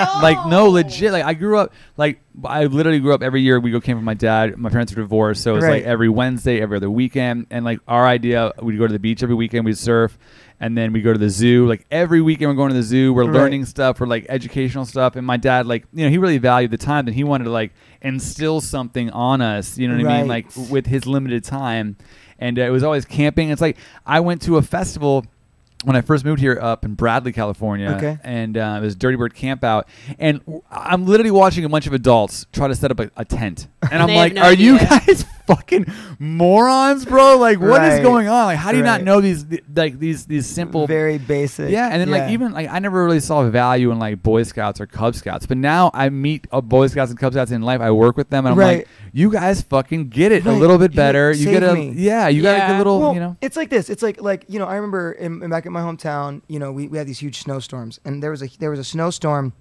B: no,
D: know.
B: legit. Like I grew up, like I literally grew up every year. We go camping with my dad. My parents were divorced, so it was
C: Right.
B: like every Wednesday, every other weekend. And like our idea, we'd go to the beach every weekend. We'd surf, and then we go to the zoo. Like every weekend, we're going to the zoo. We're
C: Right.
B: learning stuff. We're like educational stuff. And my dad, like he really valued the time, and he wanted to like instill something on us. You know what I mean?
C: Right.
B: Like with his limited time, and it was always camping. It's like I went to a festival when I first moved here up in Bradley, California,
C: Okay.
B: and it was Dirty Bird Camp Out, and I'm literally watching a bunch of adults try to set up a tent, and I'm
D: they have
B: like,
D: no
B: "Are you
D: idea.
B: guys fucking morons, bro? Like, what is
C: Right.
B: going on? Like, how do you not
C: Right.
B: know these simple?"
C: Very basic.
B: Yeah, and then like even like I never really saw value in like Boy Scouts or Cub Scouts, but now I meet Boy Scouts and Cub Scouts in life. I work with them, and I'm
C: Right.
B: like, "You guys fucking get it a
C: Right.
B: little bit
C: You
B: better. You
C: save
B: get a
C: me.
B: yeah, you got a
D: Yeah.
B: good little
C: Well, it's like this. It's like I remember back in my hometown, we had these huge snowstorms, and there was a snowstorm.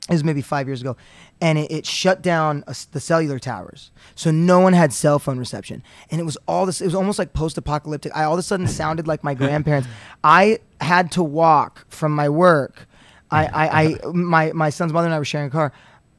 C: It was maybe 5 years ago, and it shut down the cellular towers, so no one had cell phone reception, and it was all this. It was almost like post-apocalyptic. I all of a sudden sounded like my grandparents. I had to walk from my work. My son's mother and I were sharing a car.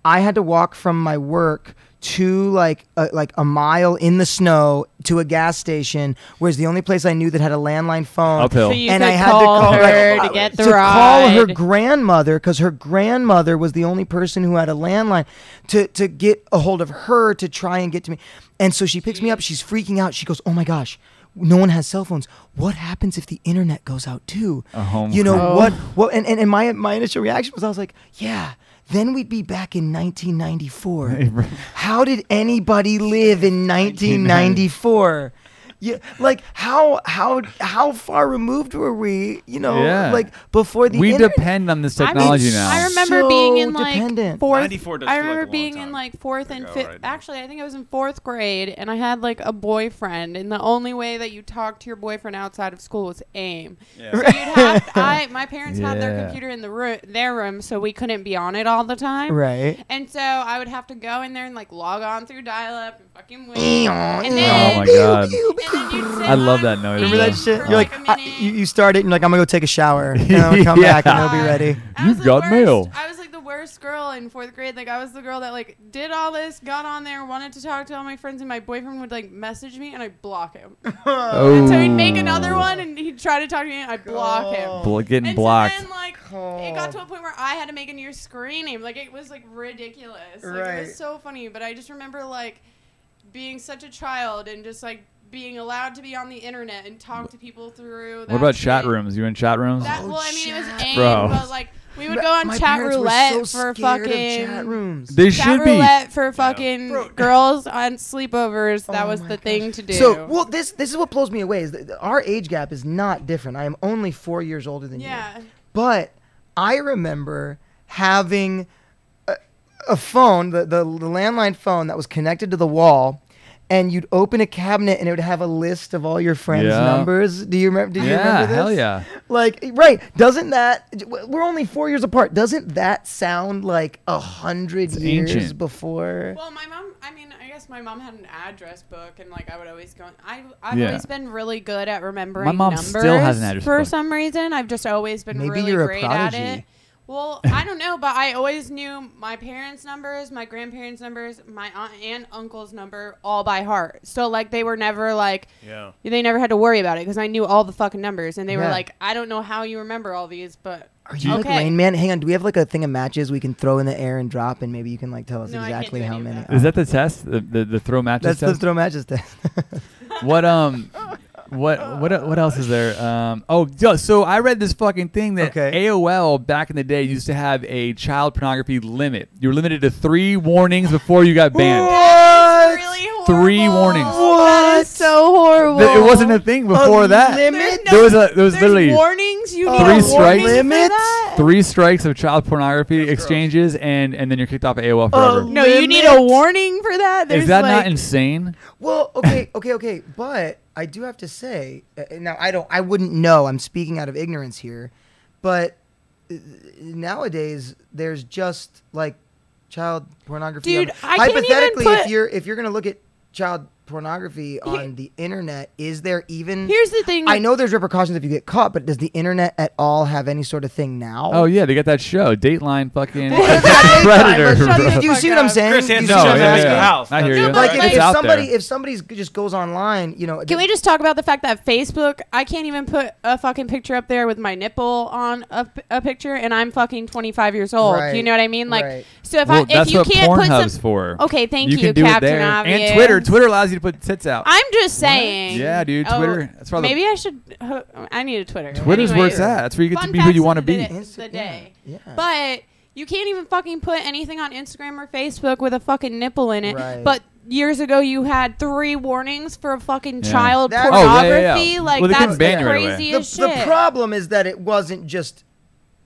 C: I had to walk from my work to like a mile in the snow to a gas station, whereas the only place I knew that had a landline phone.
B: uphill.
D: So you
C: And
D: could
C: I had to
D: call
C: call
D: her
C: her
D: to get the
C: to
D: ride.
C: call her grandmother, because her grandmother was the only person who had a landline, to get a hold of her to try and get to me. And so she picks me up. She's freaking out. She goes, "Oh my gosh, no one has cell phones. What happens if the internet goes out too?"
B: Oh
C: You know
D: my-
C: what? And my initial reaction was, I was like, yeah. Then we'd be back in 1994. How did anybody live in 1994? Yeah, like how far removed were we?
B: Yeah.
C: Like before the
B: we
C: internet?
B: depend on this technology
C: It's
B: now.
D: I remember
C: So
D: being in like
C: dependent.
D: fourth.
A: 94 does
D: I
A: feel like
D: remember
A: a long
D: being in
A: time
D: like fourth and
A: ago
D: fifth.
A: right now.
D: Actually, I think I was in fourth grade, and I had like a boyfriend. And the only way that you talk to your boyfriend outside of school was AIM.
A: Yeah.
D: So you'd have. My parents had their
B: Yeah.
D: computer in their room, so we couldn't be on it all the time.
C: Right.
D: And so I would have to go in there and like log on through dial-up and fucking wait.
C: And
D: And then,
B: Oh my God.
D: and then you'd sit
B: I love
D: on
B: that noise.
C: Remember that
D: AIM
C: shit?
D: for
C: You're like,
D: a minute.
C: you start it, and you're like, I'm gonna go take a shower, and I'm gonna come back, and it'll be ready.
D: I was
B: You've
D: the
B: got
D: worst.
B: mail.
D: I was like the worst girl in fourth grade. Like I was the girl that like did all this, got on there, wanted to talk to all my friends, and my boyfriend would like message me, and I'd block him.
B: Oh.
D: And so he'd make another one, and he'd try to talk to me, and I'd block him.
B: Getting
D: And
B: blocked.
D: so then, like, it got to a point where I had to make a new screen name. Like, it was, like, ridiculous. Like, it
C: Right.
D: was so funny. But I just remember, like, being such a child and just, like, being allowed to be on the internet and talk to people through that
B: What about chat
D: shit.
B: rooms? You in chat rooms?
D: That, well, I mean, it was AIM,
B: Bro.
D: but, like, we would go on
C: My
D: chat
C: parents were
D: roulette
C: so
D: for
C: scared of
D: fucking...
C: chat rooms.
B: They
D: Chat
B: should be.
D: roulette for fucking
C: Bro.
D: girls on sleepovers. That
C: Oh
D: was
C: my
D: the
C: gosh.
D: thing to do.
C: So, well, this is what blows me away is that our age gap is not different. I am only 4 years older than you.
D: yeah.
C: But I remember having a phone, the landline phone that was connected to the wall, and you'd open a cabinet and it would have a list of all your friends'
B: Yeah.
C: numbers. Do you remember? Did you remember this?
B: Hell yeah.
C: Like, right? Doesn't that? We're only 4 years apart. Doesn't that sound like 100 years
B: ancient.
C: before?
D: Well, my mom, I mean, I guess my mom had an address book, and like I would always go. I've
B: Yeah.
D: always been really good at remembering
B: My mom
D: numbers
B: still has an address
D: for
B: book.
D: some reason. I've just always been
C: Maybe
D: really
C: you're a
D: great at
C: prodigy.
D: it. Well, I don't know, but I always knew my parents' numbers, my grandparents' numbers, my aunt and uncle's number all by heart. So like they were never like,
A: Yeah.
D: they never had to worry about it because I knew all the fucking numbers, and they were
C: Yeah.
D: like, I don't know how you remember all these, but
C: Are you like
D: okay.
C: Rain Man? Hang on. Do we have like a thing of matches we can throw in the air and drop, and maybe you can like tell us
D: No, I can't
C: exactly
D: do
C: how
D: any of
C: many?
D: that.
B: Is that the test? The throw matches
C: That's the
B: test?
C: throw matches test.
B: What else is there? So I read this fucking thing that
C: Okay.
B: AOL back in the day used to have a child pornography limit. You were limited to 3 warnings before you got banned.
D: That's really horrible.
B: 3 warnings.
D: That is so horrible.
B: It wasn't a thing before that.
C: limit?
B: There was
D: There's
B: literally
D: warnings. You need
B: 3
D: a
B: strikes.
D: warning for
C: Limits?
D: that?
B: 3 strikes of child pornography exchanges, and then you're kicked off of AOL forever.
D: No, you need a warning for that. There's
B: Is that
D: like,
B: not insane?
C: Well, okay. But I do have to say, now I wouldn't know. I'm speaking out of ignorance here, but nowadays there's just like child pornography.
D: Dude, I can't even
C: hypothetically,
D: put-
C: if you're gonna look at child pornography on the internet, is there even?
D: Here's the thing.
C: I know there's repercussions if you get caught, but does the internet at all have any sort of thing now?
B: Oh yeah, they got that show, Dateline, fucking
C: Dateline,
B: Predator.
C: but
B: bro.
C: do you see what I'm saying?
A: Chris
C: Do you
A: Hansen
C: see
B: No,
C: what
A: shows
C: I'm
B: yeah,
A: up at
C: asking?
A: your
B: yeah.
A: house.
B: I hear
A: That's
B: you.
A: right.
C: Like
B: It's
C: if
B: out
C: somebody
B: there.
C: if somebody just goes online, you know.
D: Can we just talk about the fact that Facebook, I can't even put a fucking picture up there with my nipple on a picture, and I'm fucking 25 years old.
C: Right,
D: you know what I mean? Like,
C: right.
D: so if
B: Well,
D: if
B: that's
D: you
B: what
D: can't put
B: Pornhub's
D: some,
B: for.
D: okay, thank
B: You
D: you,
B: can do it
D: Captain
B: there.
D: Obvious.
B: And Twitter. Twitter allows you to put tits out.
D: I'm just saying.
B: Yeah, dude.
D: Oh,
B: Twitter. That's probably
D: maybe I should. I need a Twitter.
B: Twitter's where it's
D: Anyways,
B: at. That's where you get to
D: fun
B: be who you
D: facts
B: want to
D: of the
B: be.
D: day- the day.
C: Yeah.
D: But you can't even fucking put anything on Instagram or Facebook with a fucking nipple in it.
C: Right.
D: But years ago, you had 3 warnings for fucking
B: Yeah.
D: child
C: That-
D: pornography.
B: yeah.
D: Like
B: Well, they
D: that's
B: couldn't ban
D: the
B: you right away.
D: craziest
C: The
D: shit.
C: problem is that it wasn't just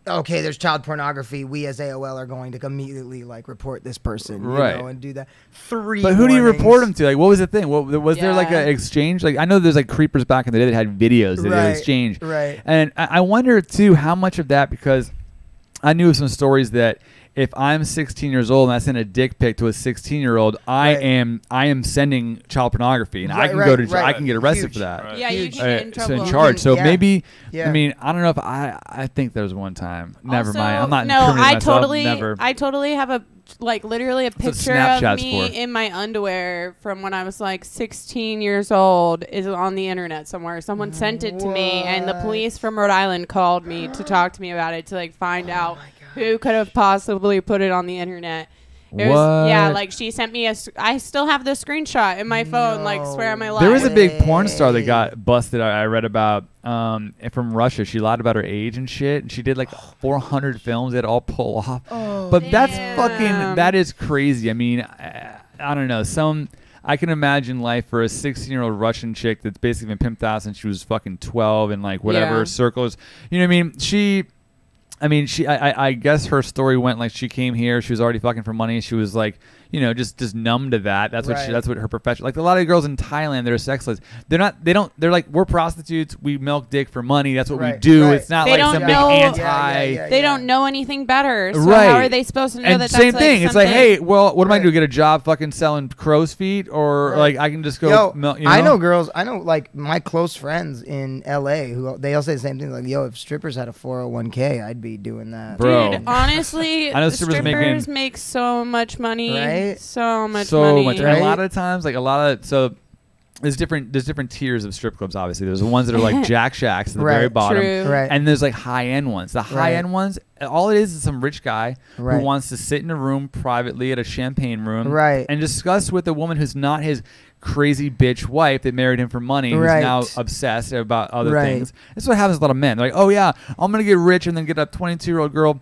C: okay. There's child pornography. We as AOL are going to immediately like report this person, you
B: Right.
C: know, and do that. 3.
B: But who do you
C: warnings.
B: report them to? Like, what was the thing? What was there like
D: Yeah.
B: an exchange? Like, I know there's like creepers back in the day that had videos that they
C: Right,
B: would exchange.
C: right.
B: And I wonder too how much of that, because I knew of some stories that if I'm 16 years old and I send a dick pic to a 16-year-old, I
C: Right.
B: am sending child pornography, and I
C: Right,
B: can
C: right,
B: go to
C: right.
B: I can get arrested
C: Huge.
B: for that.
A: Right.
D: Yeah, you
C: Huge.
D: can get in
B: So
D: trouble.
B: in charge. So
C: Yeah.
B: maybe
C: Yeah.
B: I mean I don't know if I think there was one time. Never
D: Also,
B: mind. I'm not
D: No,
B: incriminating
D: I
B: myself.
D: totally,
B: Never.
D: I totally have literally a
B: That's what
D: picture of
B: Snapchat's
D: me
B: for.
D: in my underwear from when I was like 16 years old is on the internet somewhere. Someone sent it to me, and the
C: What?
D: police from Rhode Island called me to talk to me about it to like find
B: Oh
D: out who could have possibly put it on the internet. It was, yeah,
B: What?
D: like she sent me I still have the screenshot in my phone, like swear on my life.
B: There was a big porn star that
C: way.
B: got busted. I read about from Russia. She lied about her age and shit, and she did like 400 films that all pull off.
C: Oh,
B: But that's
D: damn.
B: fucking. That is crazy. I mean, I don't know. I can imagine life for a 16-year-old Russian chick that's basically been pimped out since she was fucking 12 and like whatever
D: Yeah.
B: circles. You know what I mean? I guess her story went like she came here, she was already fucking for money. She was like, you know, just numb to that. That's what
C: Right.
B: that's what her profession. Like a lot of girls in Thailand, they're sexless. They're like, we're prostitutes. We milk dick for money. That's what we
C: Right,
B: do.
C: right.
B: It's not
D: They
B: like
D: don't
B: some big
D: know-
B: anti.
C: Yeah.
D: They don't know anything better, so
B: Right.
D: how are they supposed to know
B: And
D: that
B: same
D: that's
B: thing.
D: like
B: It's like,
D: something-
B: hey, well, what am I
C: Right.
B: going to get a job fucking selling crow's feet, or
C: Right.
B: like I can just go.
C: Yo,
B: you know?
C: I know girls. I know like my close friends in LA who they all say the same thing. Like, yo, if strippers had a 401k, I'd be doing that.
B: Bro.
D: Dude, honestly,
B: I know strippers
D: strippers
B: making-
D: make so much money.
C: Right?
D: So much
B: so
D: money.
B: much. And
C: Right?
B: a lot of times, like there's different tiers of strip clubs. Obviously, there's the ones that are like Jack Shacks at the
C: Right.
B: very bottom,
D: True.
C: Right.
B: and there's like high end ones. The high end ones, all it is some rich guy
C: Right.
B: who wants to sit in a room privately at a champagne room,
C: Right.
B: and discuss with a woman who's not his crazy bitch wife that married him for money, who's
C: Right.
B: now obsessed about other
C: Right.
B: things. That's what happens with a lot of men. They're like, oh yeah, I'm gonna get rich and then get a 22-year-old girl.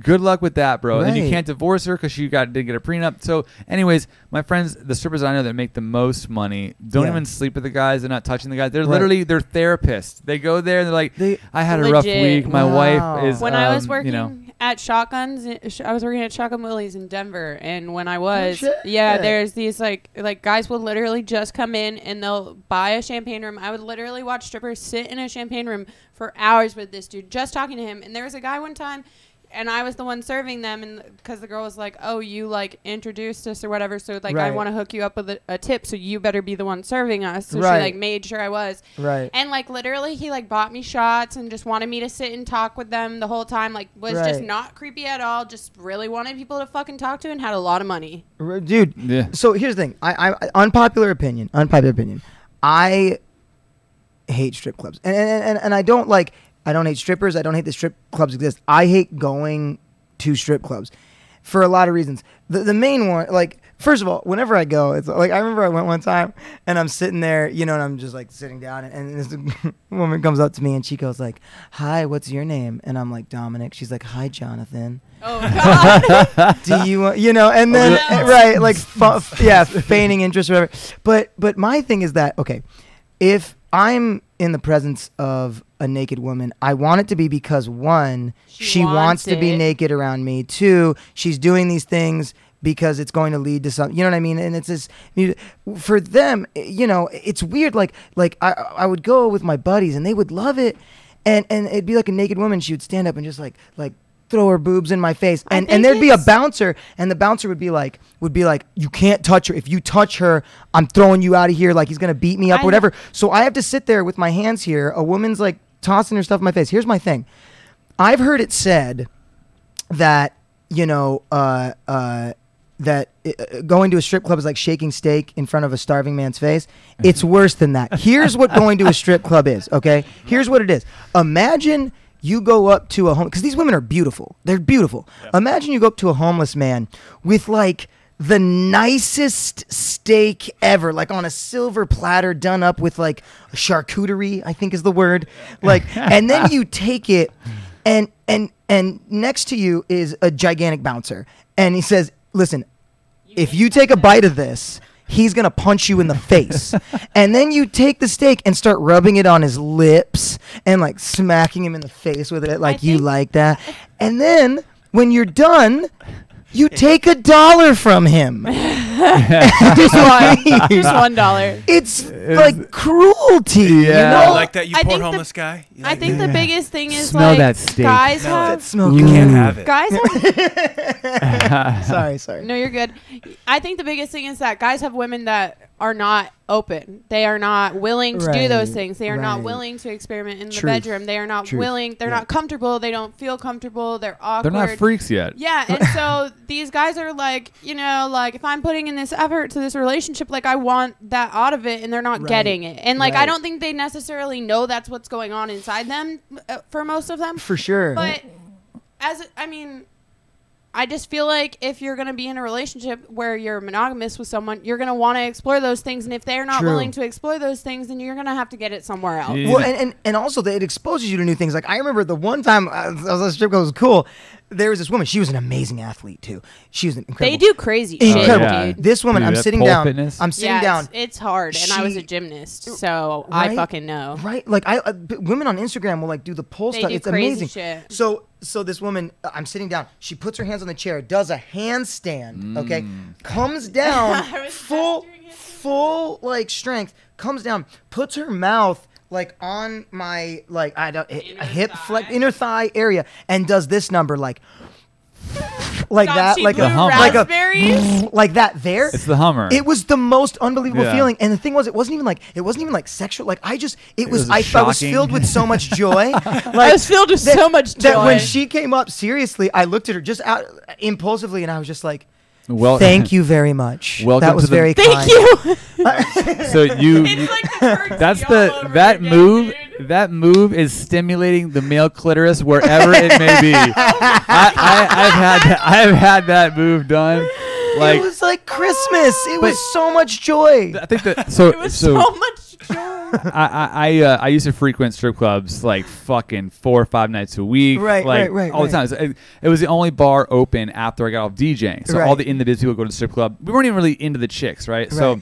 B: Good luck with that, bro. And you
C: Right.
B: can't divorce her because didn't get a prenup. So, anyways, my friends, the strippers I know that make the most money, don't
C: Yeah.
B: even sleep with the guys. They're not touching the guys. They're
C: Right.
B: literally they're therapists. They go there and they're like,
C: They-
B: I had a rough
D: Legit.
B: week. My
C: Wow.
B: wife is
D: when I was working
B: you know,
D: at Shotguns, I was working at Shotgun Willie's in Denver, and when I was,
C: shit.
D: yeah,
C: Yeah.
D: there's these like guys will literally just come in and they'll buy a champagne room. I would literally watch strippers sit in a champagne room for hours with this dude, just talking to him. And there was a guy one time. and I was the one serving them, and because the girl was like, oh, you like introduced us or whatever, so like I
C: Right.
D: want to hook you up with a tip, so you better be the one serving us. So
C: Right.
D: she like made sure I was.
C: Right.
D: And like literally he like bought me shots and just wanted me to sit and talk with them the whole time, like was just
C: Right.
D: not creepy at all, just really wanted people to fucking talk to, and had a lot of money.
C: Dude.
B: Yeah.
C: So here's the thing. I unpopular opinion. I hate strip clubs, and I don't like. I don't hate strippers. I don't hate that strip clubs exist. I hate going to strip clubs for a lot of reasons. The main one, like, first of all, whenever I go, it's like I remember I went one time and I'm sitting there, you know, and I'm just like sitting down, and this woman comes up to me and she goes like, "Hi, what's your name?" And I'm like, "Dominic." She's like, "Hi, Jonathan."
D: Oh God.
C: Do you want, you know, and then right, like feigning interest or whatever. But my thing is that, okay, if I'm in the presence of a naked woman, I want it to be because, one, she wants to be naked around me. Two, she's doing these things because it's going to lead to something, you know what I mean? And it's this, for them, you know, it's weird. Like I would go with my buddies and they would love it. And it'd be like a naked woman. She would stand up and just like throw her boobs in my face, and there'd be a bouncer, and the bouncer would be like, you can't touch her. If you touch her, I'm throwing you out of here. Like he's gonna beat me up, or whatever. So I have to sit there with my hands here. A woman's like tossing her stuff in my face. Here's my thing. I've heard it said that, you know, that going to a strip club is like shaking steak in front of a starving man's face. It's worse than that. Here's what going to a strip club is, okay? Here's what it is. Imagine you go up to a home, because these women are beautiful. They're beautiful. Yep. Imagine you go up to a homeless man with like the nicest steak ever, like on a silver platter done up with like charcuterie, I think is the word. Like, and then you take it and next to you is a gigantic bouncer. And he says, listen, if you take a bite of this, he's going to punch you in the face. And then you take the steak and start rubbing it on his lips and like smacking him in the face with it like you like that. And then when you're done, you take $1 from him.
D: Just $1.
C: It's like cruelty.
B: Yeah.
C: You know?
A: You like that, you poor homeless guy? You
D: I
A: like
D: think
A: that?
D: the biggest thing is
B: Smell
D: like
B: that steak.
D: guys
A: No,
D: have
A: you can't have it.
D: guys have
C: Sorry.
D: no, you're good. I think the biggest thing is that guys have women that are not open. They are not willing to do those things. They are not willing to experiment in the bedroom. They are not willing. They're not comfortable. They don't feel comfortable. They're awkward.
B: They're not freaks yet.
D: Yeah, and so these guys are like, you know, like if I'm putting in this effort to this relationship, like I want that out of it, and they're not getting it. And like I don't think they necessarily know that's what's going on inside them for most of them.
C: For sure.
D: But I just feel like if you're going to be in a relationship where you're monogamous with someone, you're going to want to explore those things. And if they're not willing to explore those things, then you're going to have to get it somewhere else.
C: Well, and also that it exposes you to new things. Like I remember the one time I was at a strip club, it was cool. There was this woman. She was an amazing athlete too. She was incredible.
D: They do crazy shit,
C: Incredible.
D: dude.
C: This woman, I'm sitting down.
B: Fitness?
C: I'm sitting down.
D: It's hard, and I was a gymnast, so I fucking know.
C: Right? Like women on Instagram will like do the pole stuff.
D: Do
C: It's
D: crazy
C: amazing.
D: shit.
C: So this woman, I'm sitting down. She puts her hands on the chair, does a handstand. Okay, comes down full like strength. Comes down, puts her mouth like on my like inner thigh area, and does this number like that, like a
D: raspberries?
C: like that. There,
B: It's the Hummer.
C: It was the most unbelievable
B: Yeah.
C: feeling, and the thing was, it wasn't even like sexual. Like I was
B: shocking.
C: filled with so much joy. Like,
D: I was filled with so much joy.
C: that when she came up, seriously, I looked at her just out impulsively, and I was just like,
B: well,
C: "Thank you very much.
B: Welcome
C: that was
B: to the-
C: very
D: Thank
C: kind."
D: you.
B: So you,
D: It's like the curtsy
B: that's
D: all over
B: that
D: again,
B: move.
D: dude.
B: That move is stimulating the male clitoris wherever it may be. I've had that move done. Like
C: it was like Christmas. It was so much joy.
B: I think that
D: It was so much joy.
B: I used to frequent strip clubs like fucking 4 or 5 nights a week,
C: Right,
B: like
C: right,
B: all the time. It was the only bar open after I got off DJing, so all the individuals people go to the strip club. We weren't even really into the chicks, right? So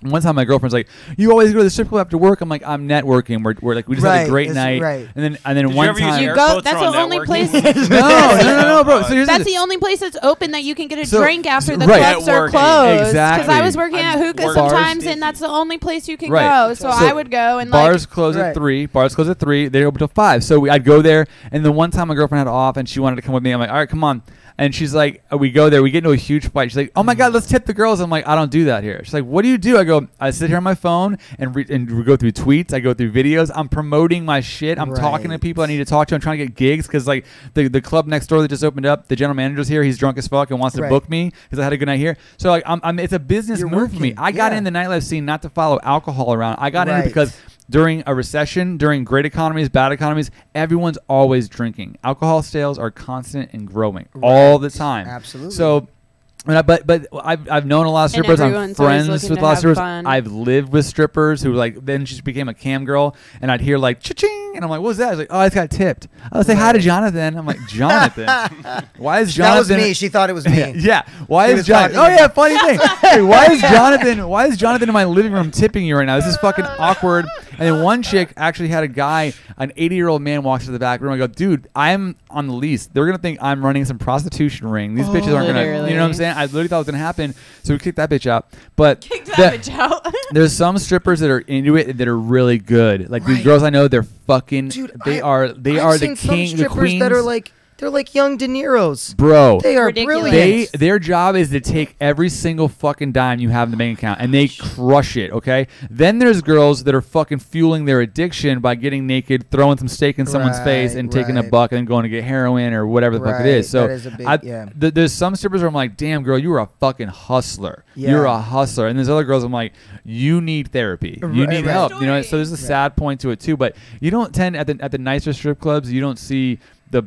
B: One time, my girlfriend's like, "You always go to the strip club after work." I'm like, "I'm networking. We're like, we just had a great night."
C: Right.
B: And then
A: Did
B: one
A: you ever use
B: time,
A: air
D: Go-
A: quotes
D: that's
A: on
D: the only
A: networking?
D: place-
B: no, bro. So here's
D: That's
B: the
D: the only place that's open that you can get a
B: So-
D: drink after the
B: right.
D: clubs are
A: Networking.
D: closed. Because I
B: Exactly.
D: was working at
A: I'm
D: hookah
A: working.
D: sometimes,
A: Bars-
D: and that's the only place you can
B: Right.
D: go. So,
B: So
D: I would go and
B: bars
D: like.
B: close
C: Right.
B: at 3. Bars close at 3. They open till 5. So I'd go there, and the one time my girlfriend had off, and she wanted to come with me. I'm like, all right, come on. And she's like, we go there. We get into a huge fight. She's like, oh my God, let's tip the girls. I'm like, I don't do that here. She's like, what do you do? I go, I sit here on my phone and we go through tweets. I go through videos. I'm promoting my shit. I'm talking to
C: Right.
B: people I need to talk to. I'm trying to get gigs because like the club next door that just opened up, the general manager's here. He's drunk as fuck and wants to
C: Right.
B: book me because I had a good night here. So like, it's a business
C: You're
B: move for me.
C: working.
B: I got
C: Yeah.
B: in the nightlife scene not to follow alcohol around. I got in it
C: Right.
B: because during a recession, during great economies, bad economies, everyone's always drinking. Alcohol sales are constant and growing all the time.
C: Absolutely.
B: So, but I've known a lot of strippers. I'm
D: everyone's always
B: friends
D: looking
B: with
D: to
B: a lot of
D: have
B: strippers.
D: fun.
B: I've lived with strippers who like then she became a cam girl, and I'd hear like cha-ching, and I'm like, what was that? I was like, oh, I just got tipped. I would say hi to Jonathan. I'm like, Jonathan, why is
C: That was
B: Jonathan?
C: me. She thought it was me.
B: Yeah. Why
C: He
B: is
C: was
B: Jonathan?
C: talking
B: Oh
C: to
B: yeah, funny thing. Hey, why is Jonathan? Why is Jonathan in my living room tipping you right now? This is fucking awkward. And then one chick actually had a guy, an 80-year-old man, walks to the back room. I go, dude, I'm on the lease. They're gonna think I'm running some prostitution ring. These bitches aren't gonna.
D: Literally.
B: You know what I'm saying? I literally thought it was gonna happen. So we kicked that bitch out. But
D: Kick that bitch out.
B: there's some strippers that are into it that are really good. Like these
C: Right.
B: girls I know, they're fucking.
C: Dude,
B: they
C: I've
B: are the
C: seen some
B: king, the
C: strippers
B: queens.
C: that are like they're like young De Niro's.
B: bro.
C: They are
D: Ridiculous.
C: brilliant.
B: Their job is to take every single fucking dime you have in the bank account and they crush it, okay? Then there's girls that are fucking fueling their addiction by getting naked, throwing some steak in someone's face and taking a
C: right.
B: buck and then going to get heroin or whatever the fuck it is.
C: Right,
B: So
C: that is a big- yeah.
B: there's some strippers where I'm like, damn girl, you are a fucking hustler.
C: Yeah.
B: You're a hustler. And there's other girls I'm like, you need therapy. You
C: Right,
B: need
C: right.
B: help. You know, so there's a
C: Right.
B: sad point to it too. But you don't tend at the nicer strip clubs, you don't see the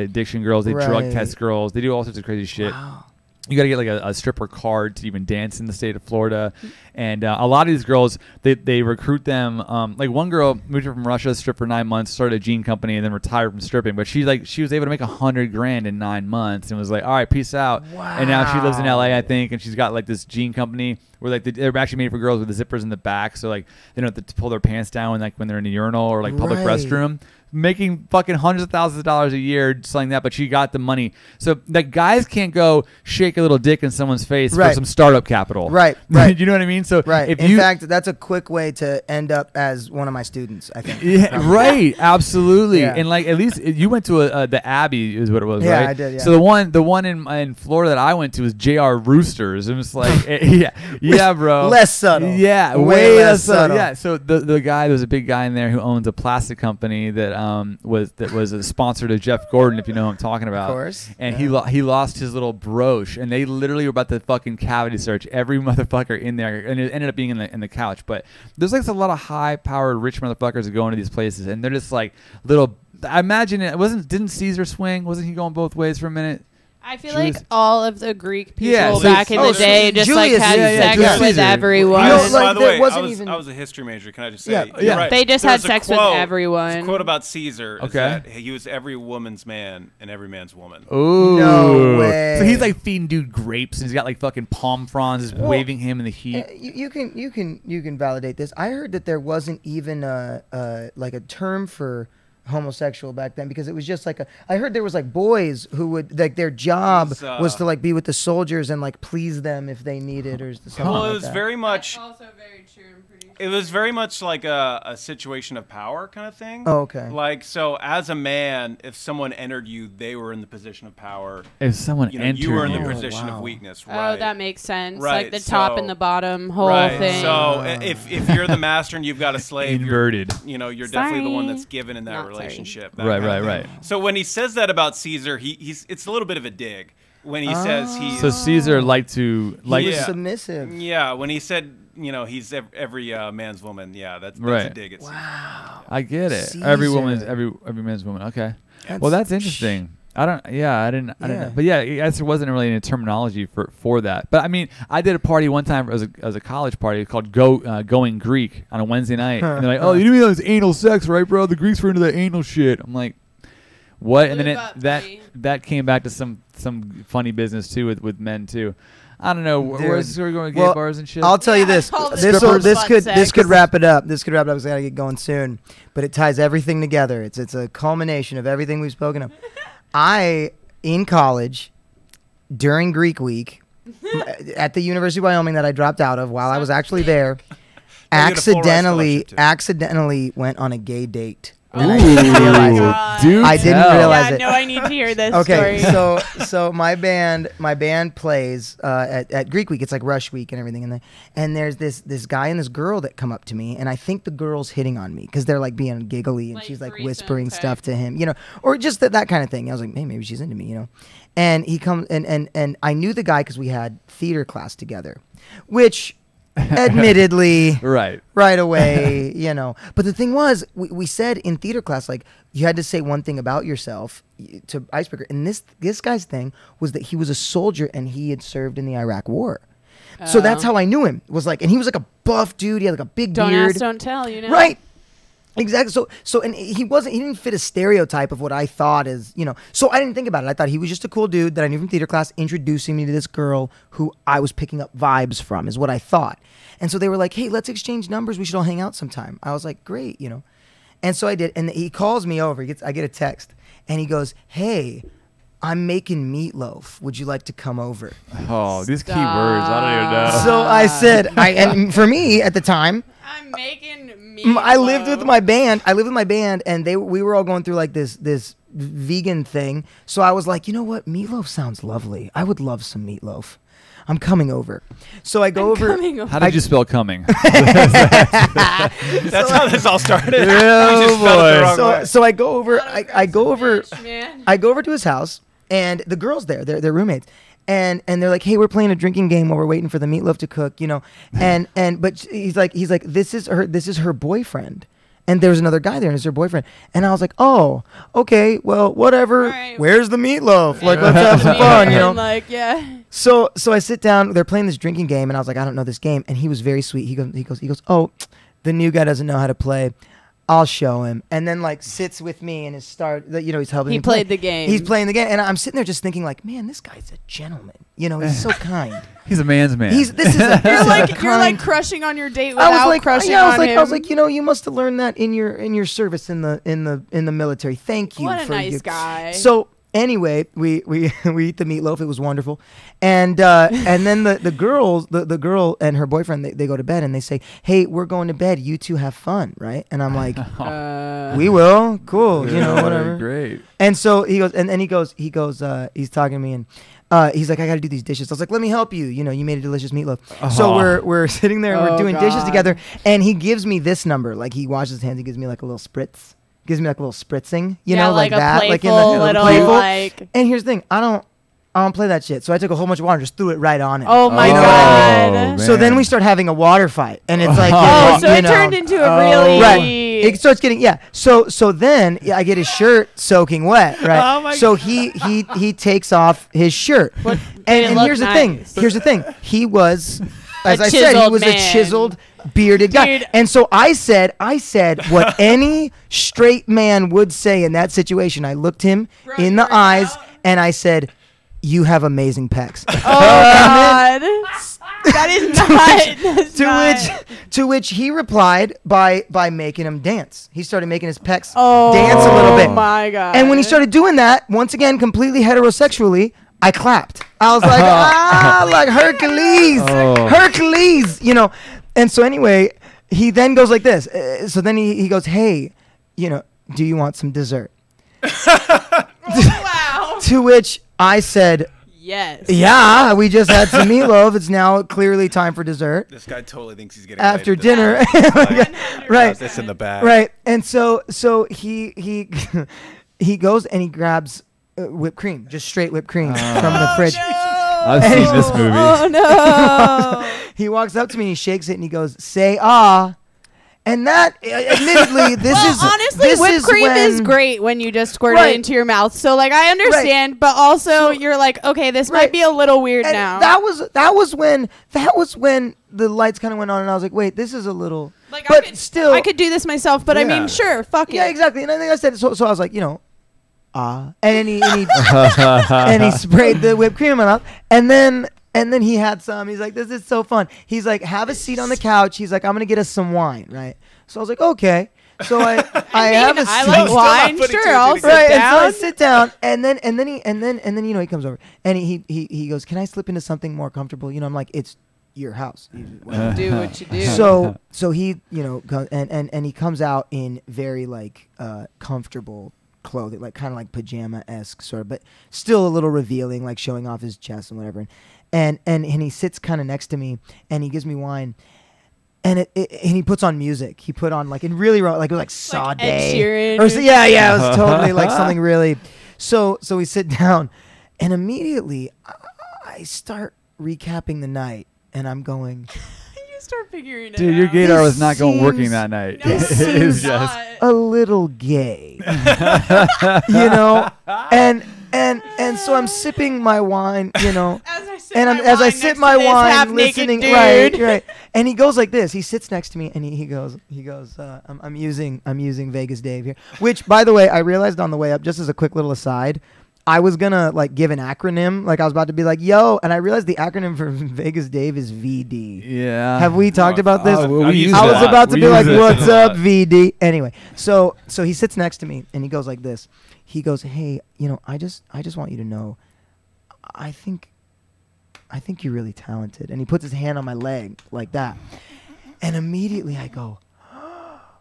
B: addiction girls. They drug
C: Right.
B: test girls. They do all sorts of crazy shit.
C: Wow.
B: You got to get like a stripper card to even dance in the state of Florida, and a lot of these girls they recruit them. Like one girl moved here from Russia, stripped for 9 months, started a jean company, and then retired from stripping. But she was able to make $100,000 in 9 months, and was like, all right, peace out. And now she lives in LA, I think, and she's got like this jean company where like they're actually made for girls with the zippers in the back, so like they don't have to pull their pants down when they're in a urinal or like public
C: Right.
B: restroom. Making fucking hundreds of thousands of dollars a year selling that, but she got the money. So that guys can't go shake a little dick in someone's face for
C: Right.
B: some startup capital.
C: Right.
B: You know what I mean? So
C: Right.
B: if
C: In
B: you,
C: fact, that's a quick way to end up as one of my students, I think.
B: yeah,
C: Probably.
B: right, absolutely.
C: Yeah.
B: And like at least you went to the Abbey is what it was,
C: Yeah,
B: right?
C: I did, yeah.
B: So the one in Florida that I went to was J.R. Roosters. It was like, yeah, bro,
C: Less subtle.
B: Yeah,
C: Way
B: way
C: less
B: less subtle.
C: subtle.
B: Yeah. So the guy, there was a big guy in there who owns a plastic company that was a sponsor to Jeff Gordon, if you know who I'm talking about.
C: Of course.
B: And
C: Yeah.
B: he lost his little brooch, and they literally were about to fucking cavity search every motherfucker in there, and it ended up being in the couch. But there's like a lot of high-powered rich motherfuckers that go into these places, and they're just like little. I imagine didn't Caesar swing? Wasn't he going both ways for a minute?
D: I feel
B: Julius-
D: like all of the Greek people
B: Yeah, so
D: back in
C: oh,
D: the day just like
C: Julius
D: had
C: Caesar.
D: sex
B: Julius
D: with
B: Caesar.
D: everyone.
C: You know,
A: By
C: like,
A: the
C: there
A: way,
C: wasn't even-
A: I was a history major. Can I just say?
C: Yeah,
A: you're
C: yeah.
A: right.
D: They just
A: There's
D: had
A: a
D: sex with
A: quote-
D: everyone.
A: there's a quote about Caesar. Is
B: Okay.
A: that he was every woman's man and every man's woman.
B: Ooh.
C: No way.
B: So he's like feeding dude grapes, and he's got like fucking palm fronds, just waving him in the heat.
C: You can validate this. I heard that there wasn't even like a term for homosexual back then because it was just like I heard there was like boys who would like their job was to like be with the soldiers and like please them if they needed or something
A: Well,
C: like
A: it was
C: that.
A: very much.
D: That's also very true. I'm pretty sure.
A: It was very much like a situation of power kind of thing.
C: Oh, okay.
A: Like, so as a man, if someone entered you, they were in the position of power.
B: If someone
A: You know,
B: entered
A: you were in the
B: you.
A: position
C: wow.
A: of weakness.
D: Oh,
A: Right.
D: that makes sense.
A: Right,
D: Like the top
A: so-
D: and the bottom whole
A: Right.
D: thing.
A: So if you're the master and you've got a slave,
B: Inverted.
A: you're definitely the one
D: Sorry.
A: that's given in that
D: Not sorry.
A: relationship. that
B: Right,
A: kind of
B: right,
A: thing.
B: right.
A: So when he says that about Caesar, it's a little bit of a dig when he says he's
B: So Caesar liked to like.
C: he was
A: Yeah.
C: submissive.
A: yeah, when he said he's every man's woman. Yeah, that's
B: Right.
A: a dig at Caesar.
C: Wow.
B: I get it. Every
C: Caesar.
B: woman's every man's woman. Okay. Well, that's interesting. I didn't know.
C: Yeah.
B: But yeah, I guess there wasn't really any terminology for that. But I mean, I did a party one time as a college party called Going Greek on a Wednesday night, and they're like, "Oh, you didn't mean that was anal sex, right, bro? The Greeks were into that anal shit." I'm like, "What?" And then
D: Blue butt,
B: that
D: buddy.
B: that came back to some funny business too with men too. I don't know.
C: Dude.
B: Where's we're going to
C: Well,
B: gay bars and shit?
C: I'll tell you this.
D: all the
C: This
D: strippers.
C: could
D: Butt
C: this could
D: sex.
C: wrap it up. This could wrap it up. 'Cause I gotta get going soon. But it ties everything together. It's a culmination of everything we've spoken of. I in college during Greek week at the University of Wyoming that I dropped out of while I was actually there.
A: Oh, you had a full ride
C: Accidentally
A: scholarship,
C: went on a gay date.
B: Ooh,
C: And I didn't realize it.
D: God.
B: do
C: I didn't
B: tell.
C: realize
D: Yeah,
C: it.
D: no, I need to hear this
C: Okay,
D: story.
C: so my band plays at Greek Week. It's like Rush Week and everything, and there's this guy and this girl that come up to me, and I think the girl's hitting on me because they're like being giggly, and
D: Like
C: she's like
D: threesome
C: whispering
D: type.
C: stuff to him, or just that kind of thing. I was like, hey, maybe she's into me, And he comes and I knew the guy because we had theater class together, which admittedly right away, But the thing was, we said in theater class, like, you had to say one thing about yourself to icebreaker. And this guy's thing was that he was a soldier and he had served in the Iraq War. So that's how I knew him. Was like, and he was like a buff dude. He had like a big
D: Don't
C: beard.
D: ask, don't tell,
C: Right. Exactly. So, and he didn't fit a stereotype of what I thought is, so I didn't think about it. I thought he was just a cool dude that I knew from theater class, introducing me to this girl who I was picking up vibes from, is what I thought. And so they were like, hey, let's exchange numbers. We should all hang out sometime. I was like, great, And so I did. And he calls me over. I get a text and he goes, hey, I'm making meatloaf. Would you like to come over?
B: Oh, these key words. I don't even know.
C: So I said, and for me at the time,
D: I'm making
C: I lived with my band. And we were all going through like this vegan thing. So I was like, you know what? Meatloaf sounds lovely. I would love some meatloaf. I'm coming over. So I go over.
B: How did you spell coming?
A: That's how this all started.
B: Oh,
A: You just spelled it the wrong way.
C: So I go over. I go over.
D: Man.
C: I go over to his house, and the girls there. They're roommates. And they're like, hey, we're playing a drinking game while we're waiting for the meatloaf to cook, but he's like, this is her boyfriend. And there's another guy there, and it's her boyfriend. And I was like, oh, okay, well, whatever.
D: All right.
C: Where's the meatloaf? Like, let's have some fun,
D: Like, yeah.
C: So I sit down. They're playing this drinking game, and I was like, I don't know this game. And he was very sweet. He goes, oh, the new guy doesn't know how to play. I'll show him. And then like sits with me and he's helping
D: He
C: me play.
D: played the game.
C: He's playing the game, and I'm sitting there just thinking like, man, this guy's a gentleman. He's so kind.
B: He's a man's man.
C: This is a
D: You're like
C: kind.
D: crushing on your date
C: I was
D: without
C: like,
D: crushing
C: I was
D: on
C: like,
D: him.
C: I was like, you must have learned that in your service in the military. Thank you.
D: What a
C: for
D: nice
C: you.
D: guy.
C: So anyway, we eat the meatloaf. It was wonderful, and then the girl and her boyfriend they go to bed and they say, hey, we're going to bed. You two have fun, right? And I'm like, we will. Cool. Whatever.
B: Great.
C: And so he goes, and then he goes, he's talking to me, and he's like, I got to do these dishes. I was like, let me help you. You made a delicious meatloaf. So we're sitting there, and we're doing dishes together, and he gives me this number. Like, he washes his hands, he gives me like a little spritz. Gives me like a little spritzing, like
D: a
C: that,
D: playful
C: like in the
D: little
C: playful.
D: like.
C: And here's the thing, I don't play that shit. So I took a whole bunch of water and just threw it right on him.
D: Oh my
C: You know?
D: god.
B: man.
C: So then we start having a water fight, and it's like,
D: Oh, so
C: you
D: it
C: know,
D: turned into a really
C: right. It starts getting So then I get his shirt soaking wet, right?
D: Oh my
C: so he takes off his shirt,
D: What-
C: and,
D: it looked
C: here's the thing.
D: nice.
C: Here's the thing. He was, as
D: A
C: I said, he
D: chiseled
C: was a
D: man.
C: chiseled, bearded guy.
D: Dude.
C: And so I said what any straight man would say in that situation. I looked him
D: Bro,
C: in
D: you
C: the
D: were
C: eyes
D: out?
C: and I said, "You have amazing pecs."
D: Oh god. That is not. That's not.
C: To which he replied by making him dance. He started making his pecs
D: Oh
C: dance a little bit.
D: my god.
C: And when he started doing that, once again, completely heterosexually, I clapped. I was like, like Hercules, Hercules, And so anyway, he then goes like this. So then he goes, hey, do you want some dessert?
D: wow.
C: To which I said,
D: Yes.
C: yeah, we just had some meatloaf. It's now clearly time for dessert.
A: This guy totally thinks he's getting
C: After
A: laid at this
C: dinner.
A: point. Like,
C: Right.
A: This in the bag.
C: Right. And so he he goes and he grabs whipped cream, just straight whipped cream from the fridge.
B: I've seen this movie.
D: Oh no.
C: He walks up to me and he shakes it and he goes, "Say ah." And that, admittedly,
D: Honestly,
C: this
D: whipped cream is
C: when-
D: great when you just squirt
C: Right.
D: it into your mouth. So, like, I understand, but also you're like, okay, this might
C: Right.
D: be a little weird
C: And
D: now.
C: that was when the lights kind of went on and I was like, wait, this is a little.
D: like,
C: but
D: I
C: still,
D: could do this myself, but I
B: Yeah.
D: mean, sure, fuck
C: yeah,
D: it.
C: exactly. And I think I said so. So I was like, and then he and he sprayed the whipped cream in my mouth, and then And then he had some. He's like, this is so fun. He's like, have a seat on the couch. He's like, I'm going to get us some wine, right? So I was like, okay. So I have a seat.
D: I like wine. Sure, I'll sit
C: right, and so
D: down.
C: I sit down, and then you know, he comes over and he goes, can I slip into something more comfortable? You know, I'm like, it's your house.
D: Do what you do.
C: So he, you know, and he comes out in very like comfortable clothing, like kind of like pajama-esque sort of, but still a little revealing, like showing off his chest and whatever. And he sits kind of next to me, and he gives me wine. And and he puts on music. He put on like in really like it was like Sade.
D: Ed Sheeran.
C: Or yeah, it was totally like something really. So we sit down, and immediately I start recapping the night, and I'm going.
D: You start figuring it
B: Dude,
D: out.
B: your gaydar was not going working
C: seems-
B: that night.
D: No,
C: It
D: it's
C: seems
D: not.
C: a little gay, you know, and so I'm sipping my wine, you know. As I sip my wine, listening, right. And he goes like this. He sits next to me, and he goes. I'm using Vegas Dave here. Which, by the way, I realized on the way up, just as a quick little aside, I was gonna like give an acronym. Like I was about to be like, "Yo," and I realized the acronym for Vegas Dave is VD.
B: Yeah.
C: Have we talked about this?
B: we use
C: I was
B: that.
C: about to
B: We
C: be like,
B: use it.
C: "What's up, VD?" Anyway, so he sits next to me, and he goes like this. He goes, "Hey, you know, I just want you to know, I think you're really talented." And he puts his hand on my leg like that. And immediately I go,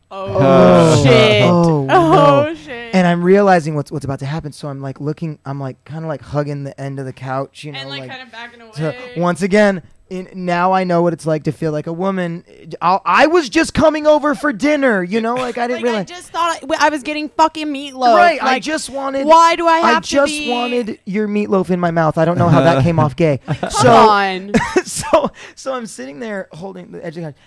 D: Oh, shit.
C: Oh,
D: Oh,
C: no.
D: shit.
C: and I'm realizing what's about to happen. So I'm like looking, I'm like kind of like hugging the end of the couch, you know,
D: and like kind of backing away.
C: so once again, now I know what it's like to feel like a woman. I was just coming over for dinner, you know, like I didn't
D: Like, I
C: realize.
D: just thought I was getting fucking meatloaf.
C: Right, I
D: Like,
C: just wanted.
D: why do I have to
C: just
D: be?
C: wanted your meatloaf in my mouth. I don't know how that came off gay.
D: Come
C: So,
D: on.
C: so I'm sitting there holding the edge of the couch,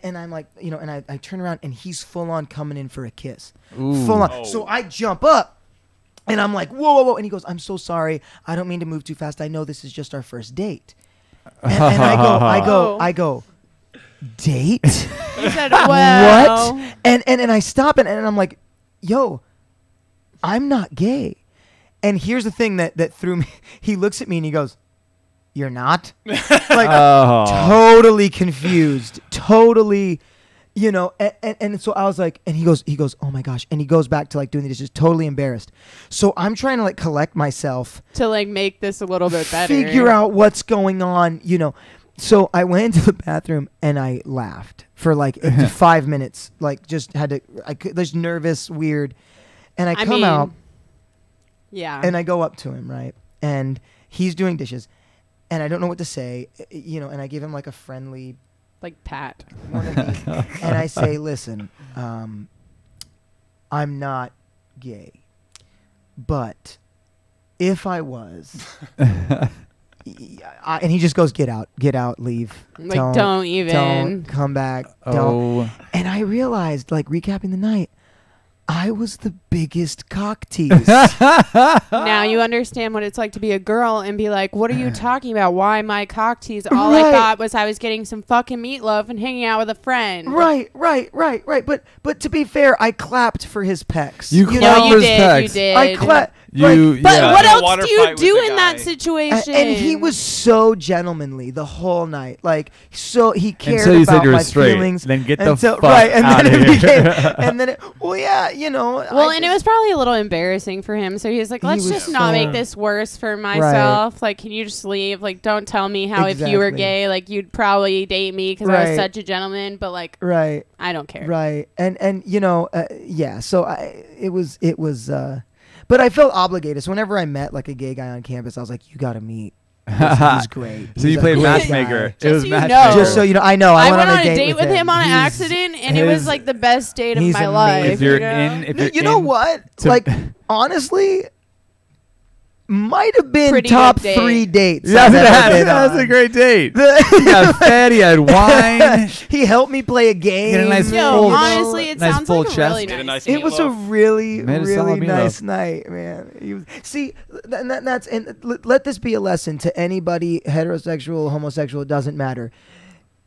C: and I'm like, you know, and I turn around, and he's full on coming in for a kiss.
B: Ooh.
C: Full on.
A: Oh.
C: So I jump up, and I'm like, whoa. And he goes, I'm so sorry. I don't mean to move too fast. I know this is just our first date. And I go, date?
D: You said, well.
C: What? And I stop and I'm like, yo, I'm not gay. And here's the thing that threw me. He looks at me and he goes, you're not? Like, totally confused. Totally, you know. And so I was like, and he goes, oh my gosh. And he goes back to like doing the dishes, totally embarrassed. So I'm trying to like collect myself.
D: To like make this a little bit better.
C: Figure out what's going on, you know. So I went into the bathroom and I laughed for like 5 minutes. Like just had to, just nervous, weird. And I come out.
D: Yeah.
C: And I go up to him, right? And he's doing dishes. And I don't know what to say, you know, and I give him like a friendly
D: like Pat.
C: and I say, listen, I'm not gay, but if I was, and he just goes, get out, leave.
D: Like, don't even.
C: Don't come back. Don't.
B: Oh.
C: And I realized, like, recapping the night, I was the biggest cock tease.
D: Now you understand what it's like to be a girl and be like, what are you talking about? Why my cock tease? All I
C: Right.
D: thought was I was getting some fucking meatloaf and hanging out with a friend.
C: Right. But to be fair, I clapped for his pecs.
B: You
C: know?
B: clapped
D: No,
B: for
D: you
B: his
D: did.
B: pecs.
D: You did.
C: I clapped.
B: You,
D: But
B: yeah.
D: what
A: A
D: else
A: water
D: do you
A: fight with
D: do
A: the
D: in that
A: guy.
D: situation?
C: And he was so gentlemanly the whole night. Like, so he cared
B: Until you said
C: about
B: you were
C: my
B: straight.
C: feelings.
B: Then get the
C: until,
B: fuck
C: right, and
B: out
C: then
B: of
C: it
B: here.
C: became, and then it, well, yeah, you know.
D: Well, and it was probably a little embarrassing for him. So he was like, let's
C: was
D: just not
C: so-
D: make this worse for myself. Like, can you just leave? Like, don't tell me how if you were
C: Exactly.
D: gay, like, you'd probably date me because I was
C: Right.
D: such a gentleman. But, like,
C: Right,
D: I don't care.
C: right, and you know, yeah. So it was, but I felt obligated. So whenever I met like a gay guy on campus, I was like, you got to meet. He's great.
B: So
C: He's
B: you
C: a
B: played
C: great
B: matchmaker.
C: guy.
B: It was
D: so you know.
B: matchmaker.
C: Just so you know, I know.
D: I
C: went
D: on a date with him on an
C: He's-
D: accident, and it was
B: his-
D: like the best date of
C: he's
D: my
C: amazing.
D: life.
B: If you're
D: you know?
B: in, if you're
C: You know
B: in
C: what?
B: to-
C: Like, honestly, might have been
D: Pretty
C: top
D: good date.
C: 3 dates.
B: Yeah,
C: I've ever been
B: that's
C: on.
B: a great date.
C: The-
B: He got fed. He had wine.
C: he helped me play a game.
B: He had a nice
D: Yo,
B: full-
D: honestly, it
B: nice
D: sounds
B: full
D: like a
B: chest.
D: really
A: Made a
D: nice.
A: nice
C: It was a
A: meatloaf.
C: really,
B: Made a
C: really
B: solid
C: nice
B: meatloaf.
C: night, man. See, let this be a lesson to anybody, heterosexual, homosexual, it doesn't matter.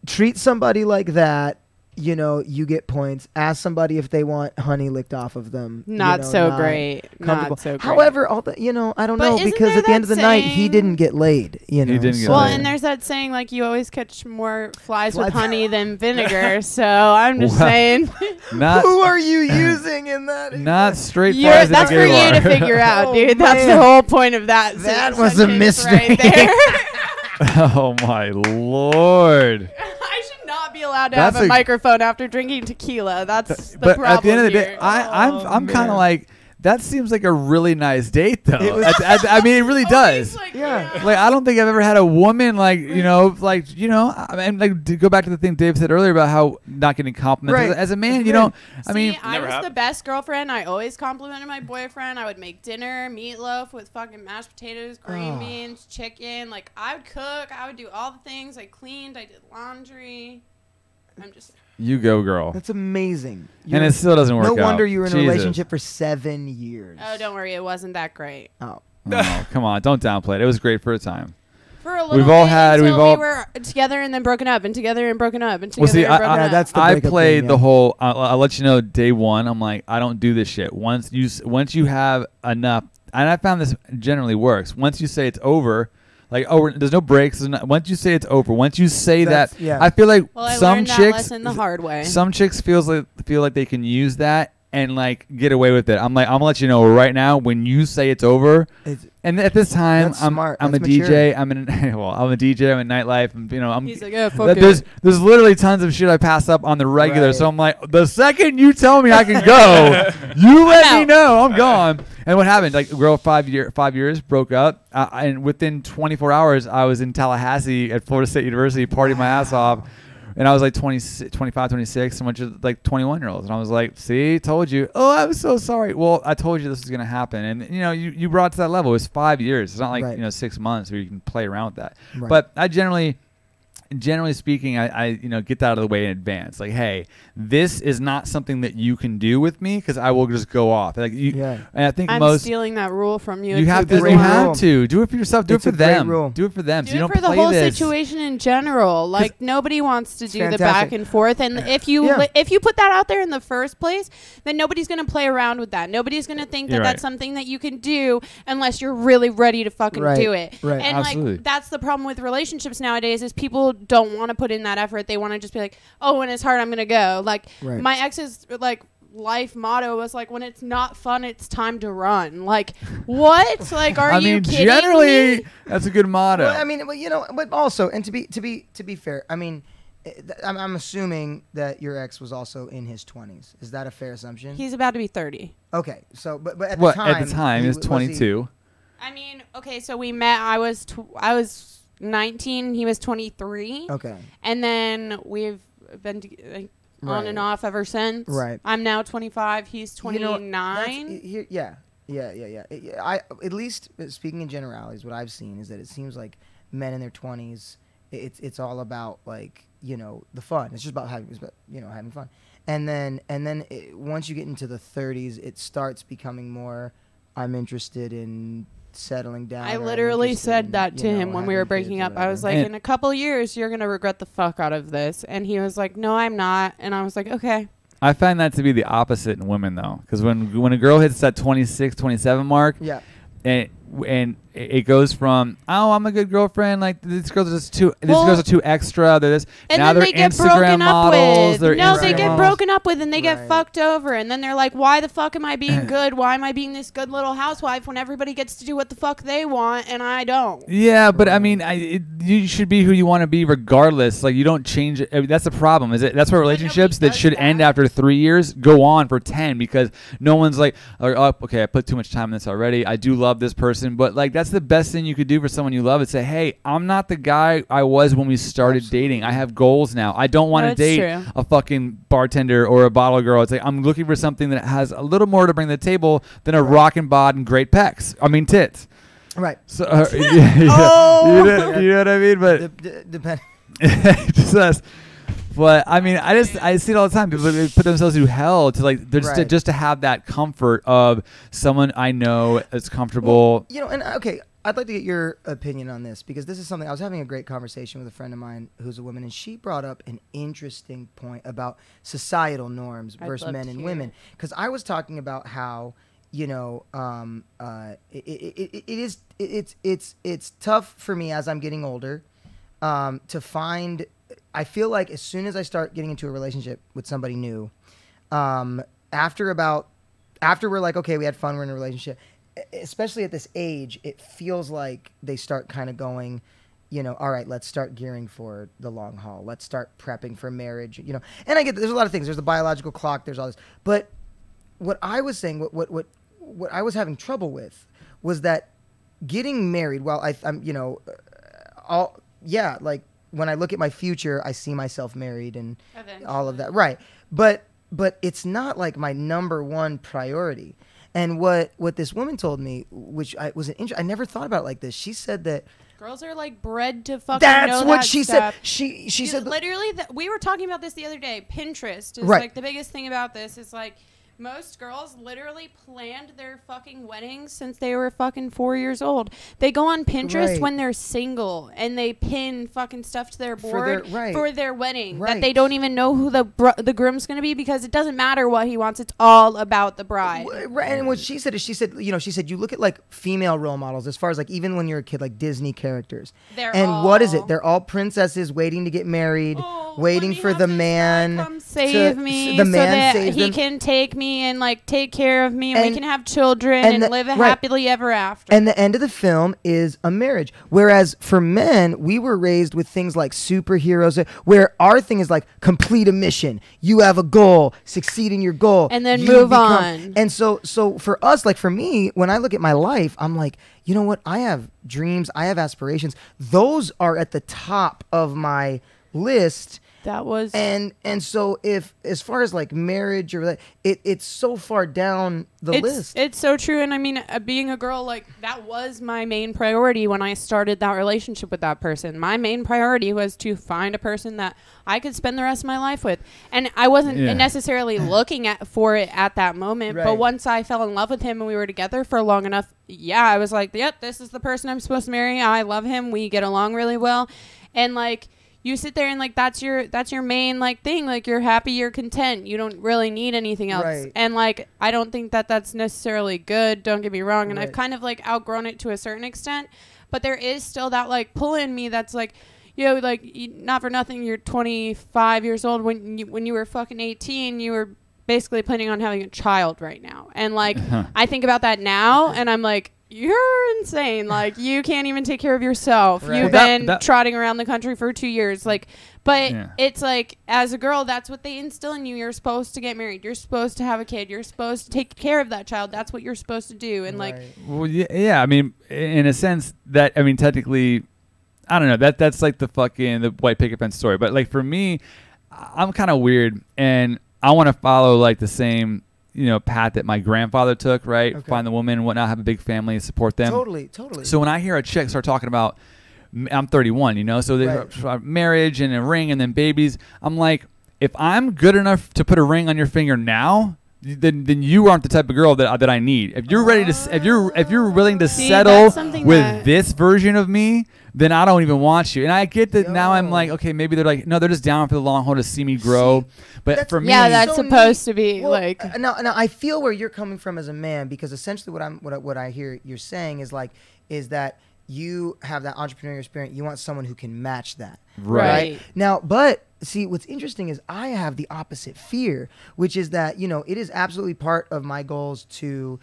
C: Treat somebody like that, you know, you get points. Ask somebody if they want honey licked off of them.
D: Not so great. Not so great.
C: However, all the, you know, I don't
D: But
C: know,
D: isn't
C: because
D: there
C: at the end of the
D: that
C: night, he
D: saying-
C: didn't get laid. You know,
B: He didn't get
D: Well,
B: laid.
D: and there's that saying like you always catch more flies with
C: Flies.
D: honey than vinegar. So I'm just
B: Wow.
D: saying,
B: Not
C: who are you using in that?
B: not straight flies in a
D: that's for
B: gay
D: you to
B: bar.
D: figure out,
C: Oh,
D: dude. That's the
C: man.
D: whole point of that.
C: That was a
D: sentence
C: mystery.
D: right there.
B: Oh my lord!
D: I should not be allowed to
B: That's
D: have a
B: a-
D: microphone after drinking tequila. That's the
B: But
D: problem
B: at the end of the day,
D: here.
B: I'm kind
C: man.
B: of like, that seems like a really nice date, though.
C: It was-
B: I mean, it really does.
D: Like,
C: Yeah.
B: Like, I don't think I've ever had a woman like, you know, I mean, like, to go back to the thing Dave said earlier about how not getting compliments.
C: Right.
B: As a man,
C: That's
B: you
C: right.
B: don't. I mean,
D: See, I
A: Never
D: was
A: have.
D: the best girlfriend. I always complimented my boyfriend. I would make dinner, meatloaf with fucking mashed potatoes, green
C: Oh.
D: beans, chicken. Like, I would cook. I would do all the things. I cleaned. I did laundry. I'm just...
B: you go, girl.
C: That's amazing.
B: And
C: You're-
B: it still doesn't work
C: no
B: out.
C: wonder you were in a
B: Jesus.
C: relationship for 7 years.
D: Oh, don't worry. It wasn't that great.
C: Oh.
B: Oh, come on, don't downplay it. It was great for a time.
D: For a little
B: We've all
D: bit
B: had-
D: until
B: we've all-
D: we were together and then broken up and together and broken up and
B: Well,
D: together
B: see,
D: and broken
C: Yeah,
D: up.
C: that's the
B: I
C: breakup
B: played
C: thing,
B: the
C: yeah.
B: whole. I'll let you know. Day one, I'm like, I don't do this shit. Once you have enough, and I found this generally works. Once you say it's over, like, there's no breaks. Once you say it's over, once you say
C: That's-
B: that,
C: yeah.
B: I feel like
D: Well, I
B: some
D: learned that
B: chicks,
D: lesson the hard way.
B: some chicks feel like they can use that and like get away with it. I'm like, I'm gonna let you know right now. When you say it's over,
C: It's,
B: and at this time,
C: That's
B: I'm
C: smart.
B: I'm
C: That's
B: a DJ.
C: mature.
B: I'm in I'm a DJ. I'm in nightlife. And, you know, I'm.
D: He's like, yeah, fuck
B: There's
D: it.
B: literally tons of shit I pass up on the regular.
C: Right.
B: So I'm like, the second you tell me I can go, you let me
D: out.
B: know I'm gone. And what happened? Like, girl, 5 years broke up, and within 24 hours, I was in Tallahassee at Florida State University partying my ass off. And I was like 25, 26, and went to like 21-year-olds. And I was like, see, told you. Oh, I'm so sorry. Well, I told you this was going to happen. And, you know, you brought it to that level. It was 5 years. It's not like,
C: Right.
B: 6 months where you can play around with that.
C: Right.
B: But I generally speaking, I get that out of the way in advance. Like, hey, this is not something that you can do with me because I will just go off. Like,
C: Yeah.
B: and I think
D: I'm
B: most
D: stealing that rule from you.
B: you
D: It's
B: have
D: a
B: to.
D: good
C: great
B: You
D: one.
B: have
C: rule.
B: to do it for yourself. Do
C: It's
B: it
C: a
B: for
C: great
B: them.
C: rule.
B: Do it for them. so
D: Do
B: you
D: it
B: don't
D: for the
B: play
D: whole
B: this.
D: situation in general. Like nobody wants to do the
C: fantastic.
D: back and forth. And if you
C: Yeah.
D: if you put that out there in the first place, then nobody's gonna play around with that. Nobody's gonna think that
B: You're
D: that's
B: right.
D: something that you can do unless you're really ready to fucking
C: Right,
D: do it.
C: right.
D: And
B: Absolutely.
D: like that's the problem with relationships nowadays is people don't want to put in that effort. They want to just be like, oh, when it's hard, I'm gonna go. Like
C: Right.
D: my ex's like life motto was like, when it's not fun, it's time to run. Like what? Like are
B: I
D: you
B: mean,
D: kidding
B: generally,
D: me?
B: that's a good motto.
C: Well, I mean, but also, and to be fair, I mean, I'm assuming that your ex was also in his 20s. Is that a fair assumption?
D: He's about to be 30.
C: Okay, so but at
B: What
C: the time,
B: at the time
C: he
B: is
C: was he-
B: 22.
D: I mean, okay, so we met. I was 19. He was 23,
C: Okay,
D: and then we've been on
C: Right.
D: and off ever since.
C: Right.
D: I'm now 25. He's
C: You know,
D: 29.
C: yeah. I at least speaking in generalities, what I've seen is that it seems like men in their 20s, it's all about like the fun. It's just about having fun, and then once you get into the 30s, it starts becoming more. I'm interested in settling down.
D: I
C: or I'm
D: literally
C: interested
D: said
C: in,
D: that to him when we were
C: having kids
D: breaking
C: or
D: up. I was
C: whatever.
D: like,
B: And-
D: in a couple years, you're gonna regret the fuck out of this. And he was like, no, I'm not. And I was like, okay.
B: I find that to be the opposite in women, though, because when a girl hits that 26, 27 mark,
C: yeah.
B: and it goes from, oh, I'm a good girlfriend, like these girls are just too
D: Well,
B: girls are too extra, they're this.
D: And
B: now
D: then
B: they're
D: they get
B: Instagram
D: broken up
B: models.
D: with.
B: They're
D: No,
B: Instagram
D: they get
B: models.
D: broken up with and they get
C: Right.
D: fucked over. And then they're like, why the fuck am I being good? Why am I being this good little housewife when everybody gets to do what the fuck they want and I don't?
B: Yeah, but I mean, you should be who you want to be, regardless. Like you don't change it. I mean, that's the problem. Is it? That's why relationships that
D: does
B: should
D: that.
B: end after 3 years go on for 10 because no one's like, oh, okay, I put too much time in this already. I do love this person, but like that's the best thing you could do for someone you love. Is say, hey, I'm not the guy I was when we started dating. I have goals now. I don't want to
D: That's
B: date
D: true.
B: a fucking bartender or a bottle girl. It's like I'm looking for something that has a little more to bring to the table than a rockin' bod and great pecs. I mean tits.
C: Right.
B: So yeah,
D: Oh.
B: you know what I mean? But
C: Depend.
B: just us. But I mean, I see it all the time. People they put themselves through hell to like just
C: Right.
B: to have that comfort of someone I know that's comfortable.
C: And okay, I'd like to get your opinion on this, because this is something I was having a great conversation with a friend of mine who's a woman, and she brought up an interesting point about societal norms versus men and women. Because I was talking about how, you know, it's tough for me as I'm getting older to find. I feel like as soon as I start getting into a relationship with somebody new, after we're like, okay, we had fun, we're in a relationship. Especially at this age, it feels like they start kind of going, you know, all right, let's start gearing for the long haul. Let's start prepping for marriage, you know. And I get there's a lot of things. There's the biological clock. There's all this. But what I was saying, what I was having trouble with was that getting married. Well, I'm, you know, like when I look at my future, I see myself married and all of that, right? But it's not like my number one priority. And what this woman told me, which I never thought about it like this. She said that
D: girls are like bred to fucking
C: that's
D: know
C: what
D: that
C: she
D: stuff.
C: said. She said
D: literally. We were talking about this the other day. Pinterest is
C: right.
D: like the biggest thing about this. Is like most girls literally planned their fucking weddings since they were fucking 4 years old. They go on Pinterest when they're single and they pin fucking stuff to their board for their wedding that they don't even know who the groom's going to be, because it doesn't matter what he wants. It's all about the bride.
C: Right. And what she said is you look at like female role models as far as like even when you're a kid, like Disney characters. What is it? They're all princesses waiting to get married, waiting for the man
D: come save me,
C: the man
D: so that he can take me and like take care of me, and we can have children and live happily ever after.
C: And the end of the film is a marriage. Whereas for men, we were raised with things like superheroes, where our thing is like complete a mission. You have a goal, succeed in your goal,
D: and then move on.
C: And so for us, like for me, when I look at my life, I'm like, you know what? I have dreams. I have aspirations. Those are at the top of my list.
D: That was
C: and so if as far as like marriage or it's so far down the list.
D: It's so true. And I mean, being a girl, like that was my main priority when I started that relationship with that person. My main priority was to find a person that I could spend the rest of my life with, and I wasn't necessarily looking for it at that moment. But once I fell in love with him and we were together for long enough, I was like, yep, this is the person I'm supposed to marry. I love him. We get along really well, and like. You sit there and like that's your main like thing, like you're happy, you're content, you don't really need anything else. And like I don't think that that's necessarily good, don't get me wrong, and I've kind of like outgrown it to a certain extent, but there is still that like pull in me that's like, you know, like not for nothing you're 25 years old. When you were fucking 18, you were basically planning on having a child right now, and like I think about that now and I'm like, you're insane. Like, you can't even take care of yourself. You've been trotting around the country for 2 years. Like, but it's like, as a girl, that's what they instill in you. You're supposed to get married. You're supposed to have a kid. You're supposed to take care of that child. That's what you're supposed to do. And like,
B: well, yeah. I mean, in a sense that, I mean, technically, I don't know. That's like the white picket fence story. But like for me, I'm kind of weird, and I want to follow like the same, you know, path that my grandfather took, right? Okay. Find the woman and whatnot, have a big family, support them.
C: Totally.
B: So when I hear a chick start talking about, I'm 31, you know, so they marriage and a ring and then babies, I'm like, if I'm good enough to put a ring on your finger now, then you aren't the type of girl that I need. If you're ready to, if you're willing to settle with this version of me, then I don't even want you. And I get that now. I'm like, okay, maybe they're like, no, they're just down for the long haul to see me grow. But for me,
D: that's so supposed to be like.
C: Now I feel where you're coming from as a man, because essentially what I hear you're saying is that you have that entrepreneurial spirit. You want someone who can match that. Right. Now, but see, what's interesting is I have the opposite fear, which is that, you know, it is absolutely part of my goals to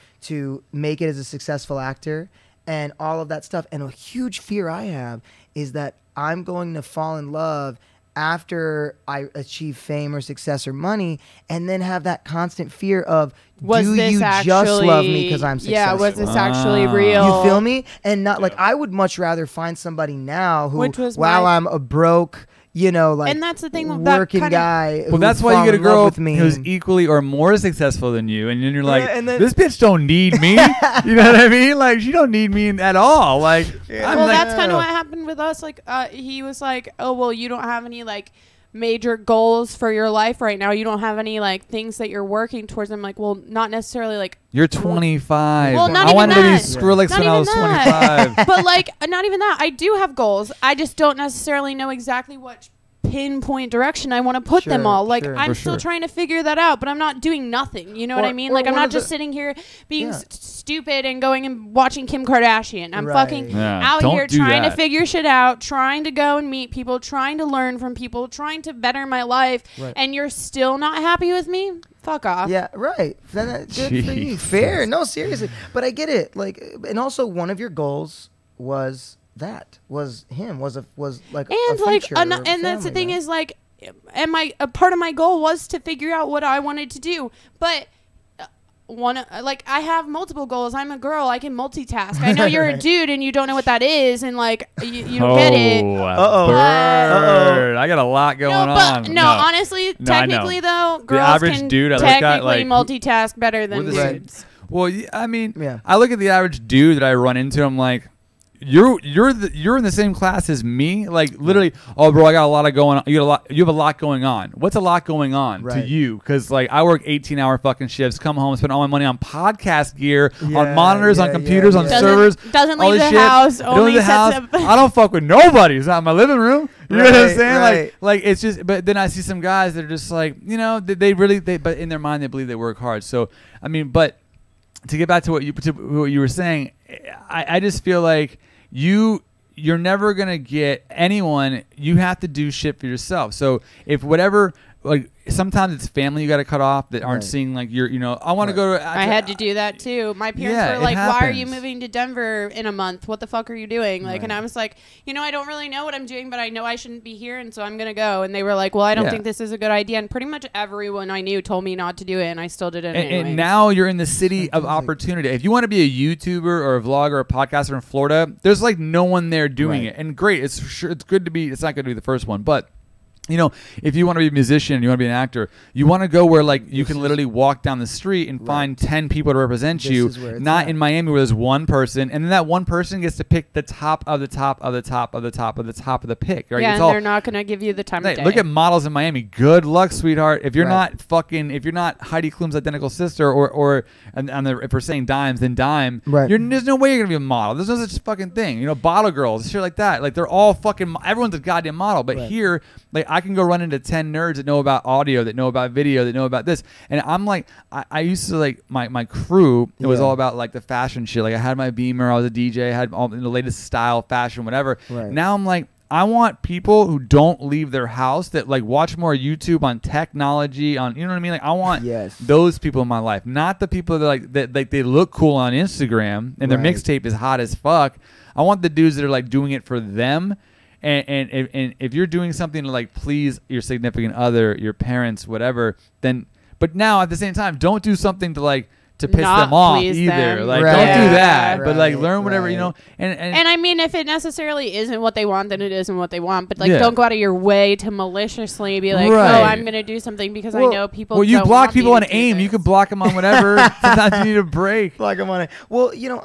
C: make it as a successful actor and all of that stuff. And a huge fear I have is that I'm going to fall in love after I achieve fame or success or money, and then have that constant fear of, do you just love me because I'm successful?
D: Yeah, was this actually real?
C: You feel me? And not like, I would much rather find somebody now who, while I'm a broke, you know, like, and that's the thing with working guy.
B: Well, that's why you get a girl who's equally or more successful than you, and then you're like, this bitch don't need me. You know what I mean? Like, she don't need me at all. Like,
D: well, that's kind of what happened with us. Like, he was like, oh, well, you don't have any like major goals for your life right now? You don't have any like things that you're working towards. I'm like, well, not necessarily like.
B: You're 25.
D: Well, not
B: I
D: even
B: wanted to be
D: that.
B: Skrillex
D: Not
B: when I
D: even
B: was
D: that.
B: 25.
D: But like, not even that. I do have goals. I just don't necessarily know exactly what pinpoint direction I want to put them
C: Sure,
D: all. Like,
C: sure.
D: I'm
B: For
D: still
B: sure.
D: trying to figure that out, but I'm not doing nothing. You know what I mean? Like, I'm
C: one
D: not
C: of
D: just
C: the-
D: sitting here being
C: Yeah.
D: stupid and going and watching Kim Kardashian. I'm
C: Right.
D: fucking
B: Yeah,
D: out
B: don't
D: here
B: do
D: trying to
B: that.
D: figure shit out, trying to go and meet people, trying to learn from people, trying to better my life,
C: Right.
D: and you're still not happy with me? Fuck off.
C: Yeah, right. Good for you.
B: Jesus.
C: Fair. No, seriously. But I get it. Like, and also one of your goals was like
D: And
C: a
D: like
C: future
D: and
C: or
D: that's the
C: family,
D: thing
C: right?
D: is like, and a part of my goal was to figure out what I wanted to do, but like I have multiple goals. I'm a girl. I can multitask. I know you're a
C: Right.
D: dude and you don't know what that is, and like you don't get it.
C: Uh-oh.
B: Bird. I got a lot going
D: No, but
B: on.
D: no, honestly,
B: No, I know.
D: technically though, girls
B: average
D: can
B: dude I look at,
D: technically
B: like,
D: multitask better than
B: we're the same.
D: dudes.
B: Well, I mean,
C: Yeah.
B: I look at the average dude that I run into. I'm like, you're in the same class as me. Like literally, oh bro, I got a lot of going on. You have a lot going on. What's a lot going on to
C: Right.
B: you? Because like I work 18-hour fucking shifts, come home, spend all my money on podcast gear,
C: Yeah,
B: on monitors, on
C: yeah,
B: computers,
C: yeah,
B: on
C: yeah.
B: servers.
D: Doesn't
B: all
D: leave
B: this
D: the
B: shit.
D: house,
B: Don't leave
D: only
B: the house.
D: sets up.
B: I don't fuck with nobody. It's not in my living room. You know what I'm
C: Right,
B: saying?
C: right.
B: Like it's just. But then I see some guys that are just like, you know, they really but in their mind they believe they work hard. So I mean, but to get back to what you were saying, I just feel like you're never gonna get anyone. You have to do shit for yourself. So if whatever, like sometimes it's family you got to cut off that aren't
C: Right.
B: seeing like I want to
C: Right.
B: go to.
D: I had to do that too. My parents
B: Yeah,
D: were
B: it
D: like, "Why are you
B: happens.
D: moving to Denver in a month? What the fuck are you doing?" Like,
C: Right.
D: and I was like, I don't really know what I'm doing, but I know I shouldn't be here, and so I'm gonna go. And they were like, "Well, I don't
B: Yeah.
D: think this is a good idea." And pretty much everyone I knew told me not to do it, and I still did it anyway.
B: And now you're in the city of
C: Like-
B: opportunity. If you want to be a YouTuber or a vlogger or a podcaster in Florida, there's like no one there doing
C: Right.
B: it. And great, it's good to be. It's not going to be the first one, but. You know, if you want to be a musician, you want to be an actor, you want to go where like you can literally walk down the street and find 10 people to represent
C: This
B: you,
C: is where it's
B: not
C: at.
B: in Miami where there's one person, and then that one person gets to pick the top of the top of the top of the top of the top of the pick. Right?
D: yeah,
B: It's
D: and
B: all,
D: they're not gonna give you the time
B: Hey,
D: of day.
B: look at models in Miami. Good luck, sweetheart. If you're
C: Right.
B: if you're not Heidi Klum's identical sister, if we're saying dimes, then dime.
C: Right.
B: There's no way you're gonna be a model. There's no such fucking thing. You know, bottle girls, shit like that. Like they're all fucking. Everyone's a goddamn model. But
C: Right.
B: here, like I can go run into 10 nerds that know about audio, that know about video, that know about this, and I'm like, I used to like my crew. It was
C: Yeah.
B: all about like the fashion shit. Like I had my Beamer. I was a DJ. I had all the latest style, fashion, whatever.
C: Right.
B: Now I'm like. I want people who don't leave their house, that like watch more YouTube on technology, on, you know what I mean? Like I want
C: Yes.
B: those people in my life, not the people that like they look cool on Instagram and their
C: Right.
B: mixtape is hot as fuck. I want the dudes that are like doing it for them. And if you're doing something to like please your significant other, your parents, whatever, then but now at the same time, don't do something to like to piss
D: Not
B: them off
D: please
B: either.
D: them.
B: Like
C: Right.
B: don't do
D: Yeah.
B: that. But like
C: Right,
B: learn whatever, you
C: right.
B: know.
D: And I mean, if it necessarily isn't what they want, then it isn't what they want. But like,
B: Yeah.
D: don't go out of your way to maliciously be like,
B: Right.
D: "Oh, I'm gonna do something because I
C: Well-
D: know people."
B: Well, you
D: don't
B: block
D: want me
B: people
D: to
B: on
D: do
B: AIM. You
D: this."
B: could block them on whatever. Sometimes you need a break.
C: Like I'm on it. Well, you know,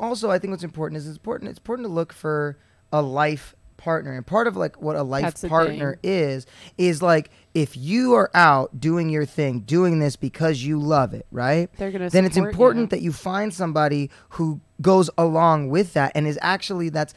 C: also I think what's important is it's important to look for a life partner, and part of like what a life
D: That's the
C: partner is like if you are out doing your thing, doing this because you love it, right?
D: They're gonna
C: then it's
D: support
C: important
D: you.
C: that you find somebody who goes along with that and is actually that's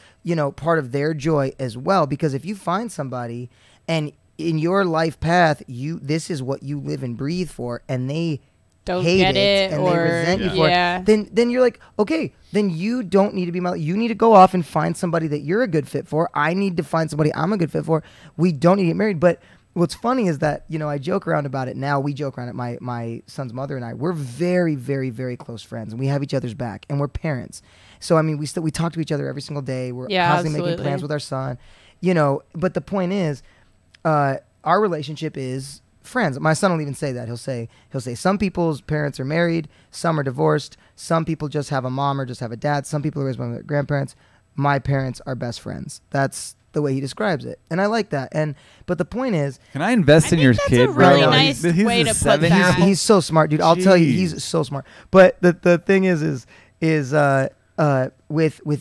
C: part of their joy as well. Because if you find somebody and in your life path this is what you live and breathe for, and they
D: Don't
C: hate
D: get it,
C: and
D: or
C: they resent you for
D: yeah.
C: it, then you're like, okay, then you don't need to be you need to go off and find somebody that you're a good fit for. I need to find somebody I'm a good fit for. We don't need to get married. But what's funny is that I joke around about it now. We joke around it. My son's mother and I, we're very, very, very close friends, and we have each other's back, and we're parents. So I mean, we talk to each other every single day. We're
D: Yeah,
C: constantly making
D: absolutely.
C: plans with our son, But the point is, our relationship is friends. My son will even say that. He'll say some people's parents are married, some are divorced, some people just have a mom or just have a dad, some people are raised by their grandparents. My parents are best friends. That's the way he describes it, and I like that. But the point is,
B: Can I invest in your
D: that's
B: kid,
D: a
B: bro?
C: really
D: nice
B: He's
D: way
B: a
D: to put
B: 7-year-old.
D: that.
C: he's so smart, dude. I'll tell you,
B: Jeez.
C: he's so smart. But the thing is with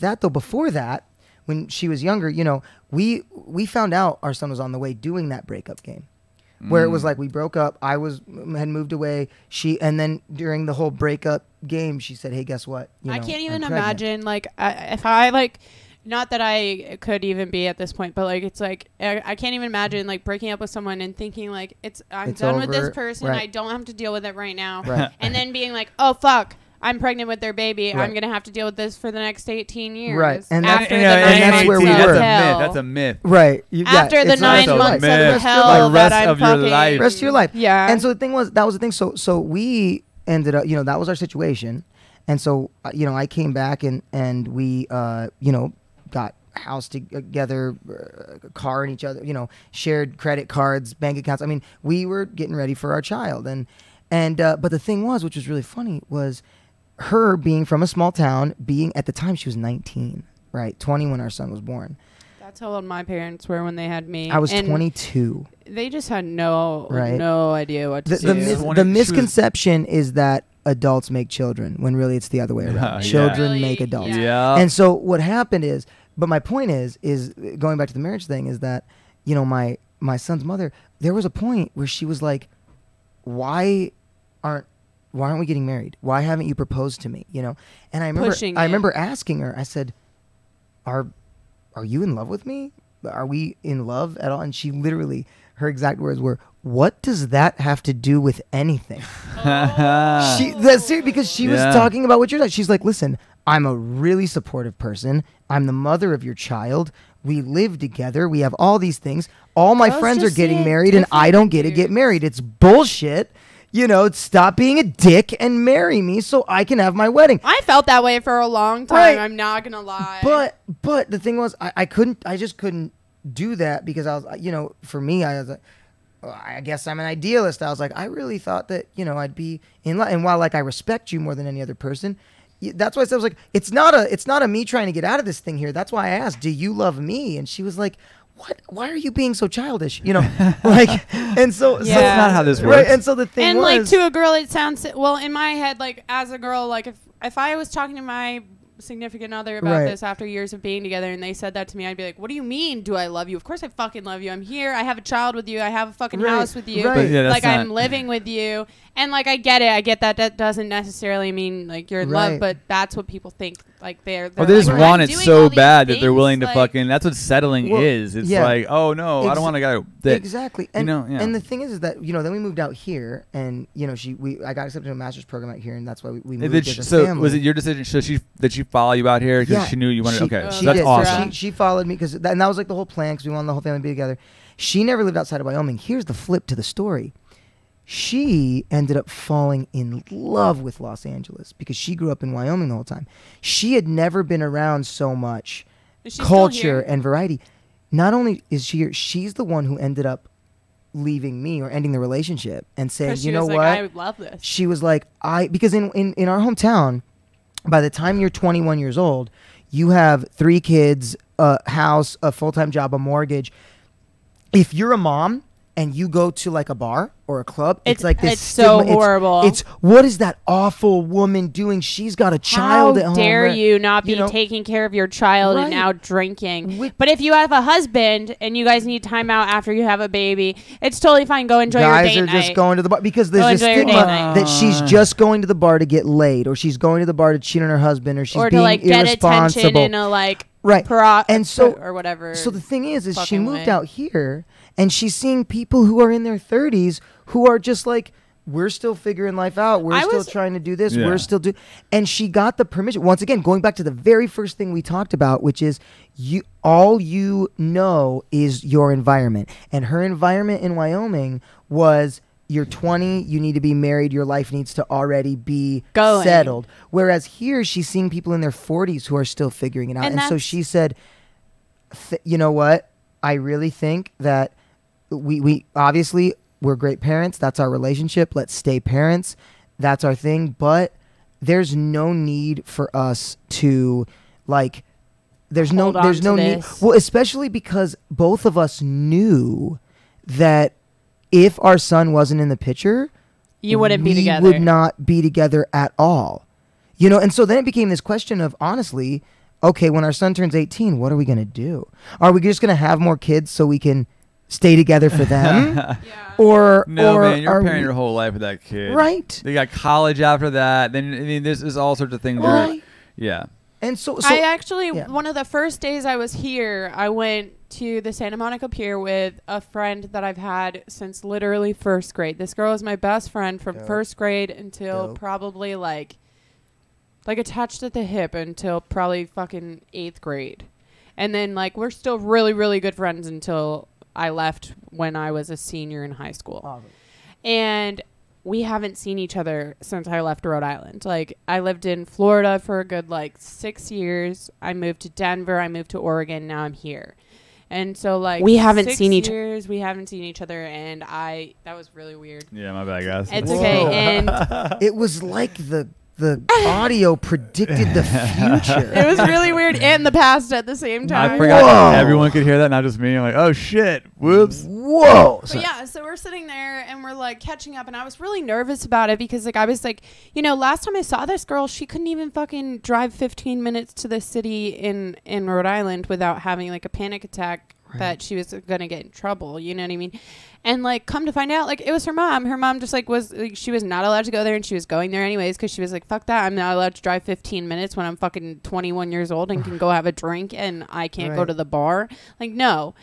C: that though, before that, when she was younger, you know, we found out our son was on the way doing that breakup game. Where it was like we broke up, had moved away. And then during the whole breakup game, she said, "Hey, guess what? You know,
D: I can't even
C: I'm pregnant."
D: imagine like if I like, not that I could even be at this point, but like it's like I can't even imagine like breaking up with someone and thinking like I'm
C: It's
D: done with this
C: over.
D: person.
C: Right.
D: I don't have to deal with it right now.
C: Right.
D: And then being like, oh fuck, I'm pregnant with their baby.
C: Right.
D: I'm gonna have to deal with this for the next 18 years.
C: Right. And that-
D: after
C: and
D: the 9
C: that's
D: months
C: where we
D: of
C: were.
D: hell.
B: That's a myth.
C: Right.
D: After the
C: it's not-
D: 9
C: it's a
D: months
C: life.
D: of
B: Rest
D: hell
B: of
D: that I'm
B: your
D: fucking.
B: life.
C: Rest of your life.
D: Yeah.
C: And so the thing was, that was the thing. So we ended up, you know, that was our situation. And so, you know, I came back and we, you know, got house together, car in each other, you know, shared credit cards, bank accounts. I mean, we were getting ready for our child. But the thing was, which was really funny, was her being from a small town, being at the time she was 19, right? 20 when our son was born.
D: That's how old my parents were when they had me.
C: I was
D: And
C: 22.
D: They just had no
C: Right.
D: idea what to
C: The,
D: do.
C: the misconception is that adults make children, when really it's the other way around.
B: Yeah.
C: Children
D: Really?
C: make adults.
D: Yeah.
C: And so what happened is, but my point is going back to the marriage thing, is that, you know, my son's mother, there was a point where she was like, why aren't we getting married? Why haven't you proposed to me? You know? And I
D: Pushing
C: remember
D: it.
C: asking her, I said, are you in love with me? Are we in love at all? And she literally, her exact words were, "What does that have to do with anything?" That's serious, because she was talking about what you're like. She's like, "Listen, I'm a really supportive person. I'm the mother of your child. We live together. We have all these things. All my
D: Girls
C: friends are
D: just see
C: getting
D: it
C: married, and I don't get to
D: differently,
C: get married. It's bullshit. You know, stop being a dick and marry me so I can have my wedding."
D: I felt that way for a long time.
C: Right.
D: I'm not gonna lie.
C: But the thing was, I just couldn't do that, because I was, you know, for me, I was like, well, I guess I'm an idealist. I was like, I really thought that, you know, I'd be in love. And while like I respect you more than any other person, that's why I said, I was like, it's not a me trying to get out of this thing here. That's why I asked, do you love me? And she was like, what? Why are you being so childish? You know, like, and so
D: Yeah.
B: That's not how this works.
C: right. And so the thing
D: and
C: was,
D: like to a girl, it sounds well in my head. Like as a girl, like if I was talking to my significant other about
C: Right.
D: this after years of being together and they said that to me, I'd be like, what do you mean, do I love you? Of course I fucking love you. I'm here. I have a child with you. I have a fucking
C: Right.
D: house with you.
C: Right. But
B: yeah, that's
D: like
B: not-
D: I'm living with you. And like I get it. I get that that doesn't necessarily mean like you're in
C: Right.
D: love, but that's what people think. Like they're
B: Or they just
D: like,
B: want
D: I'm
B: it
D: doing
B: so
D: all these
B: bad that they're
D: things,
B: willing to
D: like-
B: fucking. That's what settling
C: Well,
B: is. It's
C: yeah.
B: like, oh no, I don't want a guy that.
C: Exactly. And,
B: you know, yeah.
C: and the thing is that, you know, then we moved out here, and, you know, I got accepted to a master's program out here, and that's why we moved
B: Did
C: as
B: she,
C: a
B: so
C: family.
B: was it your decision? So did she follow you out here because
C: Yeah,
B: she knew you wanted? Okay,
C: She
B: that's
C: did.
B: awesome.
C: So she followed me, and that was like the whole plan, because we wanted the whole family to be together. She never lived outside of Wyoming. Here's the flip to the story. She ended up falling in love with Los Angeles because she grew up in Wyoming the whole time. She had never been around so much
D: Is she still
C: culture
D: here?
C: and variety. Not only is she here, she's the one who ended up leaving me or ending the relationship and saying,
D: 'Cause
C: you
D: she
C: know
D: was
C: what?
D: like, I love this.
C: She was like, because in our hometown, by the time you're 21 years old, you have 3 kids, a house, a full-time job, a mortgage. If you're a mom and you go to like a bar or a club, it's like this
D: it's so
C: stigma.
D: horrible.
C: It's what is that awful woman doing? She's got a child
D: How
C: at home.
D: dare
C: right?
D: you not be
C: You know?
D: taking care of your child
C: Right.
D: and out drinking?
C: With-
D: But if you have a husband and you guys need time out after you have a baby, it's totally fine. Go enjoy your
C: Guys
D: date
C: are just
D: night.
C: going to the bar because there's
D: Go
C: this
D: enjoy your
C: stigma
D: date night.
C: that she's just going to the bar to get laid, or she's going to the bar to cheat on her husband, or she's
D: or
C: being
D: to like get attention
C: irresponsible.
D: in a like
C: Right. And so
D: or whatever.
C: So the thing is she
D: fucking
C: moved
D: way.
C: out here, and she's seeing people who are in their 30s who are just like, we're still figuring life out. We're
D: I
C: still
D: was-
C: trying to do this.
B: Yeah.
C: We're still and she got the permission. Once again, going back to the very first thing we talked about, which is all you know is your environment. And her environment in Wyoming was, you're 20, you need to be married, your life needs to already be
D: Going.
C: settled. Whereas here, she's seeing people in their 40s who are still figuring it out.
D: And
C: And so
D: that's-
C: she said, you know what? I really think that we obviously, we're great parents. That's our relationship. Let's stay parents. That's our thing. But there's no need for us to like, there's
D: Hold
C: no
D: on to
C: need.
D: this.
C: Well, especially because both of us knew that if our son wasn't in the picture,
D: you wouldn't be
C: we
D: together.
C: would not be together at all. You know, and so then it became this question of, honestly, okay, when our son turns 18, what are we going to do? Are we just going to have more kids so we can stay together for them?
D: Yeah.
C: Or
B: man, you're
C: are
B: parent
C: we-
B: your whole life with that kid.
C: Right.
B: They got college after that. Then I mean, there's all sorts of things. Where,
C: Right.
B: yeah.
C: And so
D: I actually,
C: yeah.
D: one of the first days I was here, I went to the Santa Monica Pier with a friend that I've had since literally first grade. This girl is my best friend from
C: Dope.
D: first grade until
C: Dope.
D: probably like attached at the hip until probably fucking 8th grade. And then like we're still really, really good friends until I left when I was a senior in high school.
C: Awesome.
D: And we haven't seen each other since I left Rhode Island. Like, I lived in Florida for a good, 6 years. I moved to Denver. I moved to Oregon. Now I'm here. And so, we haven't seen each other. We haven't seen each other, and that was really weird.
B: Yeah, my bad, guys.
D: It's
C: Whoa.
D: okay. And
C: it was like the audio predicted the future.
D: it was really weird and the past at the same time.
B: I forgot
C: Whoa.
B: everyone could hear that, not just me. I'm like, oh shit, whoops.
C: Whoa.
D: But yeah, so we're sitting there and we're catching up, and I was really nervous about it because I was last time I saw this girl, she couldn't even fucking drive 15 minutes to the city in Rhode Island without having a panic attack that she was gonna get in trouble. You know what I mean? And come to find out, it was her mom. Her mom just she was not allowed to go there, and she was going there anyways because she was like, fuck that, I'm not allowed to drive 15 minutes when I'm fucking 21 years old and can go have a drink and I can't go to the bar. No.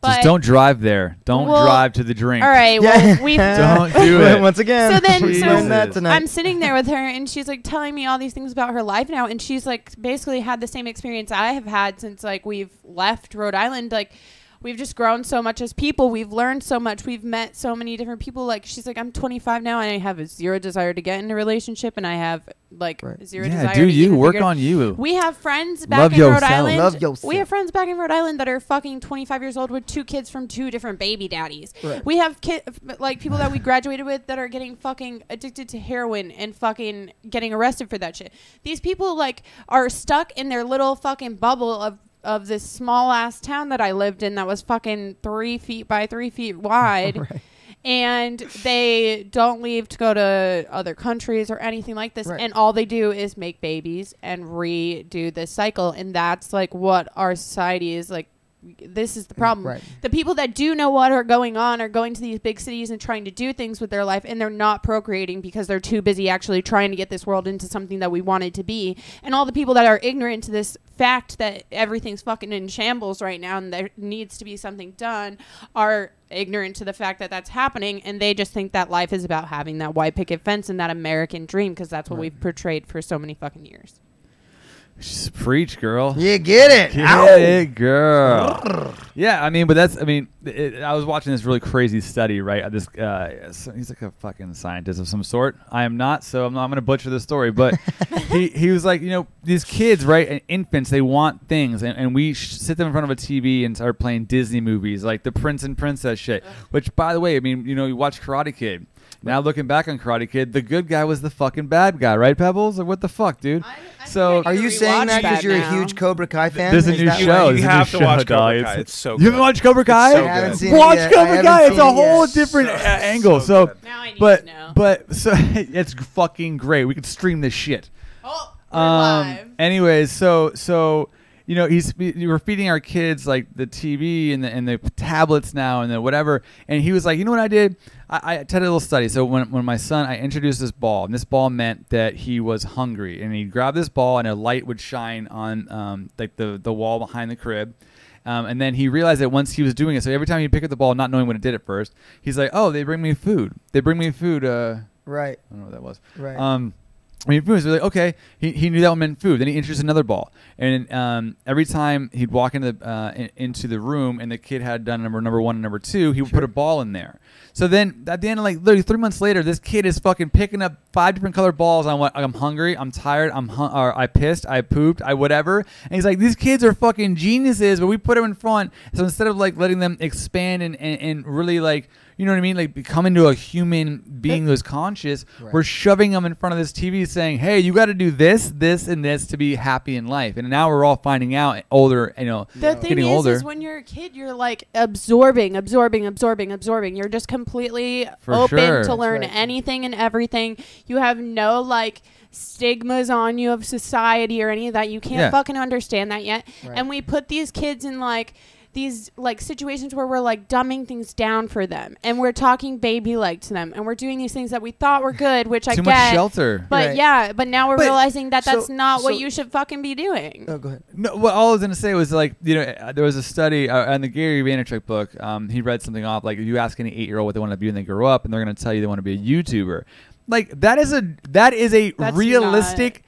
D: But
B: Just don't drive there. Don't drive to the drink.
D: All right.
C: Yeah.
D: Well, we
B: Don't do it.
C: Once again.
D: So then,
C: we
D: so
C: learned that tonight.
D: I'm sitting there with her, and she's telling me all these things about her life now, and she's basically had the same experience I have had since we've left Rhode Island. We've just grown so much as people. We've learned so much. We've met so many different people. She's I'm 25 now, and I have zero desire to get in a relationship, and I have zero desire.
B: Yeah, do
D: to
B: you
D: even
B: work
D: figure-
B: on you?
D: We have friends back
B: Love
D: in Rhode
B: yourself.
D: Island.
C: Love yourself.
D: We have friends back in Rhode Island that are fucking 25 years old with 2 kids from 2 different baby daddies.
C: Right.
D: We have people that we graduated with that are getting fucking addicted to heroin and fucking getting arrested for that shit. These people are stuck in their little fucking bubble of this small ass town that I lived in that was fucking 3 feet by 3 feet wide.
C: Right.
D: And they don't leave to go to other countries or anything like this.
C: Right.
D: And all they do is make babies and redo this cycle. And that's what our society is this is the problem.
C: Right.
D: The people that do know what are going on are going to these big cities and trying to do things with their life, and they're not procreating because they're too busy actually trying to get this world into something that we want it to be. And all the people that are ignorant to this fact that everything's fucking in shambles right now and there needs to be something done are ignorant to the fact that that's happening, and they just think that life is about having that white picket fence and that American dream because that's what we've portrayed for so many fucking years.
B: Just preach, girl.
C: You get it.
B: Get
C: Ow.
B: it, girl. Yeah, I was watching this really crazy study, right? This he's a fucking scientist of some sort. I am not, so I'm going to butcher the story. But he was these kids, right, and infants, they want things, and we sit them in front of a TV and start playing Disney movies, like the Prince and Princess shit. Which, by the way, you watch Karate Kid. Now looking back on Karate Kid, the good guy was the fucking bad guy, right, Pebbles? Like, what the fuck, dude?
D: So
C: Are you saying that because you're a huge Cobra Kai fan?
B: There's a
C: Is
B: new
C: that
B: show.
C: why-
A: You
B: There's a
A: have
B: new
A: to watch
B: show,
A: Cobra
B: dog.
A: Kai. It's so
B: You
A: good.
B: haven't watched Cobra Kai?
A: so
C: I haven't
A: good.
C: seen it
B: Watch
C: yet. I
B: Cobra
C: haven't
B: Kai. It's
C: seen
B: a
C: it yet.
B: whole different angle.
A: so
B: So,
A: good.
D: Now I need
B: but
D: to know.
B: so it's fucking great. We could stream this shit.
D: Oh, we're live.
B: Anyways, so we're feeding our kids the TV and the tablets now and the whatever, and he was like, you know what I did? I did a little study. So when my son, I introduced this ball, and this ball meant that he was hungry, and he'd grab this ball and a light would shine on the wall behind the crib. And then he realized that once he was doing it, so every time he'd pick up the ball, not knowing what it did at first, he's like, oh, they bring me food. They bring me food.
C: Right.
B: I don't know what that was.
C: Right.
B: I mean, food. So like, okay, he knew that one meant food. Then he introduced another ball, and every time he'd walk into the room, and the kid had done number 1 and number 2, he would put a ball in there. So then at the end of literally 3 months later, this kid is fucking picking up 5 different colored balls. I'm hungry, I'm tired, or I pissed, I pooped, I whatever. And he's like, these kids are fucking geniuses, but we put them in front. So instead of letting them expand and really you know what I mean, like become into a human being who's conscious.
C: Right.
B: We're shoving them in front of this TV saying, hey, you got to do this, this, and this to be happy in life. And now we're all finding out older, you know,
D: The thing
B: getting
D: is,
B: older.
D: is when you're a kid, you're like absorbing. You're just completely
B: For
D: open
B: sure.
D: to learn
C: That's right.
D: anything and everything. You have no like stigmas on you of society or any of that. You can't fucking understand that yet.
C: Right.
D: And we put these kids in like these like situations where we're like dumbing things down for them, and we're talking baby like to them, and we're doing these things that we thought were good, which I
B: Too
D: get.
B: much shelter.
D: But
C: Right.
D: yeah, but now we're
C: But-
D: realizing that that's
C: so-
D: not what
C: so-
D: you should fucking be doing.
C: Oh, go ahead.
B: No, what all I was gonna say was like, you know, there was a study on the Gary Vaynerchuk book. He read something off like, if you ask any 8-year-old what they want to be when they grow up, and they're gonna tell you they want to be a YouTuber. Like that is a
D: That's
B: realistic.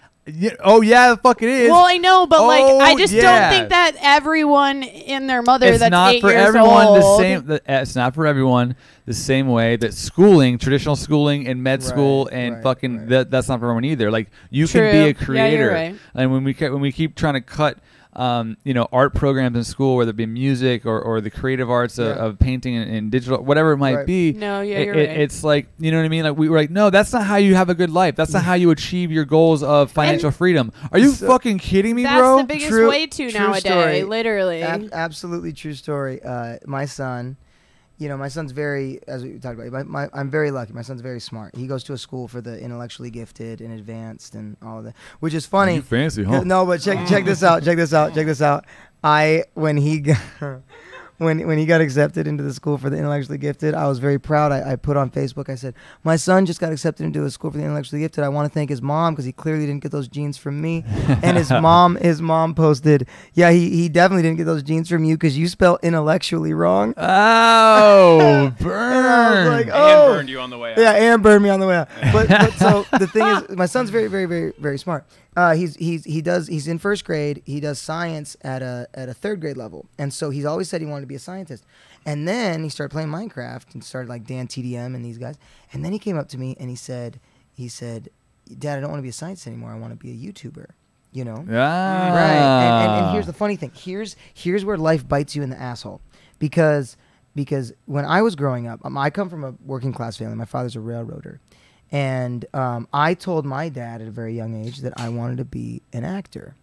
B: Oh yeah, the fuck it is.
D: Well, I know, but like, I
B: Oh,
D: just
B: yeah.
D: don't think that everyone and their mother
B: It's
D: that's
B: not
D: 8
B: for
D: years
B: everyone
D: old.
B: the same. It's not for everyone the same way that schooling, traditional schooling, and med
C: Right,
B: school, and
C: right,
B: fucking
C: right.
B: that's not for everyone either. Like you
D: True.
B: can be a
D: Yeah,
B: creator,
D: you're right.
B: and when we keep trying to cut. You know, art programs in school, whether it be music or the creative arts of painting and digital, whatever it might
C: Right.
B: be.
D: No, yeah, you're right.
B: It's like, you know what I mean? Like we were like, no, that's not how you have a good life. That's not how you achieve your goals of financial freedom. Are you
C: So-
B: fucking kidding me,
D: That's
B: bro?
D: the biggest
C: True-
D: way to
C: true
D: nowadays,
C: story.
D: literally.
C: Absolutely true story. My son, you know, my son's very, as we talked about, I'm very lucky. My son's very smart. He goes to a school for the intellectually gifted and advanced and all of that, which is funny.
B: You fancy, huh?
C: No, but check this out. Check this out. When he got, when he got accepted into the school for the intellectually gifted, I was very proud. I put on Facebook, I said, my son just got accepted into a school for the intellectually gifted. I want to thank his mom because he clearly didn't get those genes from me. And his mom posted, yeah, he definitely didn't get those genes from you because you spell intellectually wrong.
B: Oh, burn.
C: And I was like,
A: And
C: oh.
A: burned you on the way out.
C: Yeah, and burned me on the way out. But so the thing is, my son's very, very, very, very smart. He's in first grade. He does science at a third grade level, and so he's always said he wanted to be a scientist. And then he started playing Minecraft and started like Dan TDM and these guys. And then he came up to me and he said, Dad, I don't want to be a scientist anymore. I want to be a YouTuber. You know.
B: Ah.
C: Right. And here's the funny thing. Here's where life bites you in the asshole, because when I was growing up, I come from a working class family. My father's a railroader, and I told my dad at a very young age that I wanted to be an actor.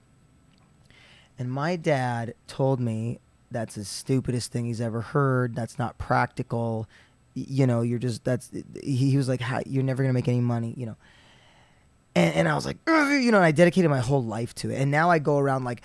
C: And my dad told me, that's the stupidest thing he's ever heard. That's not practical. You know, he was like, you're never gonna make any money. You know. And I was like, you know, and I dedicated my whole life to it. And now I go around like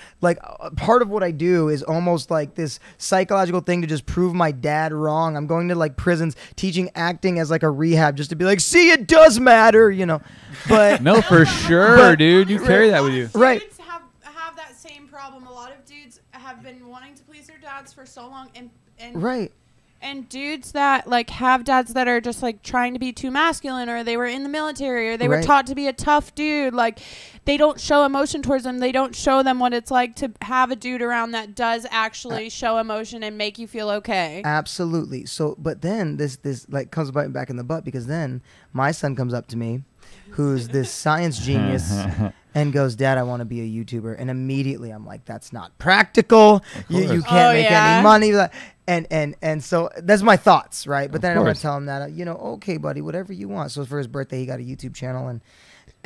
C: part of what I do is almost like this psychological thing to just prove my dad wrong. I'm going to like prisons teaching acting as like a rehab just to be like, see, it does matter, you know. But
B: No, for sure,
C: But-
B: dude. You carry that with you.
C: Right.
D: Dudes have that same problem. A lot of dudes have been wanting to please their dads for so long, and
C: right.
D: And dudes that like have dads that are just like trying to be too masculine, or they were in the military, or they were
C: Right.
D: taught to be a tough dude. Like they don't show emotion towards them. They don't show them what it's like to have a dude around that does actually show emotion and make you feel okay.
C: Absolutely. So, but then this like comes biting back in the butt, because then my son comes up to me, who's this science genius, and goes, Dad, I want to be a YouTuber. And immediately I'm like, that's not practical. You
B: course.
C: can't make
D: yeah.
C: any money. And so that's my thoughts, right? But then I don't want
B: course.
C: to tell him that, you know, okay, buddy, whatever you want. So for his birthday, he got a YouTube channel.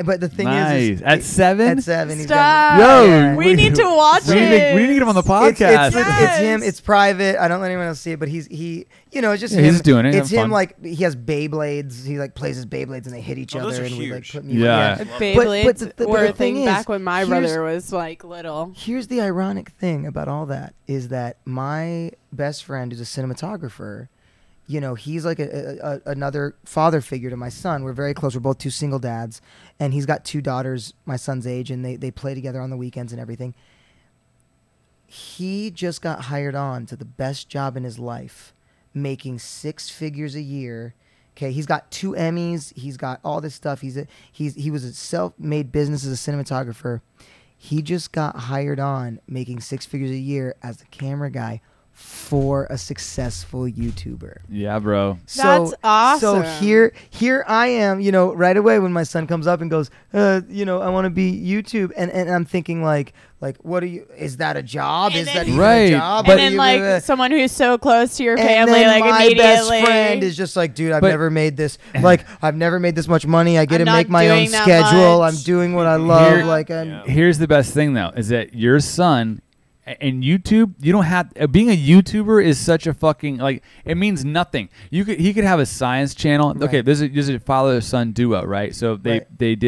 C: But the thing is
B: At 7?
C: at 7, he's
D: Stop.
C: got
B: Yo,
D: We need to watch
B: we need
D: it.
B: we need to get him on the podcast.
C: It's him. It's private. I don't let anyone else see it. But he, you know, it's just
B: Yeah,
C: him.
B: he's just doing it.
C: It's
B: Having
C: him.
B: fun.
C: Like he has Beyblades. He like plays his Beyblades and they hit each
A: Oh,
C: other.
A: those are
C: and we like
A: huge.
C: put music.
B: Yeah.
D: Beyblades
C: but
D: were
C: the
D: a thing
C: thing is,
D: back when my
C: here's-
D: brother was like little.
C: Here's the ironic thing about all that is that my best friend is a cinematographer. You know, he's like another father figure to my son. We're very close. We're both two single dads. And he's got 2 daughters my son's age, and they play together on the weekends and everything. He just got hired on to the best job in his life, making 6 figures a year. Okay, he's got 2 Emmys. He's got all this stuff. He was a self-made business as a cinematographer. He just got hired on making 6 figures a year as the camera guy for a successful YouTuber.
B: Yeah, bro.
D: That's awesome.
C: So here I am, right away when my son comes up and goes, I want to be YouTube, and I'm thinking like, what are you? Is that a job?
D: And
C: is
D: then-
C: that even
B: Right.
C: a job?
D: And then like someone who's so close to your
C: and
D: family,
C: then
D: like
C: my
D: immediately.
C: best friend is just like, dude, I've
B: But-
C: never made this. Like, I've never made this much money. I get
D: I'm
C: to
D: not
C: make my own
D: doing that
C: schedule.
D: much.
C: I'm doing what I love.
B: Here-
C: like,
A: Yeah.
B: Here's the best thing though, is that your son and YouTube, you don't have being a YouTuber is such a fucking like it means nothing. He could have a science channel.
C: Right.
B: Okay, there's a father son duo, right? So they
C: Right.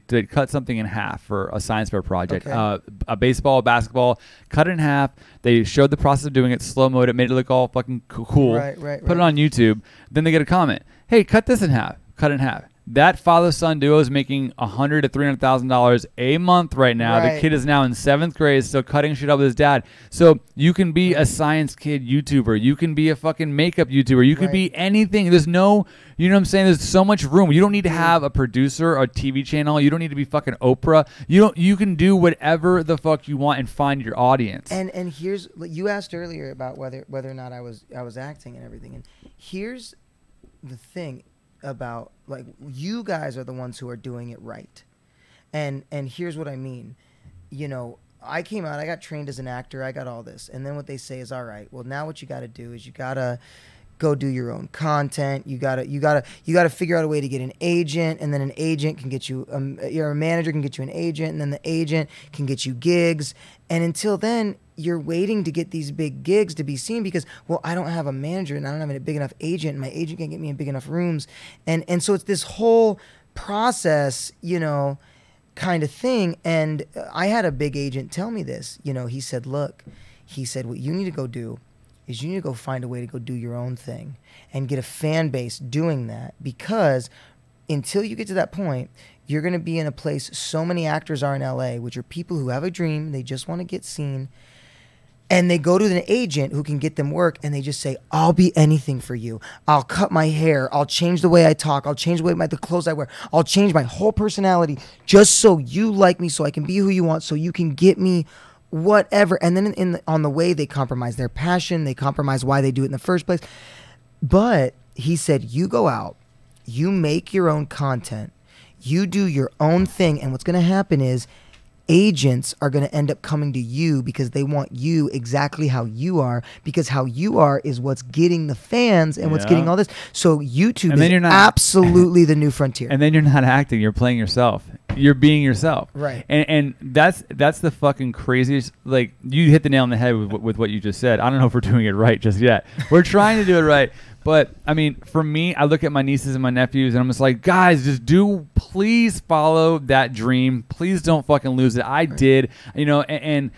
B: they cut something in half for a science fair project.
C: Okay.
B: A baseball, basketball, cut it in half. They showed the process of doing it, slow mode it, made it look all fucking cool.
C: Right.
B: Put it on YouTube. Then they get a comment. Hey, cut this in half. Cut it in half. That father-son duo is making $100,000 to $300,000 a month right now.
C: Right.
B: The kid is now in 7th grade, still cutting shit up with his dad. So you can be a science kid YouTuber. You can be a fucking makeup YouTuber. You could
C: Right.
B: be anything. There's no, you know what I'm saying? There's so much room. You don't need to have a producer or a TV channel. You don't need to be fucking Oprah. You can do whatever the fuck you want and find your audience.
C: And here's, you asked earlier about whether or not I was acting and everything, and here's the thing about, like, you guys are the ones who are doing it right, and here's what I mean. I came out, I got trained as an actor, I got all this, and then what they say is, all right, well, now what you got to do is you got to go do your own content. You gotta figure out a way to get an agent, and then an agent can get you a manager can get you an agent, and then the agent can get you gigs. And until then, you're waiting to get these big gigs to be seen because, well, I don't have a manager and I don't have a big enough agent, and my agent can't get me in big enough rooms, and so it's this whole process, kind of thing. And I had a big agent tell me this. He said, look, what you need to go do is you need to go find a way to go do your own thing and get a fan base doing that, because until you get to that point, you're going to be in a place so many actors are in LA, which are people who have a dream, they just want to get seen, and they go to an agent who can get them work, and they just say, I'll be anything for you. I'll cut my hair. I'll change the way I talk. I'll change the clothes I wear. I'll change my whole personality just so you like me, so I can be who you want, so you can get me whatever. And then on the way, they compromise their passion. They compromise why they do it in the first place. But he said, you go out, you make your own content, you do your own thing, and what's going to happen is agents are going to end up coming to you because they want you exactly how you are, because how you are is what's getting the fans and what's getting all this. So YouTube
B: And then
C: is
B: you're not-
C: absolutely the new frontier.
B: And then you're not acting, you're playing yourself. You're being yourself.
C: Right.
B: And that's the fucking craziest, like, you hit the nail on the head with what you just said. I don't know if we're doing it right just yet. We're trying to do it right. But I mean, for me, I look at my nieces and my nephews and I'm just like, guys, please follow that dream. Please don't fucking lose it. I did, and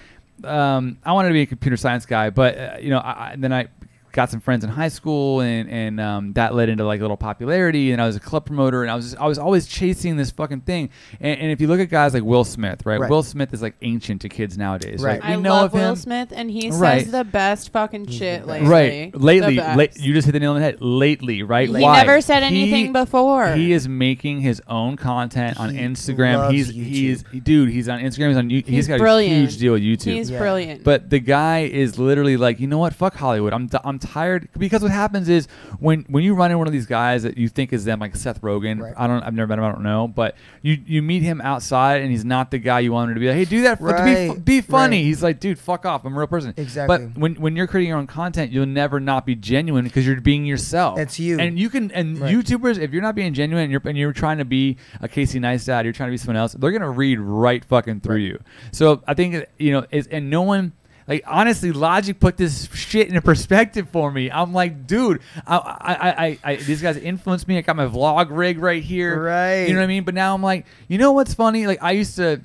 B: I wanted to be a computer science guy, but then I got some friends in high school, and that led into like a little popularity, and I was a club promoter, and I was always chasing this fucking thing. And if you look at guys like Will Smith, right? Will Smith is like ancient to kids nowadays.
C: Right.
B: We
D: I
B: know
D: love
B: of him.
D: Will Smith, and he
B: Right.
D: says the best fucking shit lately.
B: Right.
D: The
B: Lately,
D: best.
B: you just hit the nail on the head. Lately, right?
D: He
B: Why?
D: never said anything before.
B: He is making his own content on
C: He
B: Instagram.
C: loves
B: He's on Instagram. He's got
D: brilliant.
B: a huge deal with YouTube.
D: He's
C: Yeah.
D: brilliant.
B: But the guy is literally like, you know what? Fuck Hollywood. I'm tired, because what happens is when you run in one of these guys that you think is them, like Seth Rogen.
C: Right.
B: I've never met him. I don't know, but you meet him outside and he's not the guy you want him to be. Like, hey, do that to
C: Right.
B: be funny.
C: Right.
B: He's like, dude, fuck off. I'm a real person.
C: Exactly.
B: But when you're creating your own content, you'll never not be genuine because you're being yourself.
C: That's you.
B: And you can
C: Right.
B: YouTubers, if you're not being genuine and you're trying to be a Casey Neistat, you're trying to be someone else, they're gonna read right fucking through you. So I think and no one. Like, honestly, Logic put this shit into perspective for me. I'm like, dude, I these guys influenced me. I got my vlog rig right here.
C: Right.
B: You know what I mean? But now I'm like, you know what's funny? Like, I used to,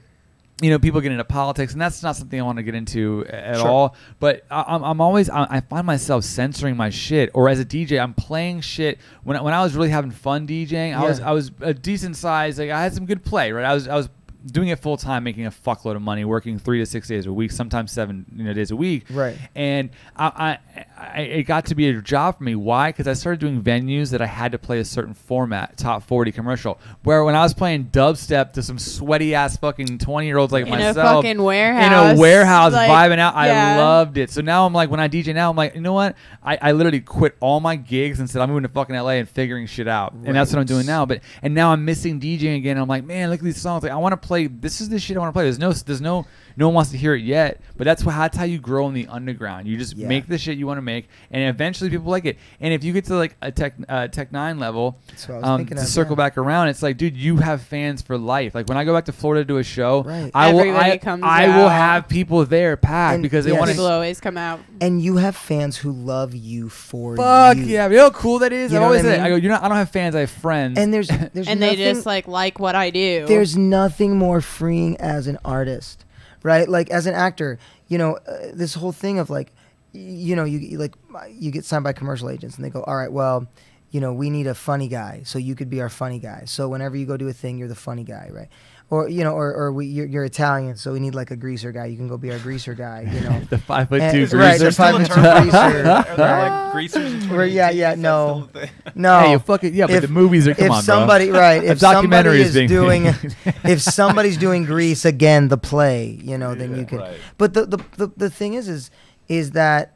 B: people get into politics, and that's not something I want to get into at
C: Sure.
B: all. But I'm always, I find myself censoring my shit. Or as a DJ, I'm playing shit. When I was really having fun DJing, I was a decent size. Like, I had some good play, right? I was doing it full time, making a fuckload of money, working 3 to 6 days a week, sometimes 7 days a week.
C: Right.
B: And it got to be a job for me. Why? Because I started doing venues that I had to play a certain format, top 40 commercial. Where when I was playing dubstep to some sweaty ass fucking 20-year-olds like myself,
D: in a fucking warehouse,
B: in a warehouse,
D: like,
B: vibing out,
D: yeah.
B: I loved it. So now I'm like, when I DJ now, I'm like, you know what? I literally quit all my gigs and said I'm moving to fucking LA and figuring shit out. Right. And that's what I'm doing now. And now I'm missing DJing again. I'm like, man, look at these songs. Like, I want to play. This is the shit I want to play. No one wants to hear it yet, but that's how you grow in the underground. You just make the shit you want to make, and eventually people like it. And if you get to like a Tech 9 level, to circle back around, it's like, dude, you have fans for life. Like when I go back to Florida to do a show, I will have people there packed because they want to.
D: People always come out,
C: and you have fans who love you for
B: fuck
C: you.
B: Yeah, you know how cool that is.
C: You
B: I
C: know
B: always
C: what I
B: say,
C: mean?
B: I go, I don't have fans, I have friends.
C: And there's
D: and
C: nothing,
D: they just like what I do.
C: There's nothing more freeing as an artist. Right, like as an actor, this whole thing of like, you get signed by commercial agents, and they go, all right, well, we need a funny guy, so you could be our funny guy. So whenever you go do a thing, you're the funny guy, right? Or you're Italian, so we need like a greaser guy. You can go be our greaser guy,
B: The 5'2" greaser.
C: Right, the 5'2" greaser.
A: Are there like greasers in 2018?
C: No.
B: Hey, you fucking but the movies are come on, bro.
C: If somebody is doing, if somebody's doing Grease again, the play, then you can. Right. But the thing is that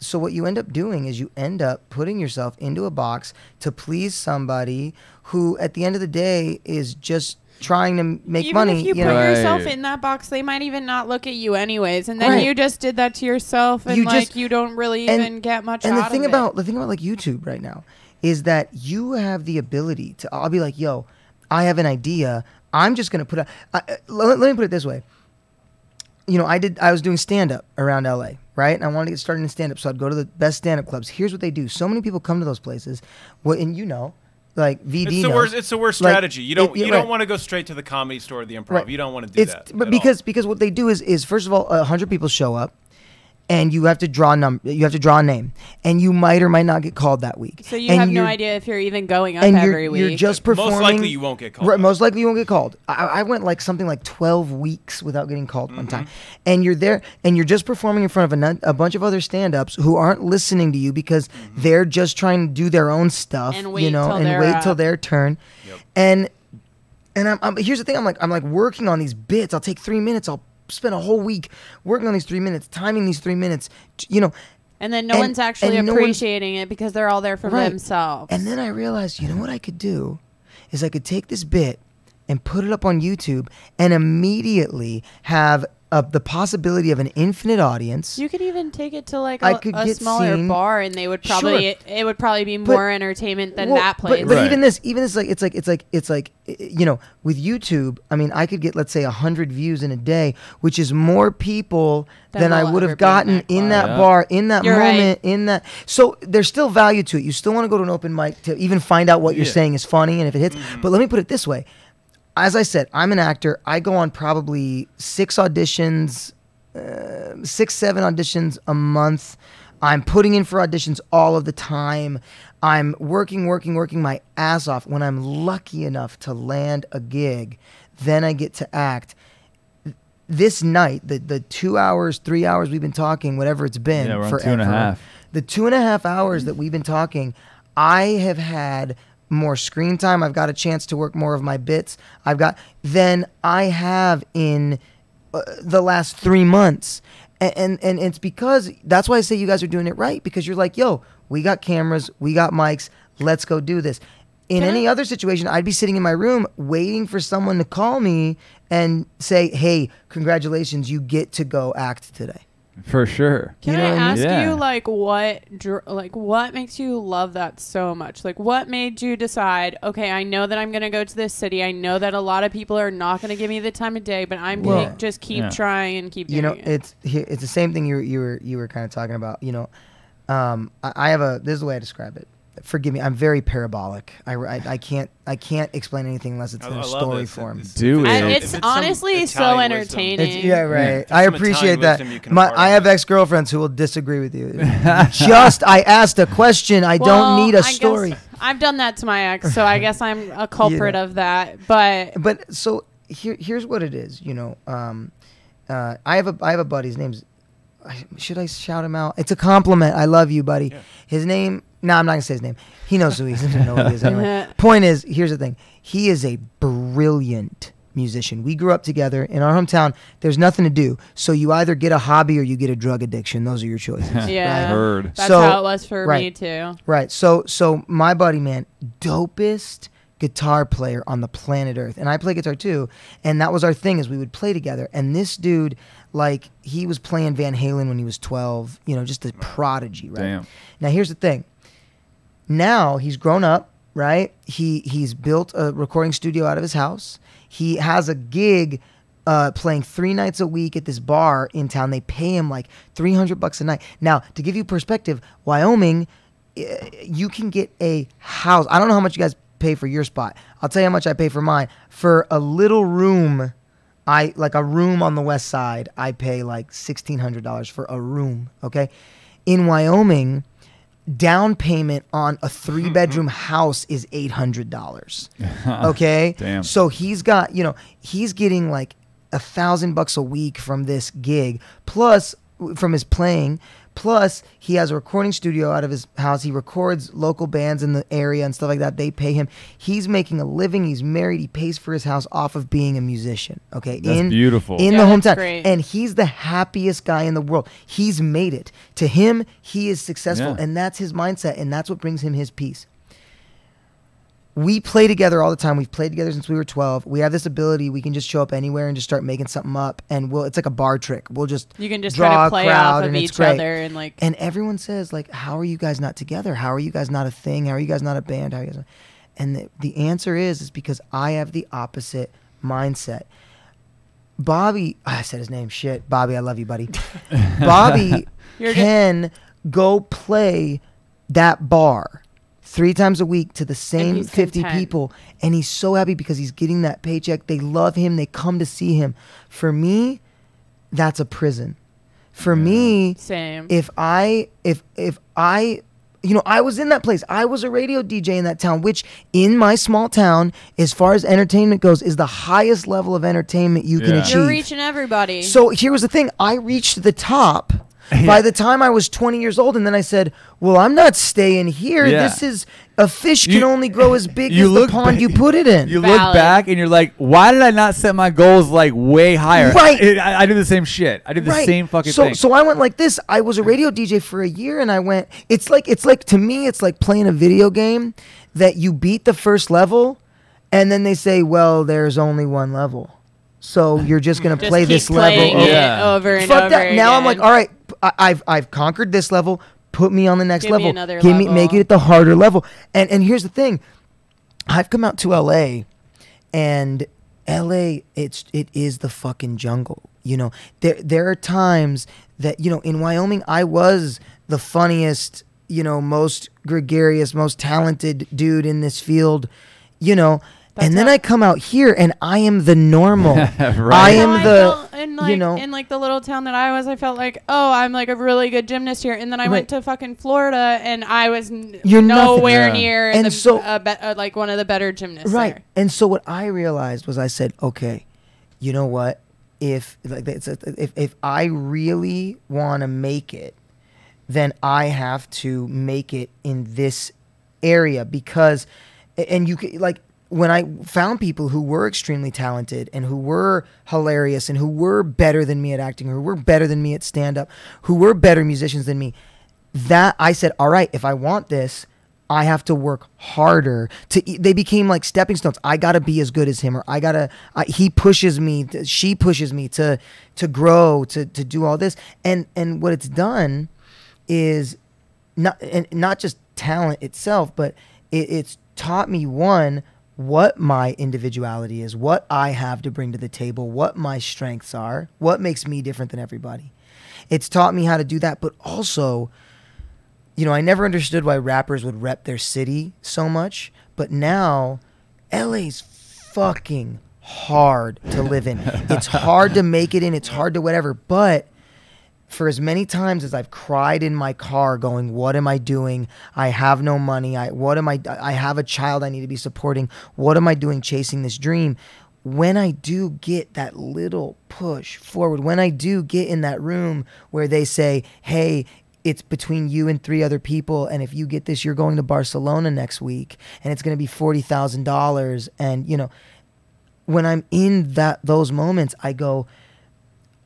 C: so what you end up doing is you end up putting yourself into a box to please somebody who, at the end of the day, is just trying to make money.
D: Even if you put yourself in that box, they might even not look at you anyways, and then you just did that to yourself, and you don't really even get much out of it.
C: And the thing about like YouTube right now is that you have the ability to. I'll be like, yo, I have an idea. I'm just gonna put a. Let me put it this way. I was doing stand up around LA, right? And I wanted to get started in stand up, so I'd go to the best stand up clubs. Here's what they do. So many people come to those places, like VD
A: it's the worst strategy. You don't want to go straight to the Comedy Store or the Improv. Right. You don't want to do that.
C: But because what they do is first of all, 100 people show up, and you have to draw a name, and you might or might not get called that week.
D: So you have no idea if you're even going up every week.
C: You're just performing.
A: Most likely you won't get called.
C: Right, most likely you won't get called. I went like something like 12 weeks without getting called one time. And you're there, and you're just performing in front of a bunch of other stand-ups who aren't listening to you because they're just trying to do their own stuff,
D: and wait till
C: their turn.
A: Yep.
C: And here's the thing. I'm like working on these bits. I'll take 3 minutes. I'll spend a whole week working on these 3 minutes, timing these 3 minutes,
D: and then no one's actually appreciating it because they're all there for themselves.
C: And then I realized, what I could do is I could take this bit and put it up on YouTube and immediately have the possibility of an infinite audience.
D: You could even take it to like a smaller bar, and they would probably it would probably be more entertainment than that place.
C: But even this it's like with YouTube, I mean, I could get, let's say, 100 views in a day, which is more people than I would have gotten in that bar, in that moment, in that. So there's still value to it. You still want to go to an open mic to even find out what you're saying is funny and if it hits. But let me put it this way. As I said, I'm an actor. I go on probably 6, 7 auditions a month. I'm putting in for auditions all of the time. I'm working my ass off. When I'm lucky enough to land a gig, then I get to act. This night, the 2 hours, 3 hours we've been talking, whatever it's been,
B: we're on
C: forever.
B: 2.5.
C: The 2.5 hours that we've been talking, I have had more screen time. I've got a chance to work more of my bits. Than I have in the last 3 months. And it's because, that's why I say you guys are doing it right, because you're like, yo, we got cameras, we got mics, let's go do this. In any other situation, I'd be sitting in my room waiting for someone to call me and say, hey, congratulations, you get to go act today.
B: For sure.
D: Can I ask you, what makes you love that so much? Like, what made you decide, okay, I know that I'm going to go to this city. I know that a lot of people are not going to give me the time of day, but I'm going to just keep trying and keep doing it.
C: It's the same thing you were kind of talking about. I have this is the way I describe it. Forgive me, I'm very parabolic. I can't explain anything unless it's in a story form.
D: It's honestly so entertaining.
C: I appreciate that. I have ex-girlfriends who will disagree with you. I asked a question. I don't need a story.
D: I've done that to my ex, so I guess I'm a culprit of that. But
C: so here's what it is. I have a buddy. His name's. Should I shout him out? It's a compliment. I love you, buddy.
A: Yeah.
C: His name. No, I'm not gonna say his name. He knows who he is. He doesn't know who he is anyway. Point is, here's the thing. He is a brilliant musician. We grew up together in our hometown. There's nothing to do, so you either get a hobby or you get a drug addiction. Those are your choices.
D: Yeah,
C: right?
B: Heard.
D: That's
C: So-
D: how it was for
C: right.
D: me too.
C: Right. So my buddy, man, dopest guitar player on the planet Earth. And I play guitar too. And that was our thing, is we would play together. And this dude, like, he was playing Van Halen when he was 12, just a prodigy, right?
B: Damn.
C: Now here's the thing. Now he's grown up, right? He's built a recording studio out of his house. He has a gig playing 3 nights a week at this bar in town. They pay him like $300 a night. Now, to give you perspective, Wyoming, you can get a house. I don't know how much you guys pay for your spot. I'll tell you how much I pay for mine. For a little room, like a room on the west side, I pay like $1,600 for a room, okay? In Wyoming, down payment on a 3-bedroom house is $800. Okay?
B: Damn.
C: So he's got, he's getting like $1,000 a week from this gig, plus from his playing, plus he has a recording studio out of his house. He records local bands in the area and stuff like that. They pay him. He's making a living. He's married. He pays for his house off of being a musician. Okay?
B: That's beautiful.
C: In
D: Yeah,
C: the
D: that's
C: hometown.
D: great.
C: And he's the happiest guy in the world. He's made it. To him, he is successful,
B: Yeah.
C: and that's his mindset, and that's what brings him his peace. We play together all the time. We've played together since we were 12. We have this ability. We can just show up anywhere and just start making something up, and it's like a bar trick. We'll just
D: You can just
C: draw
D: kind
C: a
D: of play
C: crowd,
D: off of
C: and it's
D: each
C: great.
D: other and like.
C: And everyone says, like, how are you guys not together? How are you guys not a thing? How are you guys not a band? How are you guys not? And the answer is because I have the opposite mindset. Bobby, I said his name. Shit. Bobby, I love you, buddy. Bobby can go play that bar 3 times a week to the same
D: he's
C: 50
D: content.
C: people. And he's so happy because he's getting that paycheck. They love him. They come to see him. For me, that's a prison. For me,
D: Same.
C: if I was in that place. I was a radio DJ in that town, which in my small town, as far as entertainment goes, is the highest level of entertainment you can
B: Yeah.
C: achieve.
D: You're reaching everybody.
C: So here was the thing. I reached the top by the time I was 20 years old, and then I said, well, I'm not staying here.
B: Yeah.
C: This is a fish
B: You-
C: can only grow as big
B: you
C: as the
B: look
C: pond
B: ba-
C: you put it in.
B: You look
D: Valid.
B: back and you're like, why did I not set my goals like way higher?
C: Right.
B: I did the same shit. I did the same fucking thing.
C: So I went like this. I was a radio DJ for a year, and I went. It's like to me, it's like playing a video game that you beat the first level, and then they say, well, there's only one level, so you're just gonna
D: Just
C: play
D: keep
C: this
D: playing
C: level.
D: it
B: Yeah.
D: over and
C: Fuck
D: over
C: that. Now I'm like,
D: again.
C: all right, I've conquered this level. Put me on the next
D: Give me
C: level.
D: another
C: Make
D: level.
C: it at the harder level. And here's the thing. I've come out to LA, and LA, it is the fucking jungle. There are times that in Wyoming I was the funniest, most gregarious, most talented dude in this field, and then
D: how-
C: I come out here and I am the normal.
B: Right.
C: I am
D: I
C: the
D: felt in like the little town that I was, I felt like, oh, I'm like a really good gymnast here, and then I went
C: Right.
D: to fucking Florida, and I was
C: You're nothing.
D: nowhere
B: Yeah.
D: near
C: And so-
D: like one of the better gymnasts.
C: Right.
D: there.
C: And so what I realized was I said, okay, you know what? If I really want to make it, then I have to make it in this area because, and you could like, when I found people who were extremely talented and who were hilarious and who were better than me at acting, who were better than me at stand-up, who were better musicians than me, that I said, all right, if I want this, I have to work harder. They became like stepping stones. I gotta be as good as him, or he pushes me, she pushes me to grow, to do all this. And what it's done is not just talent itself, but it's taught me, one, what my individuality is, what I have to bring to the table, what my strengths are, what makes me different than everybody. It's taught me how to do that, but also, I never understood why rappers would rep their city so much, but now LA's fucking hard to live in. It's hard to make it in, it's hard to whatever, but for as many times as I've cried in my car going, what am I doing? I have no money. I have a child I need to be supporting. What am I doing chasing this dream? when I do get that little push forward, when I do get in that room where they say, hey, it's between you and 3 other people, and if you get this, you're going to Barcelona next week, and it's going to be $40,000, and you know, when I'm in those moments, I go,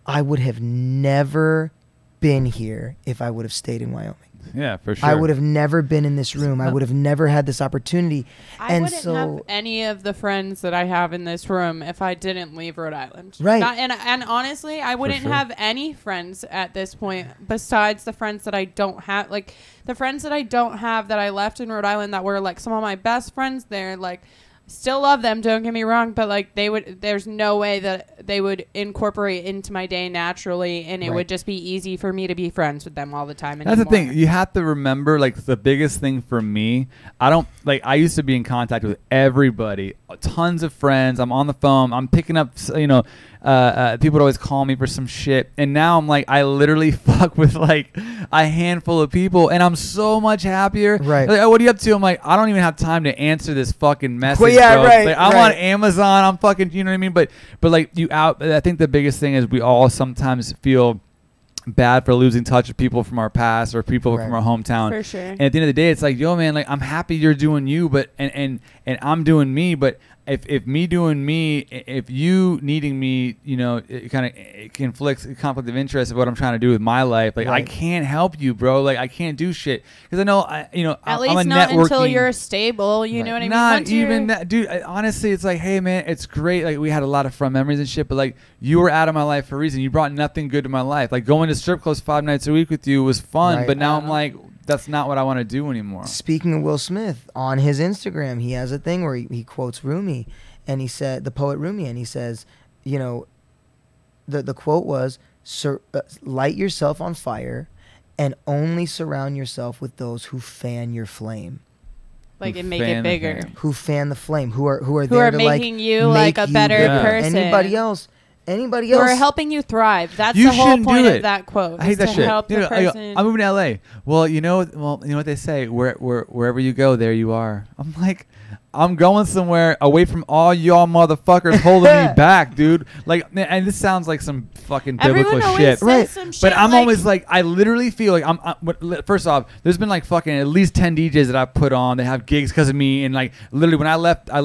C: I would have never been here if I would have stayed in Wyoming.
B: Yeah, for sure.
C: I would have never been in this room. I would have never had this opportunity.
D: I wouldn't have any of the friends that I have in this room if I didn't leave Rhode Island.
C: Right.
D: And honestly, I wouldn't have any friends at this point besides the friends that I don't have. Like, the friends that I don't have that I left in Rhode Island that were, like, some of my best friends there, like, still love them, don't get me wrong, but like there's no way that they would incorporate into my day naturally, and it would just be easy for me to be friends with them all the time anymore.
B: That's the thing. You have to remember, like, the biggest thing for me, I used to be in contact with everybody, tons of friends. I'm on the phone. I'm picking up, people would always call me for some shit. And now I'm like, I literally fuck with like a handful of people, and I'm so much happier.
C: Right.
B: Like, oh, what are you up to? I'm like, I don't even have time to answer this fucking message.
C: Well, yeah,
B: bro.
C: right.
B: Like, I'm on Amazon. I'm fucking, you know what I mean? But like I think the biggest thing is we all sometimes feel bad for losing touch with people from our past or people from our hometown.
D: For sure.
B: And at the end of the day, it's like, yo, man, like, I'm happy you're doing you, but and I'm doing me, but if me doing me, if you needing me, you know, it kind of conflicts conflict of interest of what I'm trying to do with my life. Like, I can't help you, bro. Like, I can't do shit because I know,
D: at least not until you're stable. You know what I mean?
B: Not even that, dude. Honestly, it's like, hey, man, it's great. Like, we had a lot of fun memories and shit, but like, you were out of my life for a reason. You brought nothing good to my life. Like, going to strip clubs 5 nights a week with you was fun, but now I'm like, that's not what I want to do anymore.
C: Speaking of Will Smith, on his Instagram, he has a thing where he quotes Rumi, and he said, the poet Rumi, and he says, you know, the quote was, light yourself on fire and only surround yourself with those who fan your flame.
D: Like, and make it bigger.
C: Who fan the flame, who are there to
D: making you like a better person.
C: Anybody else.
D: Who are helping you thrive. That's the whole point of that quote.
B: I hate that shit.
D: Help the person.
B: I'm moving to LA. Well, you know what they say. Wherever you go, there you are. I'm like, I'm going somewhere away from all y'all motherfuckers holding me back, dude. Like, and this sounds like some fucking biblical shit,
D: right? Some shit,
B: but I'm always like, I literally feel like first off, there's been like fucking at least 10 DJs that I've put on that have gigs because of me, and like literally when I left my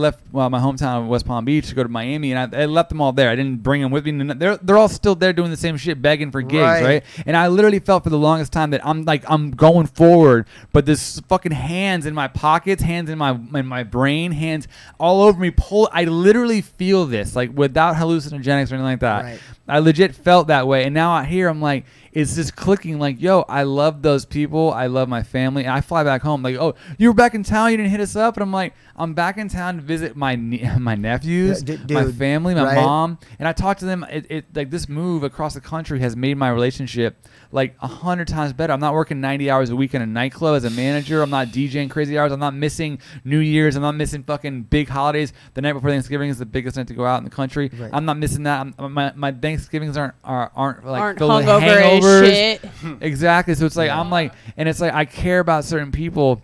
B: hometown of West Palm Beach to go to Miami, and I left them all there. I didn't bring them with me. They're all still there doing the same shit, begging for gigs, right? And I literally felt for the longest time that I'm going forward, but this fucking hands in my pockets, hands in my brain, hands all over me. I literally feel this, like, without hallucinogenics or anything like that. Right. I legit felt that way, and now out here I'm like, it's just clicking. Like, yo, I love those people. I love my family, and I fly back home. Like, oh, you were back in town. You didn't hit us up, and I'm like, I'm back in town to visit my nephews, my family, my mom, and I talked to them. Like, this move across the country has made my relationship like 100 times better. I'm not working 90 hours a week in a nightclub as a manager. I'm not DJing crazy hours. I'm not missing New Year's. I'm not missing fucking big holidays. The night before Thanksgiving is the biggest night to go out in the country. Right. I'm not missing that. My Thanksgivings aren't filled with hangovers. Shit. Exactly. So it's like, I'm like, and it's like, I care about certain people,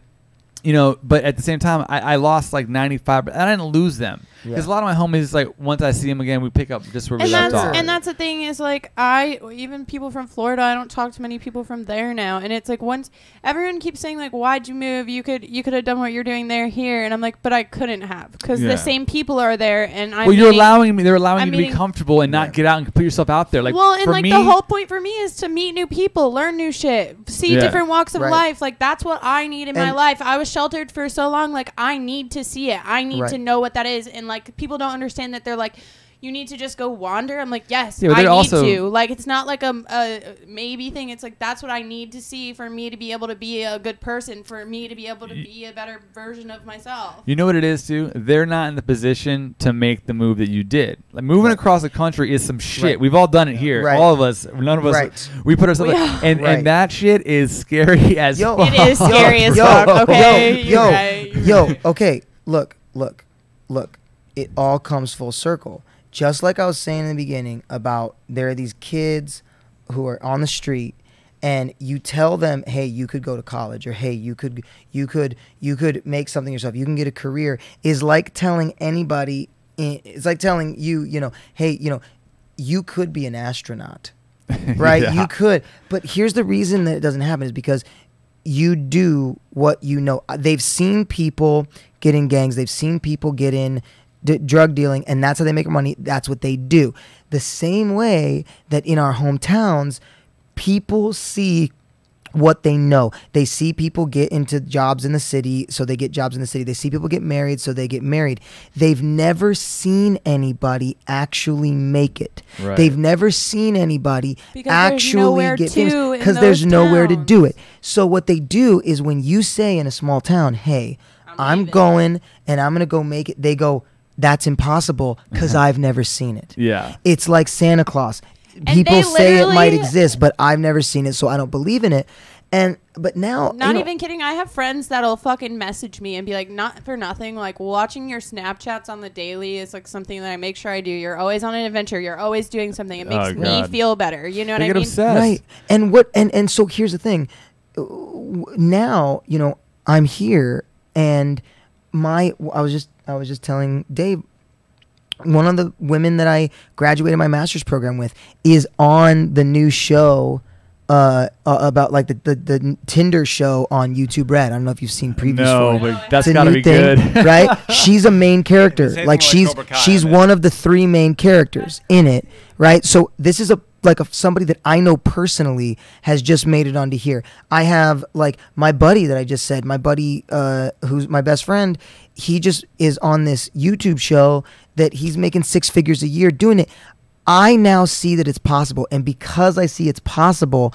B: you know, but at the same time, I lost like 95, and I didn't lose them. Because a lot of my homies, like, once I see them again, we pick up just where we left off.
D: And that's the thing is, like, even people from Florida, I don't talk to many people from there now. And it's like, once everyone keeps saying, like, why'd you move? You could have done what you're doing there here. And I'm like, but I couldn't have, because the same people are there. And
B: they're allowing you to be comfortable and not get out and put yourself out there. Like,
D: well, and like, the whole point for me is to meet new people, learn new shit, see different walks of life. Like, that's what I need in my life. I was sheltered for so long. Like, I need to see it. I need to know what that is. And like, people don't understand that. They're like, you need to just go wander. I'm like, yes, I need to. Like, it's not like a maybe thing. It's like, that's what I need to see for me to be able to be a good person, for me to be able to be a better version of myself.
B: You know what it is, too? They're not in the position to make the move that you did. Like, moving across the country is some shit. We've all done it here. All of us. None of us. We put ourselves... And that shit is scary as fuck.
D: It is scary as fuck. Okay.
C: Okay. Look. It all comes full circle. Just like I was saying in the beginning about there are these kids who are on the street, and you tell them, hey, you could go to college, or hey, you could make something yourself. You can get a career, is like telling anybody it's like telling you, hey, you could be an astronaut, right?
B: Yeah.
C: You could. But here's the reason that it doesn't happen is because you do what you know. They've seen people get in gangs. They've seen people get in drug dealing, and that's how they make money. That's what they do. The same way that in our hometowns, people see what they know. They see people get into jobs in the city, so they get jobs in the city. They see people get married, so they get married. They've never seen anybody actually make it.
B: Right.
C: They've never seen anybody
D: Because
C: actually
D: there's
C: get famous
D: nowhere to in
C: because there's
D: those
C: nowhere to do
D: towns.
C: it. So what they do is when you say in a small town, hey, I'm
D: leaving.
C: going and I'm going to go make it, they go, that's impossible because I've never seen it.
B: Yeah.
C: It's like Santa Claus. People
D: they
C: say it might
D: literally-
C: exist, but I've never seen it, so I don't believe in it. But now,
D: Not even kidding. I have friends that'll fucking message me and be like, not for nothing, like watching your Snapchats on the daily is like something that I make sure I do. You're always on an adventure. You're always doing something. It makes
B: Oh,
D: me
B: God.
D: feel better. You know what
B: They
D: I
B: get
D: mean?
B: obsessed.
C: right? And so here's the thing. Now, I'm here, and I was just telling Dave. One of the women that I graduated my master's program with is on the new show about like the Tinder show on YouTube Red. I don't know if you've seen previews
B: No,
C: for it.
B: but that's
C: It's a
B: got to
C: new
B: be
C: thing,
B: good.
C: right? She's a main character.
A: It's anything
C: Like
A: like
C: she's
A: Cobra Kai,
C: she's
A: I bet.
C: one of the 3 main characters in it, right? So this is somebody that I know personally has just made it onto here. I have like my buddy that I just said, my buddy who's my best friend, he just is on this YouTube show that he's making 6 figures a year doing it. I now see that it's possible, and because I see it's possible,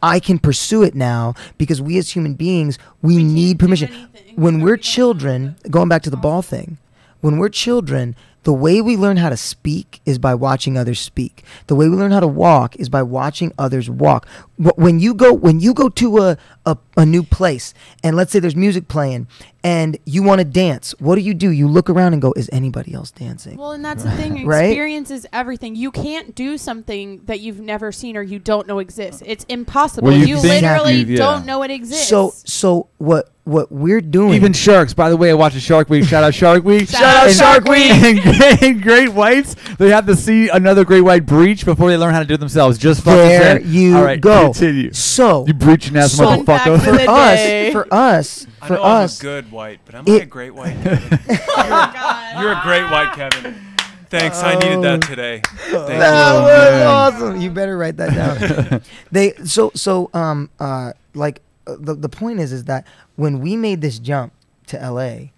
C: I can pursue it now because we as human beings, we need
D: can't do
C: permission.
D: anything
C: When
D: without
C: we're
D: people
C: children, going back to the ball thing, when we're children, the way we learn how to speak is by watching others speak. The way we learn how to walk is by watching others walk. When you go to a new place, and let's say there's music playing, and you want to dance, what do? You look around and go, is anybody else dancing?
D: Well, and that's the thing.
C: Right?
D: Experience is everything. You can't do something that you've never seen or you don't know exists. It's impossible.
B: Well,
D: you
B: think
D: literally
B: yeah.
D: don't know it exists.
C: So what we're doing?
B: Even sharks. By the way, I watched Shark Week. Shout out Shark Week.
D: Shout out Shark Week.
B: And great whites, they have to see another great white breach before they learn how to do it themselves. Just fucking
C: there
B: say,
C: you
B: all right,
C: go.
B: Continue.
C: So
B: You breaching ass
C: So-
D: Fun fact of
B: motherfucker.
D: the day.
C: for us,
A: I know I'm a good white, but am I a
C: It-
A: great white, Kevin?
D: Oh, God.
A: You're a great white, Kevin. Thanks, I needed that today. Thank
C: that
A: you.
C: was
B: man.
C: awesome. You better write that down. The point is that when we made this jump to LA,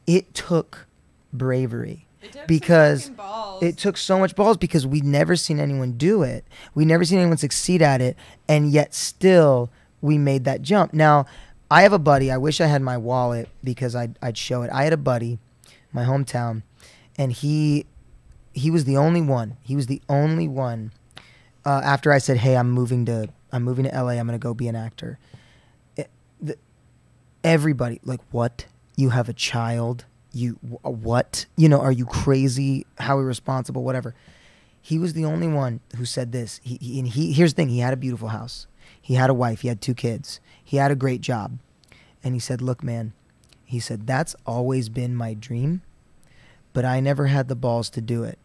C: it took bravery.
D: It took some
C: Because
D: fucking balls.
C: it took so much balls because we'd never seen anyone do it. We'd never seen anyone succeed at it, and yet still we made that jump. Now, I have a buddy. I wish I had my wallet because I'd show it. I had a buddy, my hometown, and he was the only one. He was the only one. After I said, "Hey, I'm moving to LA. I'm gonna go be an actor." Everybody like, what? You have a child? What? Are you crazy? How irresponsible? Whatever. He was the only one who said this. Here's the thing. He had a beautiful house. He had a wife. He had 2 kids. He had a great job. And he said, look, man, he said, that's always been my dream, but I never had the balls to do it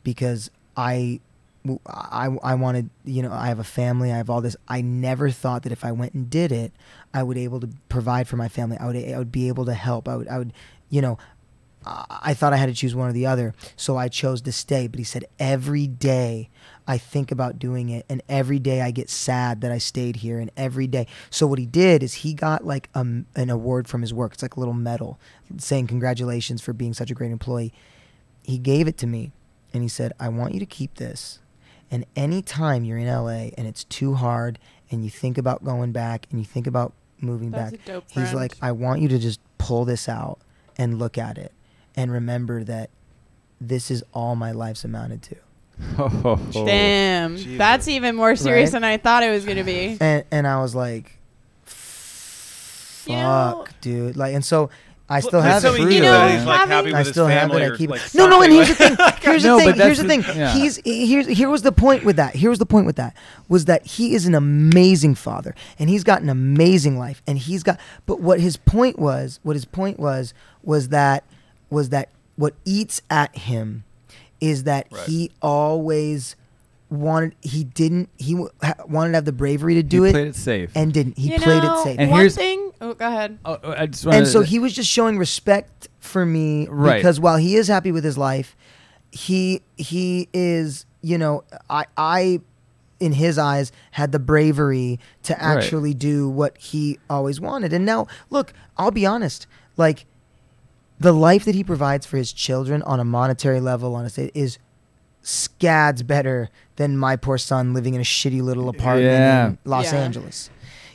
C: because I wanted, I have a family. I have all this. I never thought that if I went and did it, I would be able to provide for my family. I would be able to help. I would, I thought I had to choose one or the other. So I chose to stay. But he said, every day I think about doing it. And every day I get sad that I stayed here. And every day. So what he did is he got like an award from his work. It's like a little medal saying congratulations for being such a great employee. He gave it to me. And he said, I want you to keep this. And anytime you're in LA and it's too hard and you think about going back and you think about moving
D: That's
C: back,
D: a dope
C: he's
D: friend.
C: like, I want you to just pull this out and look at it and remember that this is all my life's amounted to.
D: Damn.
A: Jesus.
D: That's even more serious
C: Right?
D: than I thought it was going to be.
C: And I was like, fuck,
D: You know-
C: dude. Like, and so I still
A: But
C: have
A: so
C: it.
A: he
D: You
A: is
D: know,
A: that he's like
D: having-
A: happy with
C: I
A: his
C: still have
A: family
C: it. I
A: or
C: keep
A: like
C: it. No, and here's the
A: something
C: thing.
A: like-
C: Here's
B: No,
C: the
B: but
C: thing. Here's the
B: that's
C: thing.
B: the-
C: Here was the point with that. Here was the point with that. Was that he is an amazing father and he's got an amazing life and he's got. But what his point was that what eats at him is that he always wanted to have the bravery to do
B: he
C: it.
B: Played it safe
C: And didn't. He played it safe.
B: And
D: one
B: here's
D: thing. Oh, go ahead.
B: I just
C: And so he was just showing respect for me because while he is happy with his life, he is, you know, I in his eyes had the bravery to actually do what he always wanted. And now, look, I'll be honest, like the life that he provides for his children on a monetary level, on a state, is scads better than my poor son living in a shitty little apartment in Los Angeles,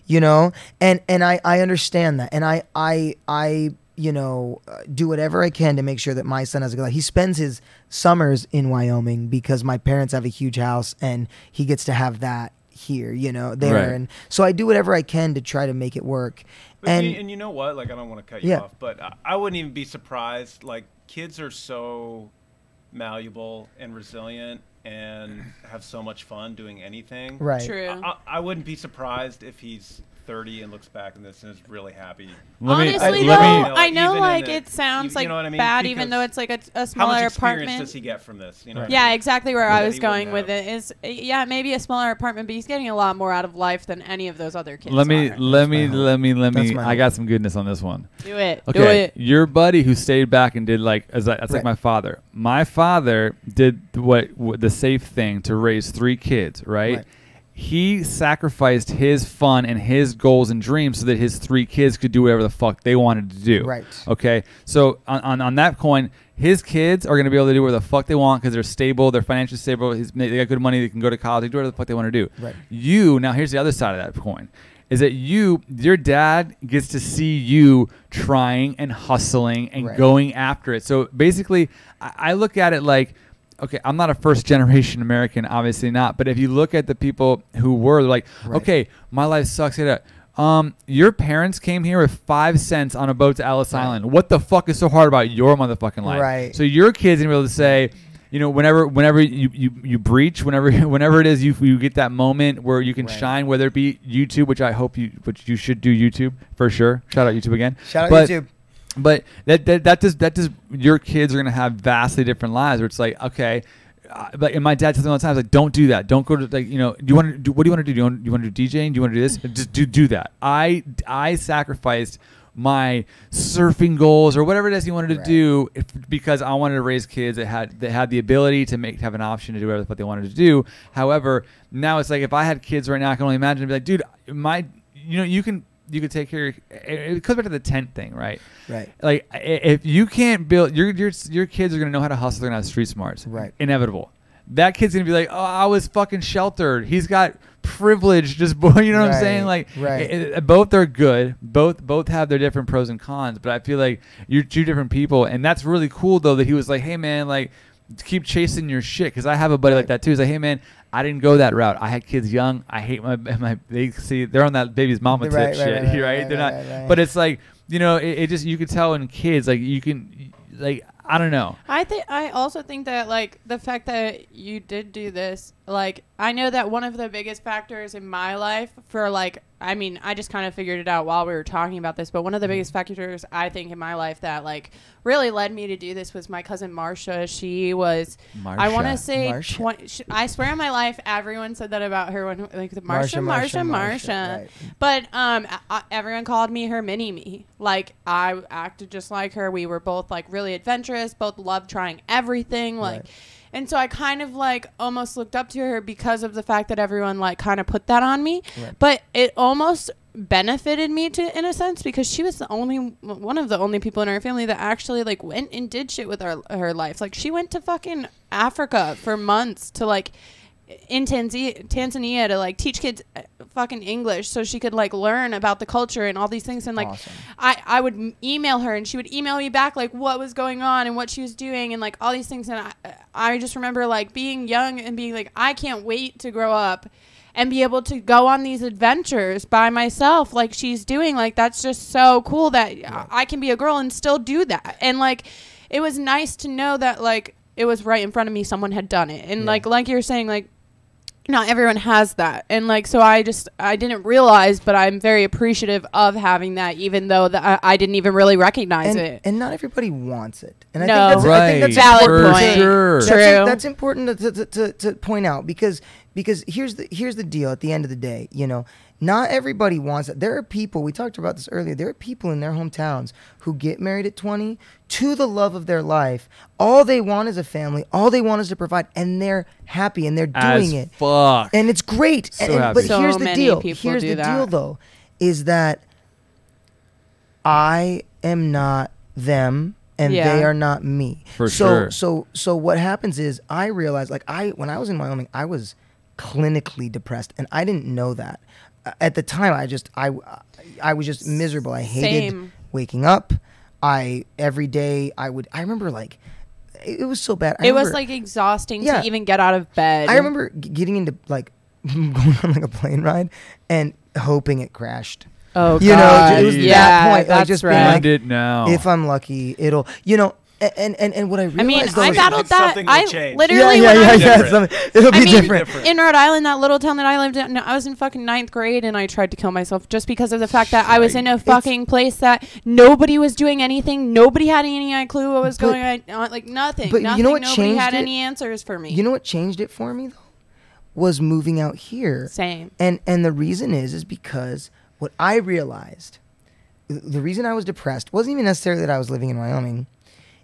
C: you know? And I understand that. And I you know, do whatever I can to make sure that my son has a good life. He spends his summers in Wyoming because my parents have a huge house and he gets to have that here, you know, there.
B: Right.
C: And so I do whatever I can to try to make it work.
A: But and you know what? Like, I don't want to cut you
C: Yeah.
A: off, but I wouldn't even be surprised. Like, kids are so malleable and resilient and have so much fun doing anything.
C: Right.
D: True.
A: I wouldn't be surprised if he's 30 and looks back on this and is really happy.
D: Honestly, though, I know, like, it sounds like
A: you know what I mean?
D: bad,
A: Because
D: even though it's like a
A: how
D: smaller
A: much experience
D: apartment.
A: does he get from this? You know what I
D: Yeah,
A: mean?
D: exactly where
A: That
D: I was
A: he
D: going
A: wouldn't
D: with it is, yeah, maybe a smaller apartment, but he's getting a lot more out of life than any of those other kids.
B: Let me.
C: That's my
B: I
C: hope.
B: got some goodness on this one.
D: Do it.
B: Okay,
D: Do it.
B: your buddy who stayed back and did like that's like
C: Right.
B: my father. My father did what the safe thing to raise 3 kids, right? He sacrificed his fun and his goals and dreams so that his 3 kids could do whatever the fuck they wanted to do.
C: Right.
B: Okay. So on that coin, his kids are going to be able to do whatever the fuck they want because they're stable, they're financially stable, they got good money, they can go to college, they can do whatever the fuck they want to do.
C: Right.
B: Now here's the other side of that coin. Is that your dad gets to see you trying and hustling and going after it. So basically, I look at it like, okay, I'm not a first generation American, obviously not. But if you look at the people who were like, okay, my life sucks. Your parents came here with 5 cents on a boat to Ellis Island. What the fuck is so hard about your motherfucking life? Right. So your kids gonna be able to say, you know, whenever you breach, whenever it is you get that moment where you can shine, whether it be YouTube, which you should do YouTube for sure. Shout out YouTube again.
C: Shout out YouTube.
B: But that does your kids are gonna have vastly different lives. Where it's like, okay, but and my dad tells me all the time, like, don't do that. Don't go to, like, you know, what do you want to do? Do you want to do DJing? Do you want to do this? Just do that. I sacrificed my surfing goals or whatever it is you wanted to do because I wanted to raise kids that had the ability to have an option to do whatever they wanted to do. However, now it's like if I had kids right now, I can only imagine and be like, dude, you could take care of it goes back to the tent thing, right? Right. Like if you can't build your kids are gonna know how to hustle, they're gonna have street smarts. Right. Inevitable. That kid's gonna be like, oh, I was fucking sheltered. He's got privilege, just you know what I'm saying? Like both are good. Both have their different pros and cons, but I feel like you're 2 different people, and that's really cool though that he was like, hey man, like keep chasing your shit, because I have a buddy like that too. He's like, hey man, I didn't go that route. I had kids young. I hate my they're on that baby's mama tip shit, right? They're not, but it's like, you know, it just, you could tell in kids, like you can, like, I don't know.
D: I also think that, like, the fact that you did do this, like, I know that one of the biggest factors in my life for, like, I mean, I just kind of figured it out while we were talking about this, but one of the biggest factors I think in my life that, like, really led me to do this was my cousin Marsha. She was, I want to say, I swear on my life, everyone said that about her when, like, Marsha. Right. But everyone called me her mini-me. Like, I acted just like her. We were both, like, really adventurous, both loved trying everything, like... Right. And so I kind of, like, almost looked up to her because of the fact that everyone, like, kind of put that on me. Right. But it almost benefited me in a sense, because she was one of the only people in our family that actually, like, went and did shit with her life. Like, she went to fucking Africa for months to, like, in Tanzania to, like, teach kids fucking English so she could, like, learn about the culture and all these things. And, like, awesome. I would email her and she would email me back, like, what was going on and what she was doing and, like, all these things. And I just remember, like, being young and being like, I can't wait to grow up and be able to go on these adventures by myself like she's doing. Like, that's just so cool that I can be a girl and still do that. And, like, it was nice to know that, like, it was right in front of me, someone had done it. And, like you're saying, like, not everyone has that. And like, so I didn't realize, but I'm very appreciative of having that, even though I didn't even really recognize it.
C: And not everybody wants it. And
D: No.
C: I think that's
D: Valid
C: important.
D: point.
B: Sure.
D: True.
C: That's important to point out because here's the deal. At the end of the day, you know, not everybody wants it. There are people, we talked about this earlier, there are people in their hometowns who get married at 20 to the love of their life. All they want is a family. All they want is to provide, and they're happy and they're doing it.
B: Fuck.
C: And it's great.
B: So
C: And-
B: happy.
C: but
D: So
C: here's the
D: many
C: deal.
D: people
C: Here's
D: do
C: the
D: that.
C: deal, though, is that I am not them and
D: Yeah.
C: they are not me.
B: For sure.
C: So what happens is I realized, like, when I was in Wyoming, I was clinically depressed, and I didn't know that. At the time, I was just miserable. I hated
D: Same.
C: waking up. Every day I remember, like, it was so bad.
D: It was like exhausting
C: Yeah.
D: to even get out of bed.
C: I remember getting into, like, going on like a plane ride and hoping it crashed.
D: Oh,
C: You know,
D: God.
C: it was
D: yeah,
C: that point, like,
D: That's
C: just being
D: right.
C: like,
B: End it now.
C: If I'm lucky, it'll, you know, and what I realized,
D: I mean,
C: though,
D: I
C: is-
D: battled that.
A: Something will
D: I
A: change.
D: literally,
C: yeah,
D: when I was
A: Different.
C: it'll be
D: I mean,
C: different.
D: in Rhode Island, that little town that I lived in, I was in fucking 9th grade and I tried to kill myself just because of the fact that I was in a fucking place that nobody was doing anything. Nobody had any clue what was
C: But-
D: going on. Like nothing.
C: but you
D: nothing.
C: know what
D: Nobody
C: changed
D: had
C: it?
D: any answers for me.
C: You know what changed it for me, though, was moving out here.
D: Same.
C: And the reason is because what I realized, the reason I was depressed wasn't even necessarily that I was living in Wyoming.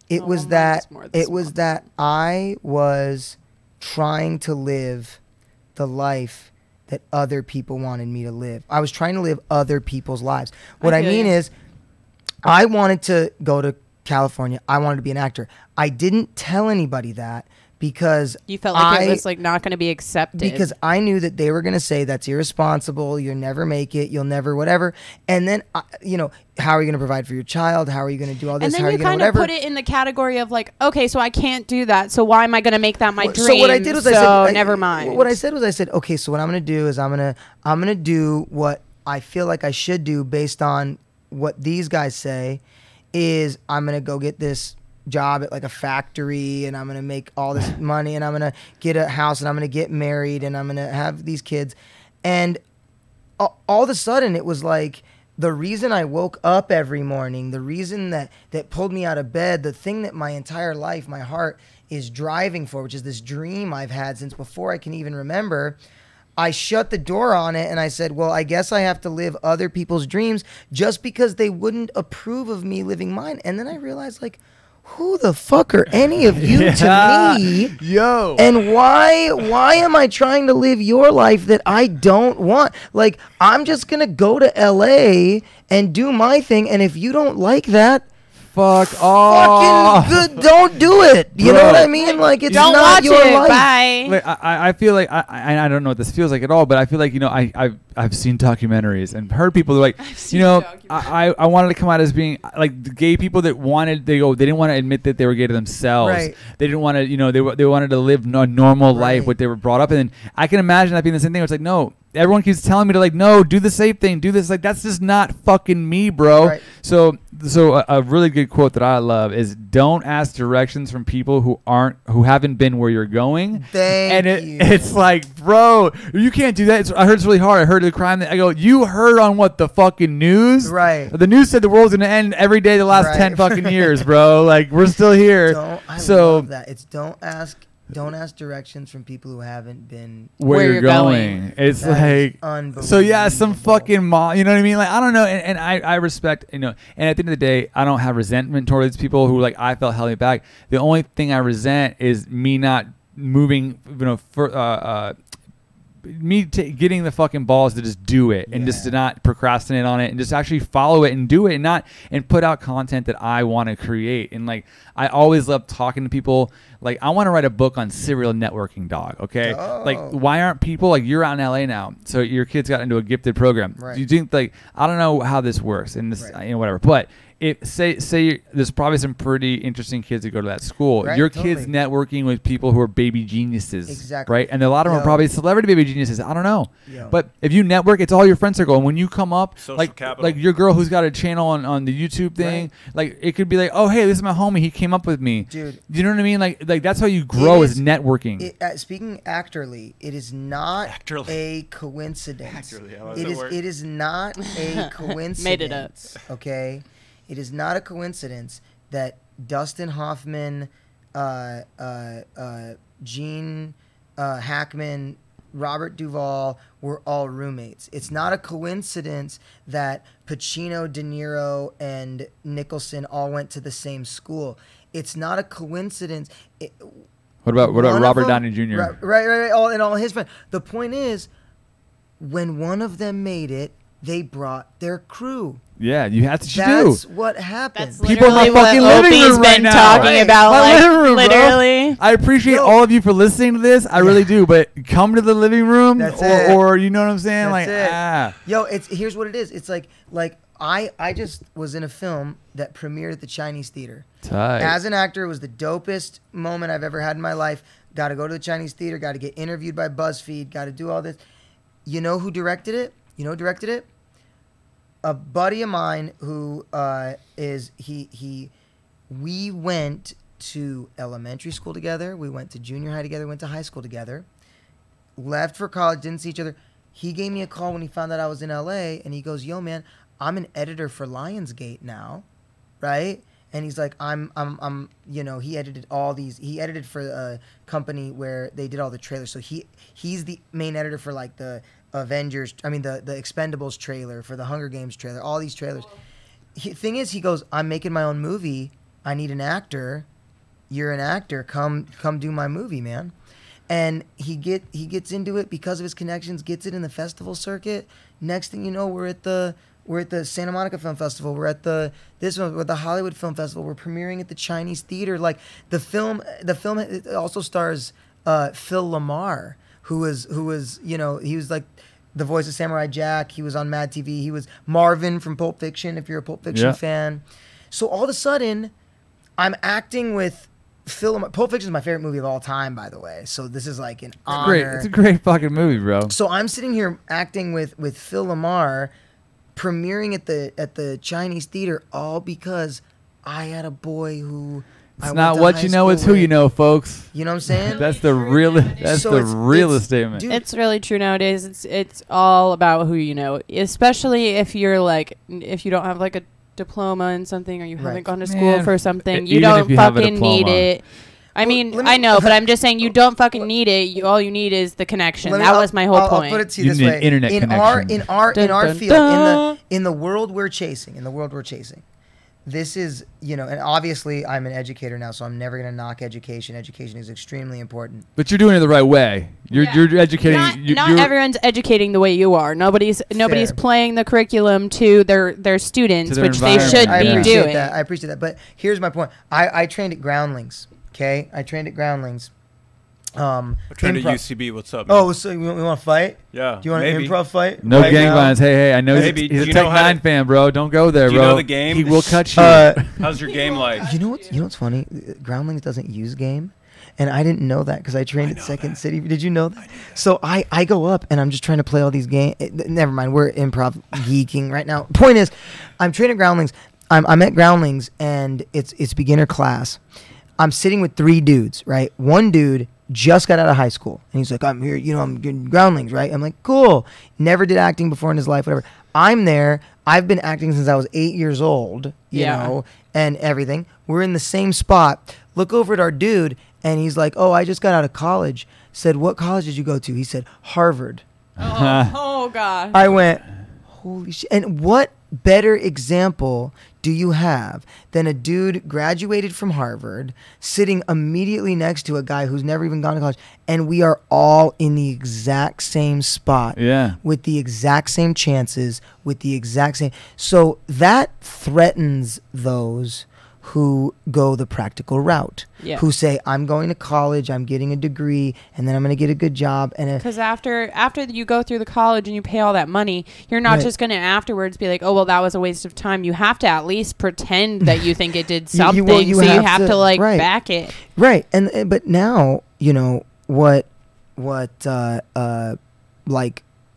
C: It
D: Oh,
C: was
D: mine
C: that
D: was more this month.
C: I was trying to live the life that other people wanted me to live. I was trying to live other people's lives. What I
D: feel
C: mean
D: you.
C: is, I wanted to go to California. I wanted to be an actor. I didn't tell anybody that because
D: You felt like
C: I-
D: it was like not going to be accepted.
C: because I knew that they were going to say that's irresponsible. You'll never make it. You'll never whatever. And then, you know, how are you going to provide for your child? How are you going to do all this?
D: and then
C: how are
D: you
C: you going
D: kind
C: to
D: of
C: whatever?
D: put it in the category of like, okay, so I can't do that. So why am I going to make that my dream?
C: So what I did was
D: so never mind.
C: What I said was okay, so what I'm going to do is I'm going to do what I feel like I should do based on what these guys say is I'm going to go get this job at like a factory and I'm going to make all this money and I'm going to get a house and I'm going to get married and I'm going to have these kids. And all of a sudden it was like the reason I woke up every morning, the reason that pulled me out of bed, the thing that my entire life, my heart is driving for, which is this dream I've had since before I can even remember. I shut the door on it and I said, well, I guess I have to live other people's dreams just because they wouldn't approve of me living mine. And then I realized, like, who the fuck are any of you to me?
B: Yo.
C: And why am I trying to live your life that I don't want? Like, I'm just going to go to LA and do my thing. And if you don't like that,
B: Fuck off.
C: fucking good, don't do it. You know
B: Bro.
C: what I mean? Like, it's
D: Don't
C: not
D: watch
C: your
D: it.
C: life.
D: Bye.
B: Like, I feel like I don't know what this feels like at all, but I feel like, you know, I've seen documentaries and heard people like,
D: seen
B: you know,
D: documentaries.
B: I wanted to come out as being like the gay people that they didn't want to admit that they were gay to themselves.
C: Right.
B: They didn't want to, you know, they wanted to live a normal life,
C: Right.
B: what they were brought up in. And I can imagine that being the same thing. It's like, no, everyone keeps telling me to, like, no, do the safe thing, do this. Like, that's just not fucking me, bro.
C: Right.
B: So a really good quote that I love is, don't ask directions from people who haven't been where you're going.
C: Thank
B: And
C: you.
B: it's like, bro, you can't do that. I heard it's really hard. I heard the crime. I go, you heard on what, the fucking news?
C: Right.
B: The news said the world's gonna end every day the last
C: Right.
B: 10 fucking years, bro. Like, we're still here.
C: I
B: So
C: love that. It's don't ask directions from people who haven't been.
B: where you're going. It's
C: That is
B: like,
C: unbelievable.
B: so yeah, some fucking mom, you know what I mean? Like, I don't know. And I respect, you know, and at the end of the day, I don't have resentment towards people who, like, I felt held me back. The only thing I resent is me not moving, you know, getting the fucking balls to just do it and just to not procrastinate on it and just actually follow it and do it and put out content that I want to create. And, like, I always love talking to people. Like, I want to write a book on serial networking, dog. Okay.
C: Oh.
B: Like, why aren't people, like, you're out in LA now, so your kids got into a gifted program.
C: Right.
B: Do you think, like, I don't know how this works and this,
C: Right.
B: you know, whatever, but if say there's probably some pretty interesting kids that go to that school.
C: Right,
B: Your
C: totally.
B: kid's networking with people who are baby geniuses.
C: Exactly.
B: Right? And a lot of them are
C: Yo.
B: probably celebrity baby geniuses. I don't know.
C: Yo.
B: But if you network, it's all your friend circle. And when you come up,
A: Social capital.
B: like your girl who's got a channel on the YouTube thing, like it could be like, oh hey, this is my homie. He came up with me.
C: Dude.
B: You know what I mean? Like that's how you grow is networking.
C: Speaking actorly, it is not
A: Actorly.
C: a coincidence.
A: Actorly, I love
C: It
A: that
C: is.
A: word.
C: It is not a coincidence.
D: Made it up.
C: Okay, it is not a coincidence that Dustin Hoffman, Gene Hackman, Robert Duvall were all roommates. It's not a coincidence that Pacino, De Niro, and Nicholson all went to the same school. It's not a coincidence.
B: What about
C: One of
B: Robert
C: them-
B: Downey Jr.?
C: Right. All his friends. The point is, when one of them made it, they brought their crew.
B: Yeah, that's what you
C: That's
B: do.
C: what happened.
D: That's
B: People in my
D: literally what
B: fucking living
D: Opie's
B: room right
D: been
B: now.
D: talking
C: Right.
D: about.
B: My
D: Like,
B: living room, bro.
D: literally.
B: I appreciate
C: Yo.
B: all of you for listening to this. I really do. But come to the living room,
C: That's it.
B: or you know what I'm saying?
C: That's
B: Like,
C: it. Yo, here's what it is. It's like I just was in a film that premiered at the Chinese Theater.
B: tight.
C: As an actor, it was the dopest moment I've ever had in my life. Got to go to the Chinese Theater. Got to get interviewed by BuzzFeed. Got to do all this. You know who directed it? A buddy of mine who we went to elementary school together. We went to junior high together. Went to high school together. Left for college. Didn't see each other. He gave me a call when he found out I was in LA, and he goes, "Yo, man, I'm an editor for Lionsgate now, right?" And he's like, I'm, he edited all these. He edited for a company where they did all the trailers. So he's the main editor for like the Avengers. I mean, the Expendables trailer, for the Hunger Games trailer, all these trailers. Thing is, he goes, I'm making my own movie. I need an actor. You're an actor. Come do my movie, man. And he gets into it because of his connections. Gets it in the festival circuit. Next thing you know, we're at the Santa Monica Film Festival. We're at the Hollywood Film Festival. We're premiering at the Chinese Theater. Like the film also stars Phil Lamar, who was he was like the voice of Samurai Jack. He was on Mad TV. He was Marvin from Pulp Fiction, if you're a Pulp Fiction fan. So all of a sudden, I'm acting with Phil Lamar. Pulp Fiction is my favorite movie of all time, by the way. So this is like an honor.
B: Great. It's a great fucking movie, bro.
C: So I'm sitting here acting with Phil Lamar, premiering at the Chinese Theater, all because I had a boy who I
B: It's
C: went
B: not
C: to
B: what
C: high
B: you know, it's
C: school
B: who you
C: with.
B: know, folks.
C: You know what I'm saying?
B: That's the realest
C: So it's-
B: statement.
C: dude,
D: It's really true nowadays. It's all about who you know, especially if you don't have like a diploma in something, or you
C: Right.
D: haven't gone to school
B: Man,
D: for something. You
B: even if
D: don't
B: you have a
D: fucking need
B: diploma.
D: it. I
C: Well,
D: mean,
C: let me-
D: I know, but I'm just saying you don't fucking need it. All you need is the connection.
C: let me-
D: That was my whole
C: I'll
D: point.
C: put it to you,
B: You
C: this
B: need
C: way:
B: internet
C: in
B: connection.
C: our
D: Dun, dun,
C: field,
D: dun.
C: in the world we're chasing, this is, and obviously I'm an educator now, so I'm never gonna knock education. Education is extremely important.
B: But you're doing it the right way. You're educating.
D: Not
B: you're,
D: everyone's educating the way you are. Nobody's
C: Fair.
D: playing the curriculum to their students,
B: To their
D: which they should
B: environment.
D: be
C: appreciate
D: doing.
C: that. I appreciate that. But here's my point. I trained at Groundlings. Okay, I trained at Groundlings.
A: I trained at
C: improv.
A: UCB. What's up? Man?
C: Oh, so we want to fight?
A: yeah.
C: Do you want an
A: maybe.
C: improv fight?
B: No
C: Right
B: gang
C: now?
B: violence. Hey, I know
A: Maybe.
B: he's
A: Do
B: a
A: you
B: Tech
A: know how to-
B: 9 fan, bro. Don't go there,
A: Do you
B: bro.
A: know the game?
B: He will cut you.
A: How's your game like?
C: You know what's funny? Groundlings doesn't use game, and I didn't know that because I trained at Second City. Did you know that? So I go up and I'm just trying to play all these games. Never mind, we're improv geeking right now. Point is, I'm training at Groundlings. I'm at Groundlings and it's beginner class. I'm sitting with 3 dudes, right? One dude just got out of high school and he's like, I'm here, I'm getting Groundlings, right? I'm like, cool. Never did acting before in his life, whatever. I'm there. I've been acting since I was 8 years old, you know, and everything. We're in the same spot. Look over at our dude and he's like, oh, I just got out of college. Said, what college did you go to? He said, Harvard.
D: Oh gosh.
C: I went, holy shit. And what better example do you have than a dude graduated from Harvard sitting immediately next to a guy who's never even gone to college, and we are all in the exact same spot
B: Yeah.
C: with the exact same chances, with the exact same. So that threatens those who go the practical route,
D: Yeah.
C: who say, I'm going to college, I'm getting a degree, and then I'm going to get a good job. And
D: Because after you go through the college and you pay all that money, you're not
C: Right.
D: just going to afterwards be like, oh, well, that was a waste of time. You have to at least pretend that you think it did something.
C: you
D: so you
C: have
D: have
C: to-
D: to like
C: right.
D: back it.
C: right. And but now,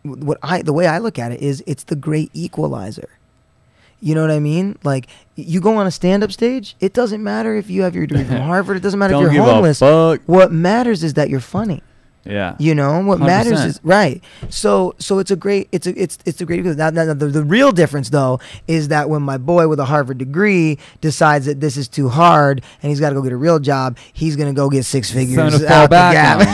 C: the way I look at it is it's the great equalizer. You know what I mean? Like, you go on a stand-up stage, it doesn't matter if you have your degree from Harvard. It doesn't matter if
B: Don't
C: you're
B: give a
C: homeless.
B: fuck.
C: What matters is that you're funny.
B: Yeah.
C: What matters
B: 100%.
C: is right. So it's a great now the real difference though is that when my boy with a Harvard degree decides that this is too hard and he's got to go get a real job, he's gonna go get six figures
B: Something to
C: out
B: fall
C: the
B: back
C: gap.
B: on.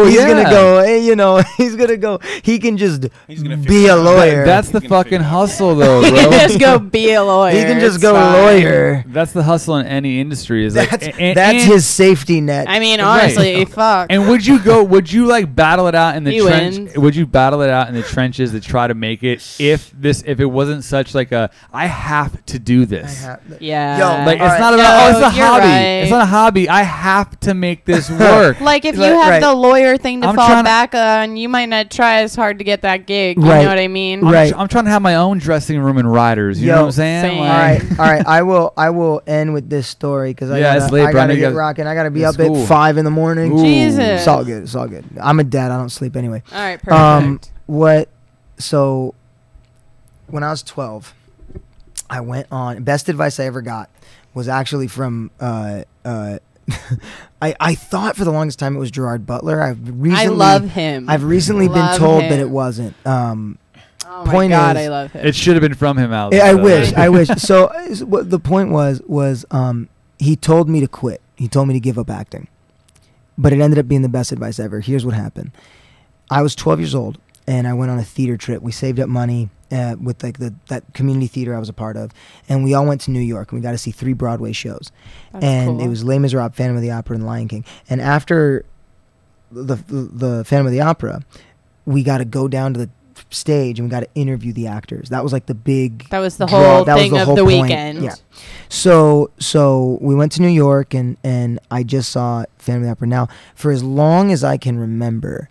C: He's gonna
B: yeah.
C: go. He's gonna go. He can just
A: He's gonna figure
C: be
A: it
C: a
A: out.
C: lawyer.
B: That's the
A: He's gonna
B: fucking
A: figure it out.
B: hustle, though,
D: He
B: bro.
D: can just go be a lawyer.
C: he can just
D: It's
C: go
D: fine.
C: lawyer.
B: That's the hustle in any industry. Is like,
C: That's his safety net.
D: I mean,
B: Right.
D: honestly, fuck.
B: And would you like battle it out in the
D: He
B: trench?
D: wins.
B: Would you battle it out in the trenches to try to make it if it wasn't such like a I have to do this?
D: Yeah.
C: Yo,
B: Like
C: All
B: it's
C: right.
B: not about
D: No,
B: it's a
D: you're
B: hobby.
D: right.
B: It's not a hobby. I have to make this work.
D: Like if you
C: Right,
D: have
C: right.
D: the lawyer thing to
B: I'm
D: fall
B: trying to-
D: back on, you might not try as hard to get that gig. You
C: Right.
D: know what I mean?
C: Right.
B: I'm trying to have my own dressing room in Riders. You know what I'm saying?
D: Same.
B: Like-
C: All right. I will end with this story because
B: Yeah, it's late,
C: I
B: bro. I know
C: gotta
B: you
C: get
B: guys-
C: rocking. I gotta be
B: it's
C: up
B: cool.
C: at 5 in the morning.
B: Ooh.
D: Jesus.
C: It's all good. It's all good. I'm a dad. I don't sleep anyway.
D: All right, perfect.
C: So when I was 12, I went on. Best advice I ever got was actually from. I thought for the longest time it was Gerard Butler.
D: I love him.
C: I've recently been
D: Love
C: told that
D: him.
C: it wasn't.
D: Oh my
C: point
D: god,
C: is-
D: I love him.
B: It should have been from him, Alex.
C: I wish. I wish. So what the point was he told me to quit. He told me to give up acting, but it ended up being the best advice ever. Here's what happened. I was 12 years old and I went on a theater trip. We saved up money with like that community theater I was a part of, and we all went to New York and we got to see 3 Broadway shows.
D: That's
C: And
D: cool.
C: it was Les Miserables, Phantom of the Opera, and Lion King. And after the Phantom of the Opera, we got to go down to the stage and we got to interview the actors. That was like the big.
D: That was the
C: draw.
D: whole
C: That was
D: thing
C: the
D: of
C: whole
D: the
C: point.
D: weekend.
C: Yeah. So we went to New York and I just saw Phantom of the Opera. Now, for as long as I can remember,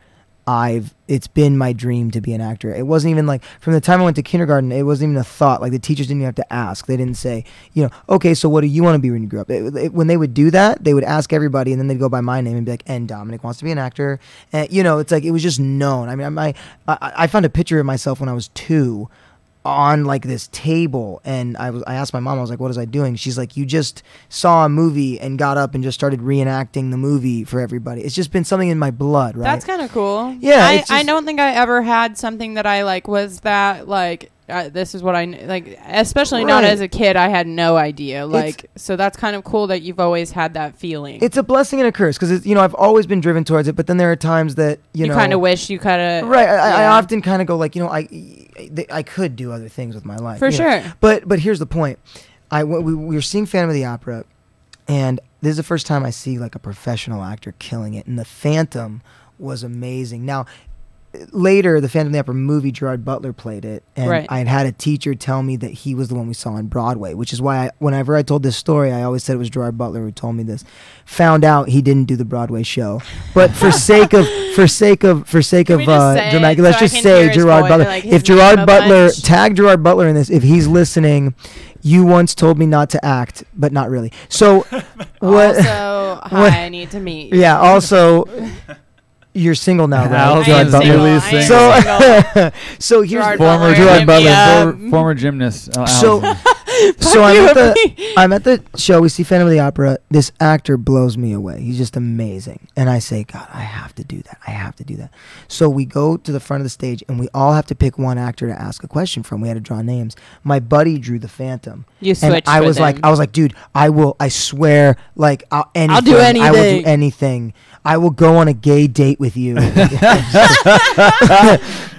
C: it's been my dream to be an actor. It wasn't even like from the time I went to kindergarten, it wasn't even a thought. Like the teachers didn't even have to ask. They didn't say, okay, so what do you want to be when you grow up? When they would do that, they would ask everybody and then they'd go by my name and be like, and Dominic wants to be an actor. And it's like it was just known. I mean, I found a picture of myself when I was 2 on like this table, and I asked my mom, I was like, what was I doing? She's like, you just saw a movie and got up and just started reenacting the movie for everybody. It's just been something in my blood, right?
D: That's kind of cool.
C: Yeah,
D: I
C: it's just-
D: don't think I ever had something that I like was that like this is what I like, especially not
C: Right.
D: as a kid. I had no idea. Like, so that's kind of cool that you've always had that feeling.
C: It's a blessing and a curse because I've always been driven towards it, but then there are times that
D: you kind of wish you could have.
C: right. I
D: yeah.
C: often kind of go like, I could do other things with my life
D: For
C: you know.
D: sure.
C: But here's the point. We were seeing Phantom of the Opera, and this is the first time I see like a professional actor killing it, and the Phantom was amazing. Now, later, the Phantom of the Opera movie, Gerard Butler played it, and
D: Right.
C: I had a teacher tell me that he was the one we saw on Broadway, which is why whenever I told this story, I always said it was Gerard Butler who told me this. Found out he didn't do the Broadway show, but for sake of
D: we just say
C: dramatic,
D: it
C: let's
D: so I
C: just
D: can
C: say
D: hear his
C: Gerard
D: voice,
C: Butler.
D: like his
C: If
D: name
C: Gerard
D: a
C: Butler,
D: bunch?
C: tag Gerard Butler in this. If he's listening, you once told me not to act, but not really. So what?
D: Also, hi, I need to meet you.
C: Yeah. Also, you're single now, right?
B: Al's
C: Gerard
B: on
C: Butler.
B: newly
D: I am
B: single.
C: So here's
D: Gerard
B: Former
D: Butler,
C: Gerard
D: hit
C: Butler.
D: me up.
B: Former gymnast.
C: So-
B: Allison.
C: So
D: you,
C: I'm at the show. We see Phantom of the Opera. This actor blows me away. He's just amazing. And I say, God, I have to do that. I have to do that. So we go to the front of the stage, and we all have to pick one actor to ask a question from. We had to draw names. My buddy drew the Phantom.
D: You
C: And
D: switched
C: I
D: with
C: was like,
D: him.
C: dude, I swear, like, I'll
D: do
C: I will do
D: anything.
C: anything. I will go on a gay date with you.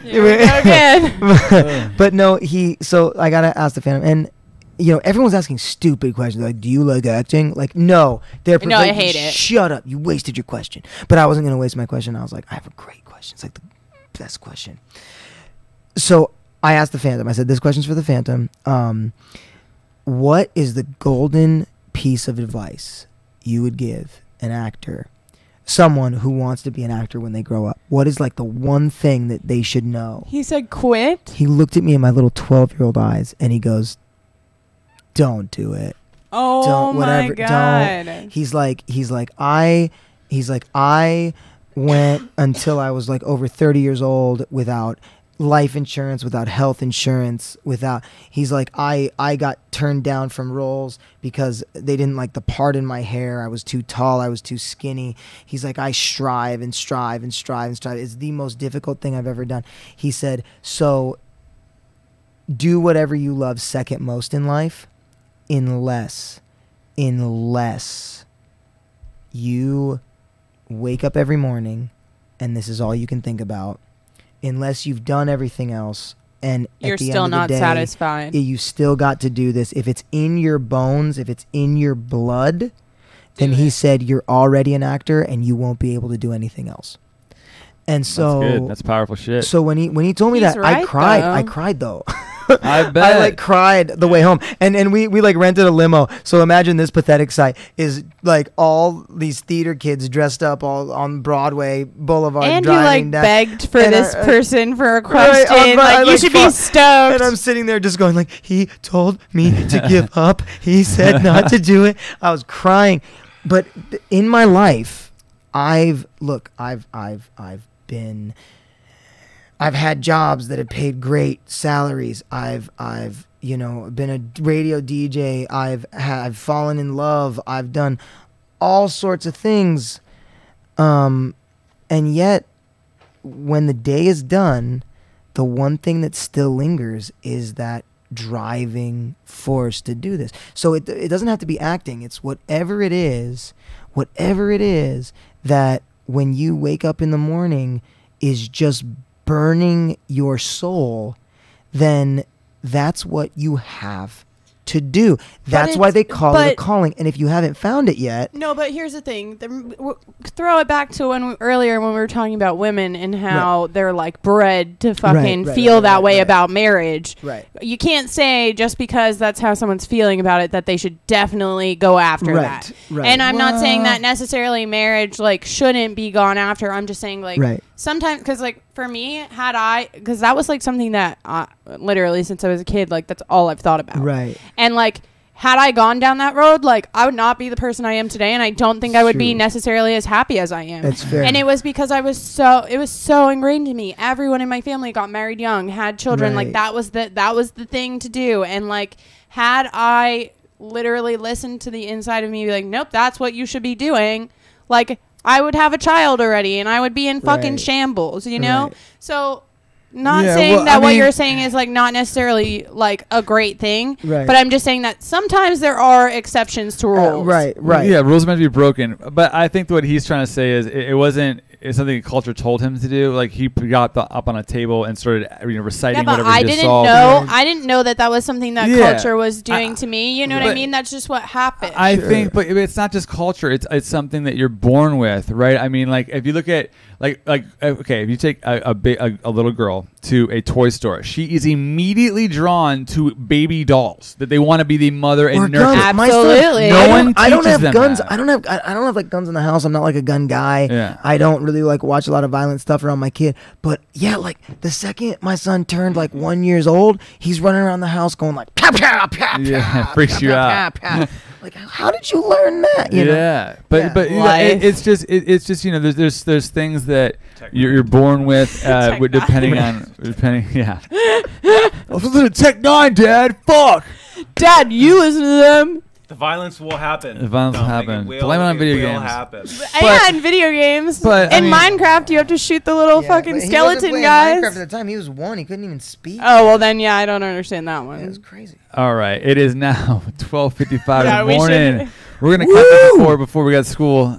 D: Here we go again.
C: But no, so I gotta ask the Phantom, and everyone's asking stupid questions like, "Do you like acting?" Like, no,
D: No, I hate it.
C: Shut up! You wasted your question. But I wasn't gonna waste my question. I was like, I have a great question. It's like the best question. So I asked the Phantom. I said, "This question's for the Phantom. what is the golden piece of advice you would give an actor, someone who wants to be an actor when they grow up? What is like the one thing that they should know?
D: He said quit.
C: He looked at me in my little 12-year-old eyes and he goes, don't do it.
D: Oh
C: Don't,
D: my
C: whatever,
D: god.
C: don't. He's like, I went until I was like over 30 years old without life insurance, without health insurance, he's like, I got turned down from roles because they didn't like the part in my hair. I was too tall. I was too skinny. He's like, I strive and strive and strive and strive. It's the most difficult thing I've ever done. He said, so do whatever you love second most in life, unless you wake up every morning and this is all you can think about, unless you've done everything else, and
D: You're
C: at the
D: still
C: end of
D: not
C: the day,
D: satisfied.
C: you still got to do this. If it's in your bones, if it's in your blood, then he said you're already an actor and you won't be able to do anything else. And so
B: That's good. That's powerful shit.
C: So when he told me
D: He's
C: that,
D: right,
C: I cried.
D: though.
C: I cried though.
B: I bet.
C: I like cried the way home, and we like rented a limo. So imagine this pathetic sight is like all these theater kids dressed up all on Broadway Boulevard,
D: And you
C: driving
D: like
C: down.
D: begged for
C: And
D: this
C: I-
D: person for a
C: Right,
D: question.
C: I
D: Like you
C: like
D: should
C: fought-
D: be stoked.
C: And I'm sitting there just going like, he told me to give up. He said not to do it. I was crying, but in my life, I've had jobs that have paid great salaries. I've been a radio DJ. I've fallen in love. I've done all sorts of things. And yet when the day is done, the one thing that still lingers is that driving force to do this. So it doesn't have to be acting. It's whatever it is that when you wake up in the morning is just burning your soul, then that's what you have to do. That's why they call it a calling. And if you haven't found it yet,
D: No, but here's the thing. Throw it back to earlier when we were talking about women and how they're like bred to fucking feel that way about marriage.
C: Right.
D: You can't say just because that's how someone's feeling about it that they should definitely go after that.
C: Right.
D: And I'm not saying
C: Well-
D: that necessarily marriage like shouldn't be gone after. I'm just saying like
C: Right.
D: sometimes, because like for me, because that was like something that literally since I was a kid, like that's all I've thought about.
C: Right.
D: And like, had I gone down that road, like I would not be the person I am today, and I don't think I would be
C: True.
D: necessarily as happy as I am.
C: That's fair.
D: And it was because it was so ingrained in me. Everyone in my family got married young, had children.
C: Right.
D: Like that was the thing to do. And like, had I literally listened to the inside of me, be like, nope, that's what you should be doing. Like I would have a child already, and I would be in fucking
C: Right.
D: shambles, you know.
C: Right.
D: So. Not
B: Yeah,
D: saying
B: well,
D: that
B: I
D: what
B: mean-
D: you're saying is like not necessarily like a great thing,
C: Right.
D: but I'm just saying that sometimes there are exceptions to rules.
C: Right.
B: Yeah, rules are meant to be broken. But I think what he's trying to say is it wasn't. It's something culture told him to do. Like he got up on a table and started reciting
D: Yeah, but
B: whatever
D: I
B: he just
D: didn't
B: saw.
D: know. I didn't know that was something that
B: Yeah.
D: culture was doing to me. You know what I
B: But-
D: mean? That's just what happened.
B: I
C: Sure.
B: think, but it's not just culture. It's something that you're born with, right? I mean, like if you look at like okay, if you take a little girl to a toy store, she is immediately drawn to baby dolls that they want to be the mother and
C: Or
B: nurture.
C: guns. My son-
D: Absolutely.
B: No one
C: I don't
B: teaches
C: have
B: them
C: guns.
B: that.
C: I don't have like guns in the house. I'm not like a gun guy.
B: Yeah.
C: I don't really like watch a lot of violent stuff around my kid. But yeah, like the second my son turned like 1 year old, he's running around the house going like pow pow pow.
B: Yeah,
C: pow,
B: freaks
C: pow,
B: you
C: pow,
B: out.
C: pow, pow. Like how did you learn that? You know?
B: Yeah, but
C: Yeah.
B: but you know,
D: Life.
B: it's just there's things that you're born with
D: Tech
B: depending yeah. I was listening to Tech 9, Dad. Fuck.
D: Dad, you listen to them.
A: The violence will happen.
B: The violence will
A: Dominic.
B: happen.
A: It
B: Blame it on video
A: will
B: games.
A: happen.
D: Yeah, in video games.
B: but, I
D: in
B: mean-
D: Minecraft, you have to shoot the little
C: Yeah,
D: fucking
C: but he wasn't
D: skeleton
C: playing
D: guys.
C: Minecraft at the time. He was 1. He couldn't even speak.
D: Oh well, then yeah, I don't understand that one.
C: It was crazy.
B: All right, it is now 12:55
D: Yeah,
B: in
D: we
B: the morning.
D: should-
B: We're gonna cut that before we got school.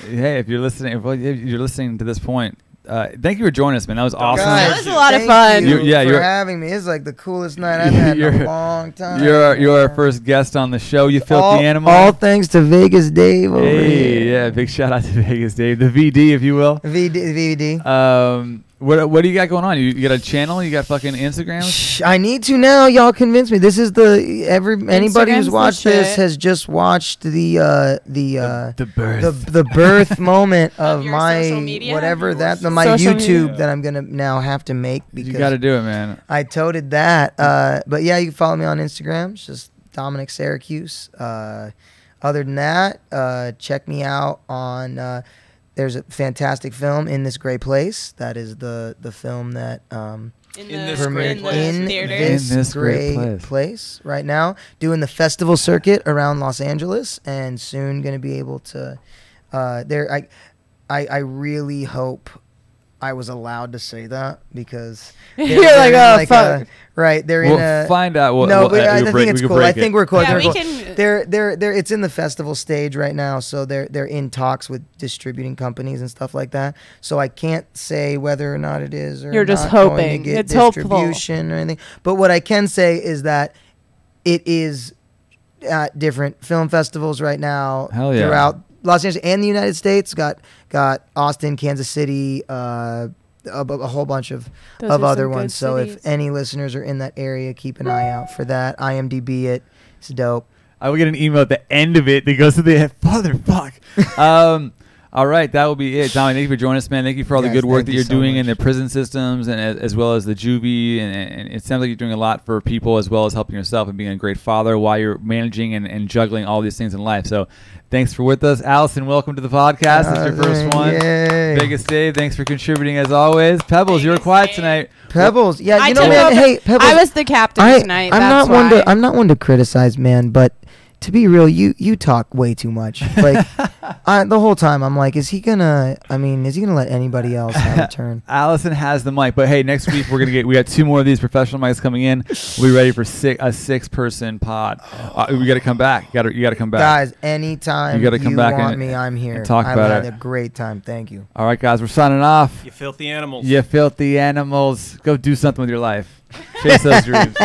B: Hey, if you're listening, if you're listening to this point, thank you for joining us, man. That was awesome.
D: That
C: Guys,
D: was a lot of
C: thank
D: fun.
C: you
B: You're-
C: for having me. It's like the coolest night I've had in
B: You're-
C: a long time.
B: You're our first guest on the show. You filthy animal.
C: All thanks to Vegas Dave over
B: Hey,
C: here.
B: yeah, big shout out to Vegas Dave, the VD, if you will.
C: VD.
B: What do you got going on? You got a channel? You got fucking Instagram?
C: I need to now. Y'all convince me. This is anybody who's
D: Instagram's
C: watched
D: the
C: this
D: shit.
C: has just watched the
B: birth.
C: the birth moment of
D: your
C: my
D: social media?
C: whatever that
D: Social
C: my
D: media.
C: YouTube that I'm gonna now have to make because
B: You got to do it, man.
C: I toted that. But yeah, you can follow me on Instagram. It's just Dominic Syracuse. Other than that, check me out on. There's a fantastic film, In This Great Place. That is the film that
D: In
A: this
D: the,
A: great
D: in
A: place.
D: the
C: in
D: theaters.
C: this great place right now, doing the festival circuit around Los Angeles, and soon going to be able to. I really hope I was allowed to say that because
D: You're like, oh, fuck.
C: right. They're in
B: We'll
C: a.
B: find out.
C: No, but I think it's cool. I think we're cool.
D: Yeah,
C: They're
D: we
C: cool.
D: can.
C: They're it's in the festival stage right now, so they're in talks with distributing companies and stuff like that. So I can't say whether or not it is or
D: You're just
C: not going to
D: hoping.
C: get
D: It's hopeful.
C: distribution or anything. But what I can say is that it is at different film festivals right now
B: Hell yeah.
C: throughout Los Angeles and the United States. Got Austin, Kansas City, a whole bunch of
D: Those are
C: other
D: some good
C: ones. So if
D: cities.
C: any listeners are in that area, keep an eye out for that. IMDb it. It's dope.
B: I will get an email at the end of it that goes to the motherfuck. All right, that will be it. Tommy, thank you for joining us, man. Thank you for all the
C: Guys,
B: good work
C: thank
B: that
C: you
B: you're
C: so
B: doing in
C: much.
B: the prison systems and as well as the juvie. And it sounds like you're doing a lot for people as well as helping yourself and being a great father while you're managing and juggling all these things in life. So thanks for with us. Allison, welcome to the podcast. It's your first one.
C: Yay.
B: Vegas Dave, thanks for contributing as always. Pebbles, you were
D: Vegas
B: quiet
D: Dave.
B: tonight.
C: Pebbles. Yeah,
D: I
C: you know,
D: took
C: man.
D: over-
C: Hey, Pebbles.
D: I was the captain tonight. That's why.
C: I'm not one to criticize, man. But to be real, you talk way too much. Like the whole time, I'm like, is he gonna let anybody else have a turn?
B: Allison has the mic, but hey, next week we got 2 more of these professional mics coming in. We'll be ready for a 6-person pod. We got to come back. You got to come back.
C: Guys, anytime
B: You gotta come back
C: want
B: and-
C: me, I'm here.
B: and talk
C: I've
B: about
C: had
B: it.
C: a great time. Thank you.
B: All right, guys, we're signing off.
A: You filthy animals.
B: You filthy animals. Go do something with your life. Chase those dreams.